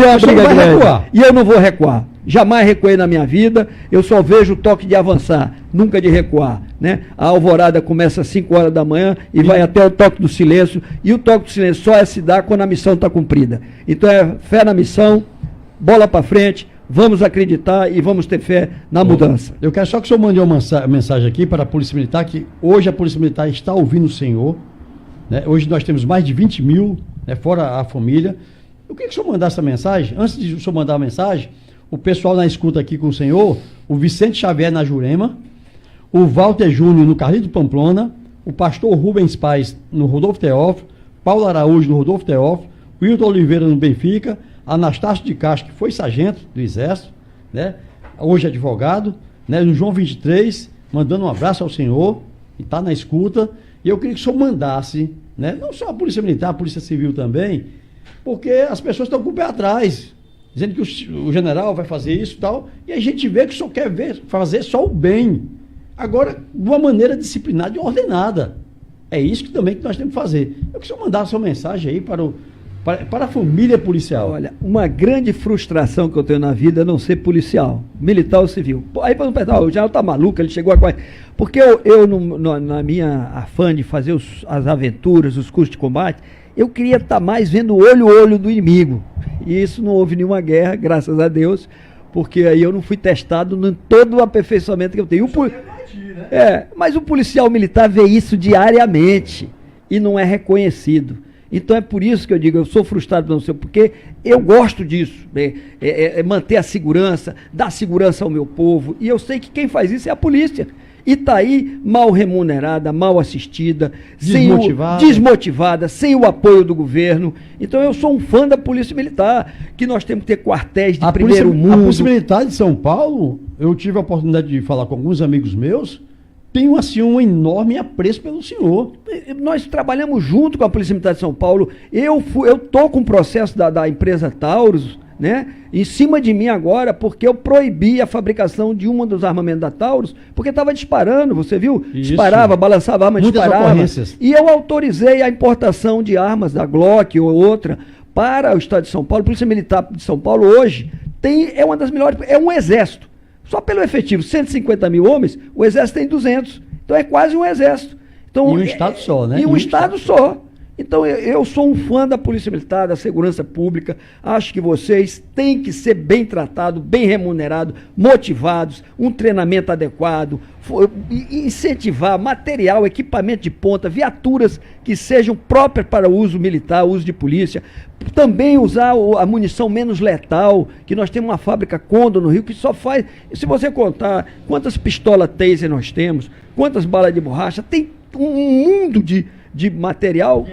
uma briga grande. Recuar. E eu não vou recuar. Jamais recuei na minha vida. Eu só vejo o toque de avançar, nunca de recuar, né? A alvorada começa às 5 horas da manhã e vai até o toque do silêncio. E o toque do silêncio só se dá quando a missão está cumprida. Então é fé na missão, bola para frente. Vamos acreditar e vamos ter fé na mudança. Eu quero só que o senhor mande uma mensagem aqui para a Polícia Militar, que hoje a Polícia Militar está ouvindo o senhor, né? Hoje nós temos mais de 20 mil, né, fora a família. Eu queria que o senhor mandasse essa mensagem. Antes de o senhor mandar a mensagem, o pessoal na escuta aqui com o senhor, o Vicente Xavier na Jurema, o Walter Júnior no Carlito Pamplona, o pastor Rubens Paz no Rodolfo Teófilo, Paulo Araújo no Rodolfo Teófilo, Wilton Oliveira no Benfica, Anastácio de Castro, que foi sargento do Exército, né? Hoje advogado, né? No João 23, mandando um abraço ao senhor, e está na escuta. E eu queria que o senhor mandasse, né? Não só a Polícia Militar, a Polícia Civil também, porque as pessoas estão com o pé atrás, dizendo que o general vai fazer isso e tal, e a gente vê que o senhor quer fazer só o bem. Agora, de uma maneira disciplinada e ordenada. É isso que também que nós temos que fazer. Eu queria que o senhor mandasse uma mensagem aí para a família policial. Olha, uma grande frustração que eu tenho na vida é não ser policial, militar ou civil. Aí para não pensar, o general tá maluco, ele chegou a quase... Porque eu na minha afã de fazer as aventuras, os cursos de combate, eu queria estar mais vendo o olho do inimigo. E isso não houve nenhuma guerra, graças a Deus, porque aí eu não fui testado em todo o aperfeiçoamento que eu tenho. Mas o policial militar vê isso diariamente e não é reconhecido. Então é por isso que eu digo, eu sou frustrado não sei, porque eu gosto disso, né? Manter a segurança, dar segurança ao meu povo, e eu sei que quem faz isso é a polícia. e está aí mal remunerada, mal assistida, Desmotivada. desmotivada, sem o apoio do governo. Então eu sou um fã da Polícia Militar, que nós temos que ter quartéis de primeiro mundo. A Polícia Militar de São Paulo, eu tive a oportunidade de falar com alguns amigos meus, tenho assim um enorme apreço pelo senhor. Nós trabalhamos junto com a Polícia Militar de São Paulo. Eu estou com o processo da empresa Taurus, né, em cima de mim agora, porque eu proibi a fabricação de um dos armamentos da Taurus, porque estava disparando, você viu? Isso. Disparava, balançava a arma, Muitas disparava. ocorrências. E eu autorizei a importação de armas da Glock ou outra para o Estado de São Paulo. A Polícia Militar de São Paulo hoje é uma das melhores, é um exército. Só pelo efetivo, 150 mil homens, o exército tem 200. Então é quase um exército. Então, E um estado só, né? E um estado só. Então eu sou um fã da Polícia Militar, da segurança pública. Acho que vocês têm que ser bem tratados, bem remunerados, motivados, um treinamento adequado, incentivar material, equipamento de ponta, viaturas que sejam próprias para uso militar, uso de polícia. Também usar a munição menos letal, que nós temos uma fábrica Condor no Rio que só faz... Se você contar quantas pistolas taser nós temos, quantas balas de borracha, tem um mundo de material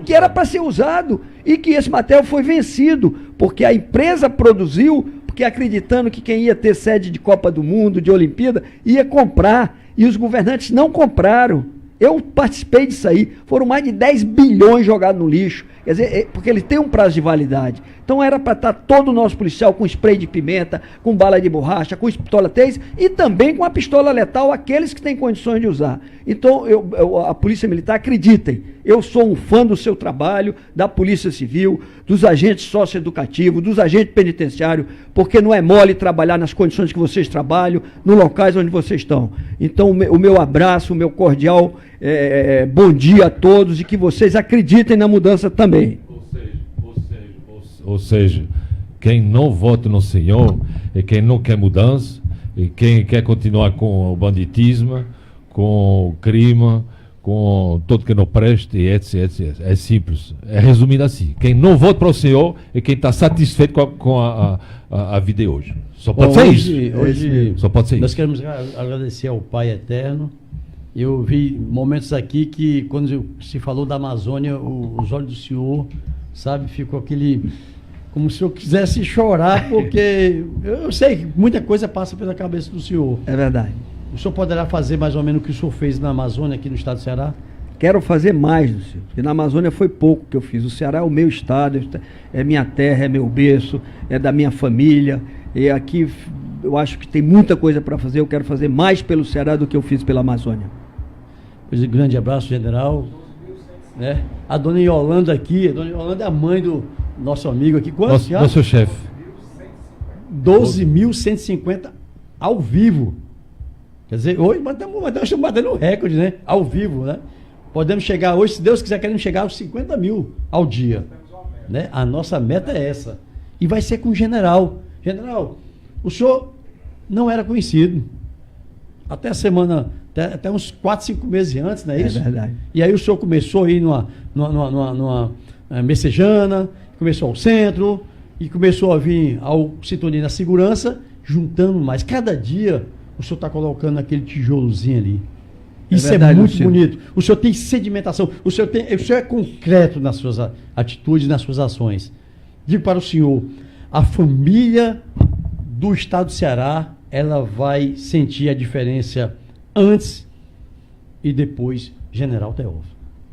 que era para ser usado e que esse material foi vencido, porque a empresa produziu, porque acreditando que quem ia ter sede de Copa do Mundo, de Olimpíada, ia comprar, e os governantes não compraram. Eu participei disso aí, foram mais de 10 bilhões jogados no lixo, quer dizer, porque ele tem um prazo de validade. Então era para estar todo o nosso policial com spray de pimenta, com bala de borracha, com pistola taser e também com a pistola letal, aqueles que têm condições de usar. Então a Polícia Militar, acreditem, eu sou um fã do seu trabalho, da Polícia Civil, dos agentes socioeducativos, dos agentes penitenciários, porque não é mole trabalhar nas condições que vocês trabalham, nos locais onde vocês estão. Então o meu abraço, o meu cordial bom dia a todos e que vocês acreditem na mudança também. Ou seja, quem não vota no Senhor é quem não quer mudança, e quem quer continuar com o banditismo, com o crime, com tudo que não presta, e etc, etc. É simples. É resumido assim. Quem não vota para o Senhor é quem está satisfeito com a vida de hoje. Só pode ser isso. Hoje Só pode ser nós isso. queremos agradecer ao Pai Eterno. Eu vi momentos aqui que, quando se falou da Amazônia, os olhos do senhor, sabe, ficou aquele... Como se eu quisesse chorar, porque eu sei que muita coisa passa pela cabeça do senhor. É verdade. O senhor poderá fazer mais ou menos o que o senhor fez na Amazônia, aqui no estado do Ceará? Quero fazer mais, Luciano, porque na Amazônia foi pouco que eu fiz. O Ceará é o meu estado, é minha terra, é meu berço, é da minha família. E aqui eu acho que tem muita coisa para fazer. Eu quero fazer mais pelo Ceará do que eu fiz pela Amazônia. Pois, um grande abraço, general. Né? A dona Yolanda aqui, a dona Yolanda é a mãe do nosso amigo aqui. Quantos? Nosso chefe. 12.150 ao vivo. Quer dizer, hoje estamos batendo um recorde, né? Ao vivo, né? Podemos chegar hoje, se Deus quiser, queremos chegar aos 50 mil ao dia. Né? A nossa meta é essa. E vai ser com o general. General, o senhor não era conhecido. Até a semana, até uns 4, 5 meses antes, não é isso? É verdade. E aí o senhor começou a ir numa messejana, começou ao centro, e começou a vir ao Sintonia na Segurança, juntando mais. Cada dia o senhor está colocando aquele tijolozinho ali. Isso verdade, é muito Luciano. bonito. O senhor tem sedimentação, o senhor é concreto nas suas atitudes, nas suas ações. Digo para o senhor, a família do estado do Ceará, ela vai sentir a diferença antes e depois, General Teófilo.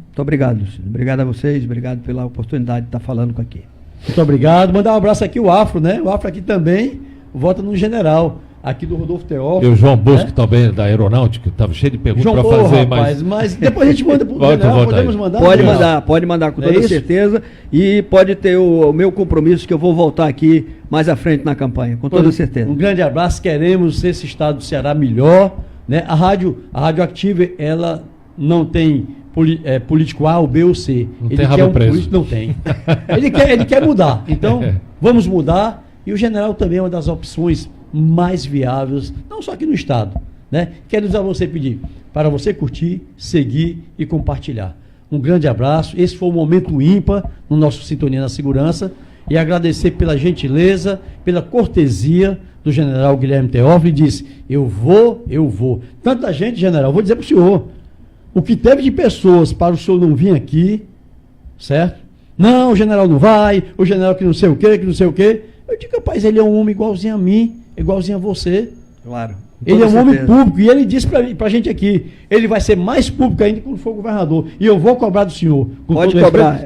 Muito obrigado, Luciano. Obrigado a vocês, obrigado pela oportunidade de estar falando aqui. Muito obrigado. Mandar um abraço aqui, o Afro, né? O Afro aqui também vota no general, aqui do Rodolfo Teófilo. E o João Bosco né? também, da Aeronáutica, estava cheio de perguntas João, para fazer, rapaz, mas depois a gente manda para o Pode general, votar podemos aí. mandar? Pode mandar com É toda isso? certeza. E pode ter o meu compromisso que eu vou voltar aqui mais à frente na campanha, com toda certeza. Um grande abraço, queremos esse estado do Ceará melhor, né? A Rádio Ativa, ela não tem político A, ou B ou C. Não Ele tem quer rabo preso. político, não tem. ele quer mudar. Então, vamos mudar. E o general também é uma das opções mais viáveis, não só aqui no estado, né? Quero usar você pedir para você curtir, seguir e compartilhar. Um grande abraço. Esse foi o momento ímpar no nosso Sintonia na Segurança. e agradecer pela gentileza, pela cortesia do general Guilherme Teófilo, e disse, eu vou. Tanta gente, general, vou dizer para o senhor, o que teve de pessoas para o senhor não vir aqui, certo? Não, o general não vai, o general que não sei o quê. Eu digo, rapaz, ele é um homem igualzinho a mim, igualzinho a você. Claro. Ele é um homem público, e ele disse pra gente aqui, ele vai ser mais público ainda quando for governador, e eu vou cobrar do senhor. Pode cobrar,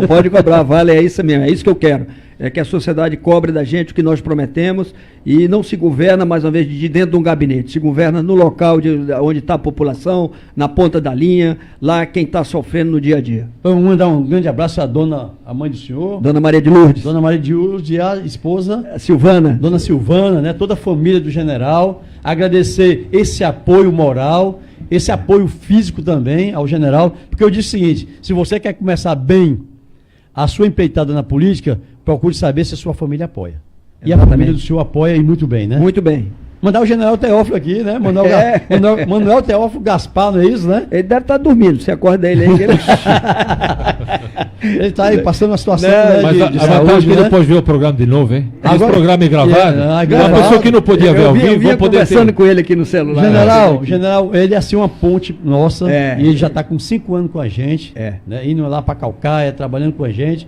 pode cobrar, vale, é isso mesmo, é isso que eu quero. É que a sociedade cobre da gente o que nós prometemos e não se governa, mais uma vez, de dentro de um gabinete. Se governa no local onde está a população, na ponta da linha, lá quem está sofrendo no dia a dia. Vamos mandar um grande abraço à mãe do senhor. Dona Maria de Lourdes. Dona Maria de Lourdes e a esposa. Silvana. Dona Silvana, né? Toda a família do general. Agradecer esse apoio moral, esse apoio físico também ao general. Porque eu disse o seguinte, se você quer começar bem a sua empreitada na política, procure saber se a sua família apoia. Exatamente. E a família do senhor apoia e muito bem, né? Muito bem. Mandar o general Teófilo aqui, né? Manuel Teófilo Gaspar, não é isso, né? Ele deve estar dormindo, você acorda ele aí. Ele está aí passando uma situação mas de a saúde, vantagem que né? não pode ver o programa de novo, hein? Esse Agora, programa é gravado. gravado. A pessoa que não podia ver ao vivo, vou poder conversando com ele aqui no celular. General, ele é assim uma ponte nossa, e ele já está com 5 anos com a gente, né? Indo lá para Calcaia, trabalhando com a gente.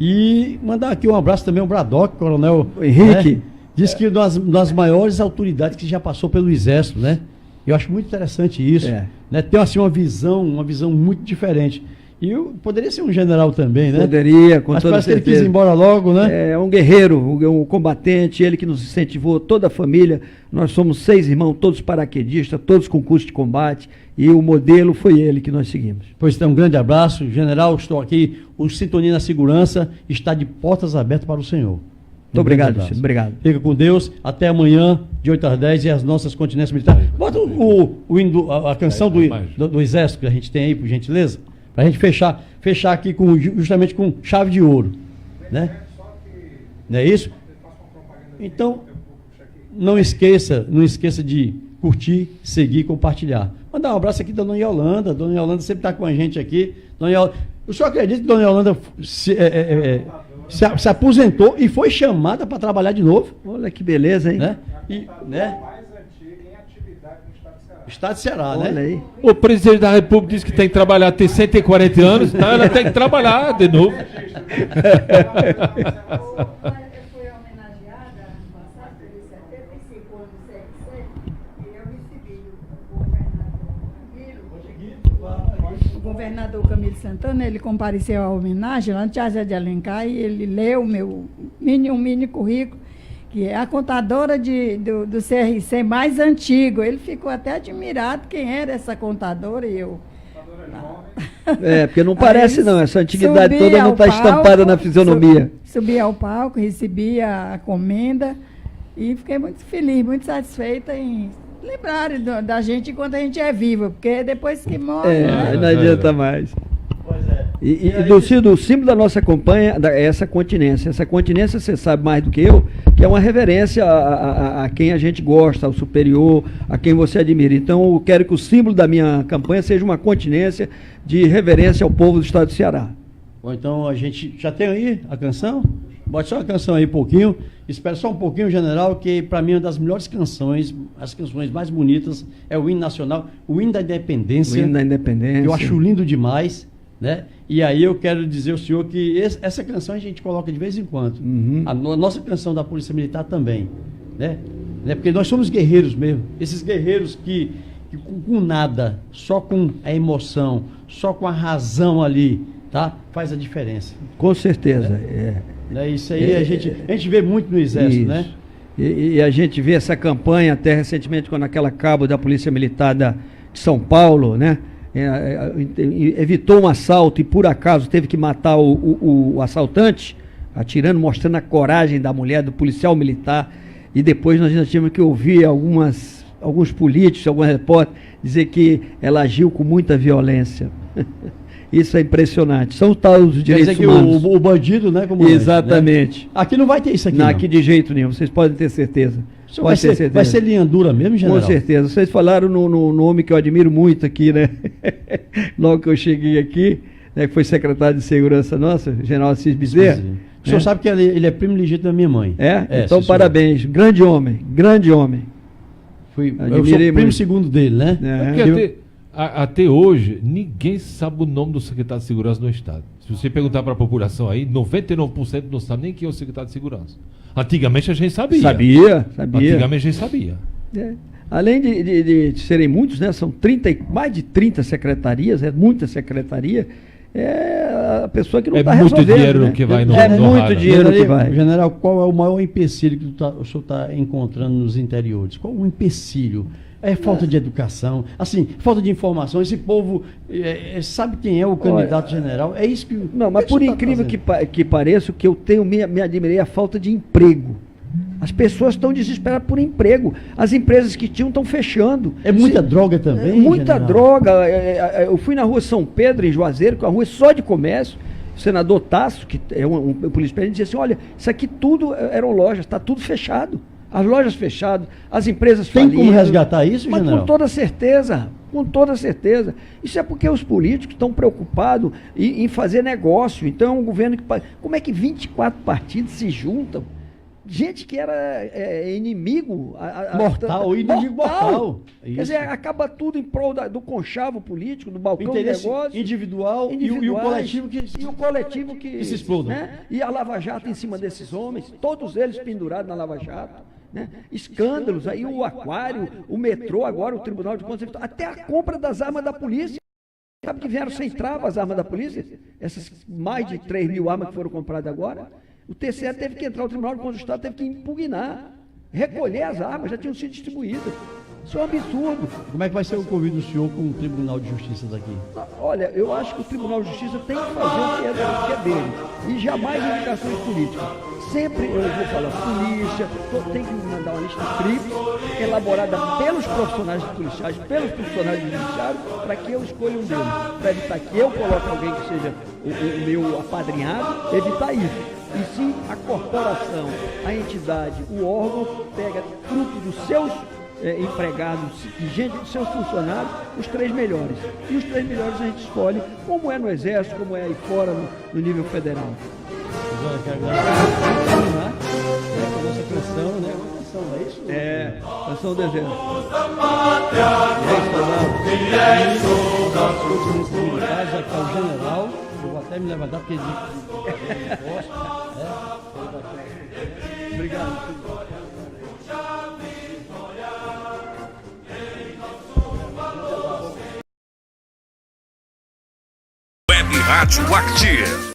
E mandar aqui um abraço também ao Bradock, coronel Henrique. Né? Diz que uma das maiores autoridades que já passou pelo Exército, né? Eu acho muito interessante isso. Né? Tem assim uma visão muito diferente. E eu poderia ser um general também, né? Poderia, com Mas toda parece certeza. que ele quis ir embora logo, né? É um guerreiro, um combatente, ele que nos incentivou, toda a família. Nós somos 6 irmãos, todos paraquedistas, todos com curso de combate. E o modelo foi ele que nós seguimos. Pois então, um grande abraço. General, estou aqui. O Sintonia na Segurança está de portas abertas para o senhor. Muito obrigado, Chico. Obrigado. Fica com Deus. Até amanhã, de 8 às 10, e as nossas continências militares. Bota a canção do Exército que a gente tem aí, por gentileza. Para a gente fechar aqui justamente com chave de ouro. Né? Não é isso? Então, não esqueça de curtir, seguir, compartilhar. Mandar um abraço aqui da Dona Yolanda. Dona Yolanda sempre está com a gente aqui. O senhor acredita que Dona Yolanda se aposentou e foi chamada para trabalhar de novo? Olha que beleza, hein? Né? Estado de Ceará, né? Olha aí. O presidente da República disse que tem que trabalhar, tem 140 anos, então ela tem que trabalhar de novo. O governador Camilo Santana, ele compareceu à homenagem lá no Teatro de Alencar e ele leu um mini currículo, que é a contadora do CRC mais antigo. Ele ficou até admirado quem era essa contadora e eu... porque não parece não, essa antiguidade toda não está estampada na fisionomia. Subi ao palco, recebi a comenda e fiquei muito feliz, muito satisfeita em lembrar da gente enquanto a gente é viva, porque depois que morre... não adianta mais. E Dulcido, o símbolo da nossa campanha é essa continência. Essa continência, você sabe mais do que eu, que é uma reverência a quem a gente gosta, ao superior, a quem você admira. Então, eu quero que o símbolo da minha campanha seja uma continência de reverência ao povo do estado do Ceará. Bom, então a gente já tem aí a canção? Bote só a canção aí um pouquinho. Espera só um pouquinho, general, que para mim é uma das melhores canções, as canções mais bonitas, é o hino nacional, o hino da independência. O hino da independência. Eu acho lindo demais, né? E aí eu quero dizer ao senhor que essa canção a gente coloca de vez em quando. A nossa canção da Polícia Militar também, né? Porque nós somos guerreiros mesmo. Esses guerreiros que com nada, só com a emoção, só com a razão ali, tá? Faz a diferença. Com certeza, Isso aí a gente vê muito no Exército, né? E a gente vê essa campanha até recentemente, quando aquela cabo da Polícia Militar de São Paulo, né? Evitou um assalto e por acaso teve que matar o assaltante, atirando, mostrando a coragem da mulher, do policial militar. E depois nós tivemos que ouvir alguns políticos, alguns repórteres, dizer que ela agiu com muita violência. Isso é impressionante. São os direitos humanos. O bandido, né? Comandante, exatamente. Né? Aqui não vai ter isso aqui. Não, aqui de jeito nenhum. Vocês podem ter certeza. Vai ser linha dura mesmo, general? Com certeza. Vocês falaram no nome que eu admiro muito aqui, né? Logo que eu cheguei aqui, né, que foi secretário de Segurança nossa, General Assis Bezerra. Sim. O senhor sabe que ele é primo legítimo da minha mãe. Então sim, parabéns. Grande homem, grande homem. Eu sou Admirei primo muito. segundo dele, né? Porque até hoje, ninguém sabe o nome do secretário de Segurança no Estado. Se você perguntar para a população aí, 99% não sabe nem quem é o secretário de Segurança. Antigamente a gente sabia. Sabia. Antigamente a gente sabia. Além de serem muitos, né? São mais de 30 secretarias, muita secretaria. É a pessoa que não está resolvendo. Muito dinheiro, né? que vai no muito ralo. dinheiro que vai. General, qual é o maior empecilho que o senhor está encontrando nos interiores? Qual o empecilho? É falta de educação, assim, falta de informação. Esse povo sabe quem é o candidato general? É isso que... Não, mas por incrível que pareça, o que eu tenho, me admirei é a falta de emprego. As pessoas estão desesperadas por emprego. As empresas que tinham estão fechando. É muita droga também, muita general? droga. Eu fui na rua São Pedro, em Juazeiro, que é uma rua só de comércio. O senador Tasso, que é um polícia, disse assim, olha, isso aqui tudo eram lojas, está tudo fechado. As lojas fechadas, as empresas falidas. Tem como resgatar isso, mas general? com toda certeza. Isso é porque os políticos estão preocupados em fazer negócio. Então é um governo que... Como é que 24 partidos se juntam? Gente que era inimigo... inimigo mortal. Quer dizer, acaba tudo em prol do conchavo político, do balcão de negócio. Individual e o coletivo que se explodam. Né? E a Lava Jato em cima desses homens, todos eles pendurados na Lava Jato. Né? Escândalos, aí o Aquário, o metrô, agora o Tribunal de Contas, até a compra das armas da polícia. Sabe que vieram sem trava as armas da polícia? Essas mais de 3 mil armas que foram compradas agora. O TCE teve que entrar, o Tribunal de Contas do Estado teve que impugnar, recolher as armas, já tinham sido distribuídas. Isso é um absurdo. Como é que vai ser o convite do senhor com o Tribunal de Justiça daqui? Olha, eu acho que o Tribunal de Justiça tem que fazer o que é dele. E jamais indicações políticas. Sempre eu vou falar polícia, tem que me mandar uma lista tríplice, elaborada pelos profissionais policiais, pelos profissionais do judiciário, para que eu escolha um deles. Para evitar que eu coloque alguém que seja o meu apadrinhado, evitar isso. E sim, a corporação, a entidade, o órgão pega fruto dos seus empregados, gente dos seus funcionários, os 3 melhores. E os 3 melhores a gente escolhe, como é no Exército, como é aí fora no nível federal. Agora quero terminar a nossa canção, né? Uma canção, não é isso? Canção do Exército. Já que tá o general, eu vou até me levantar porque ele gosta. Obrigado. Web Rádio Active.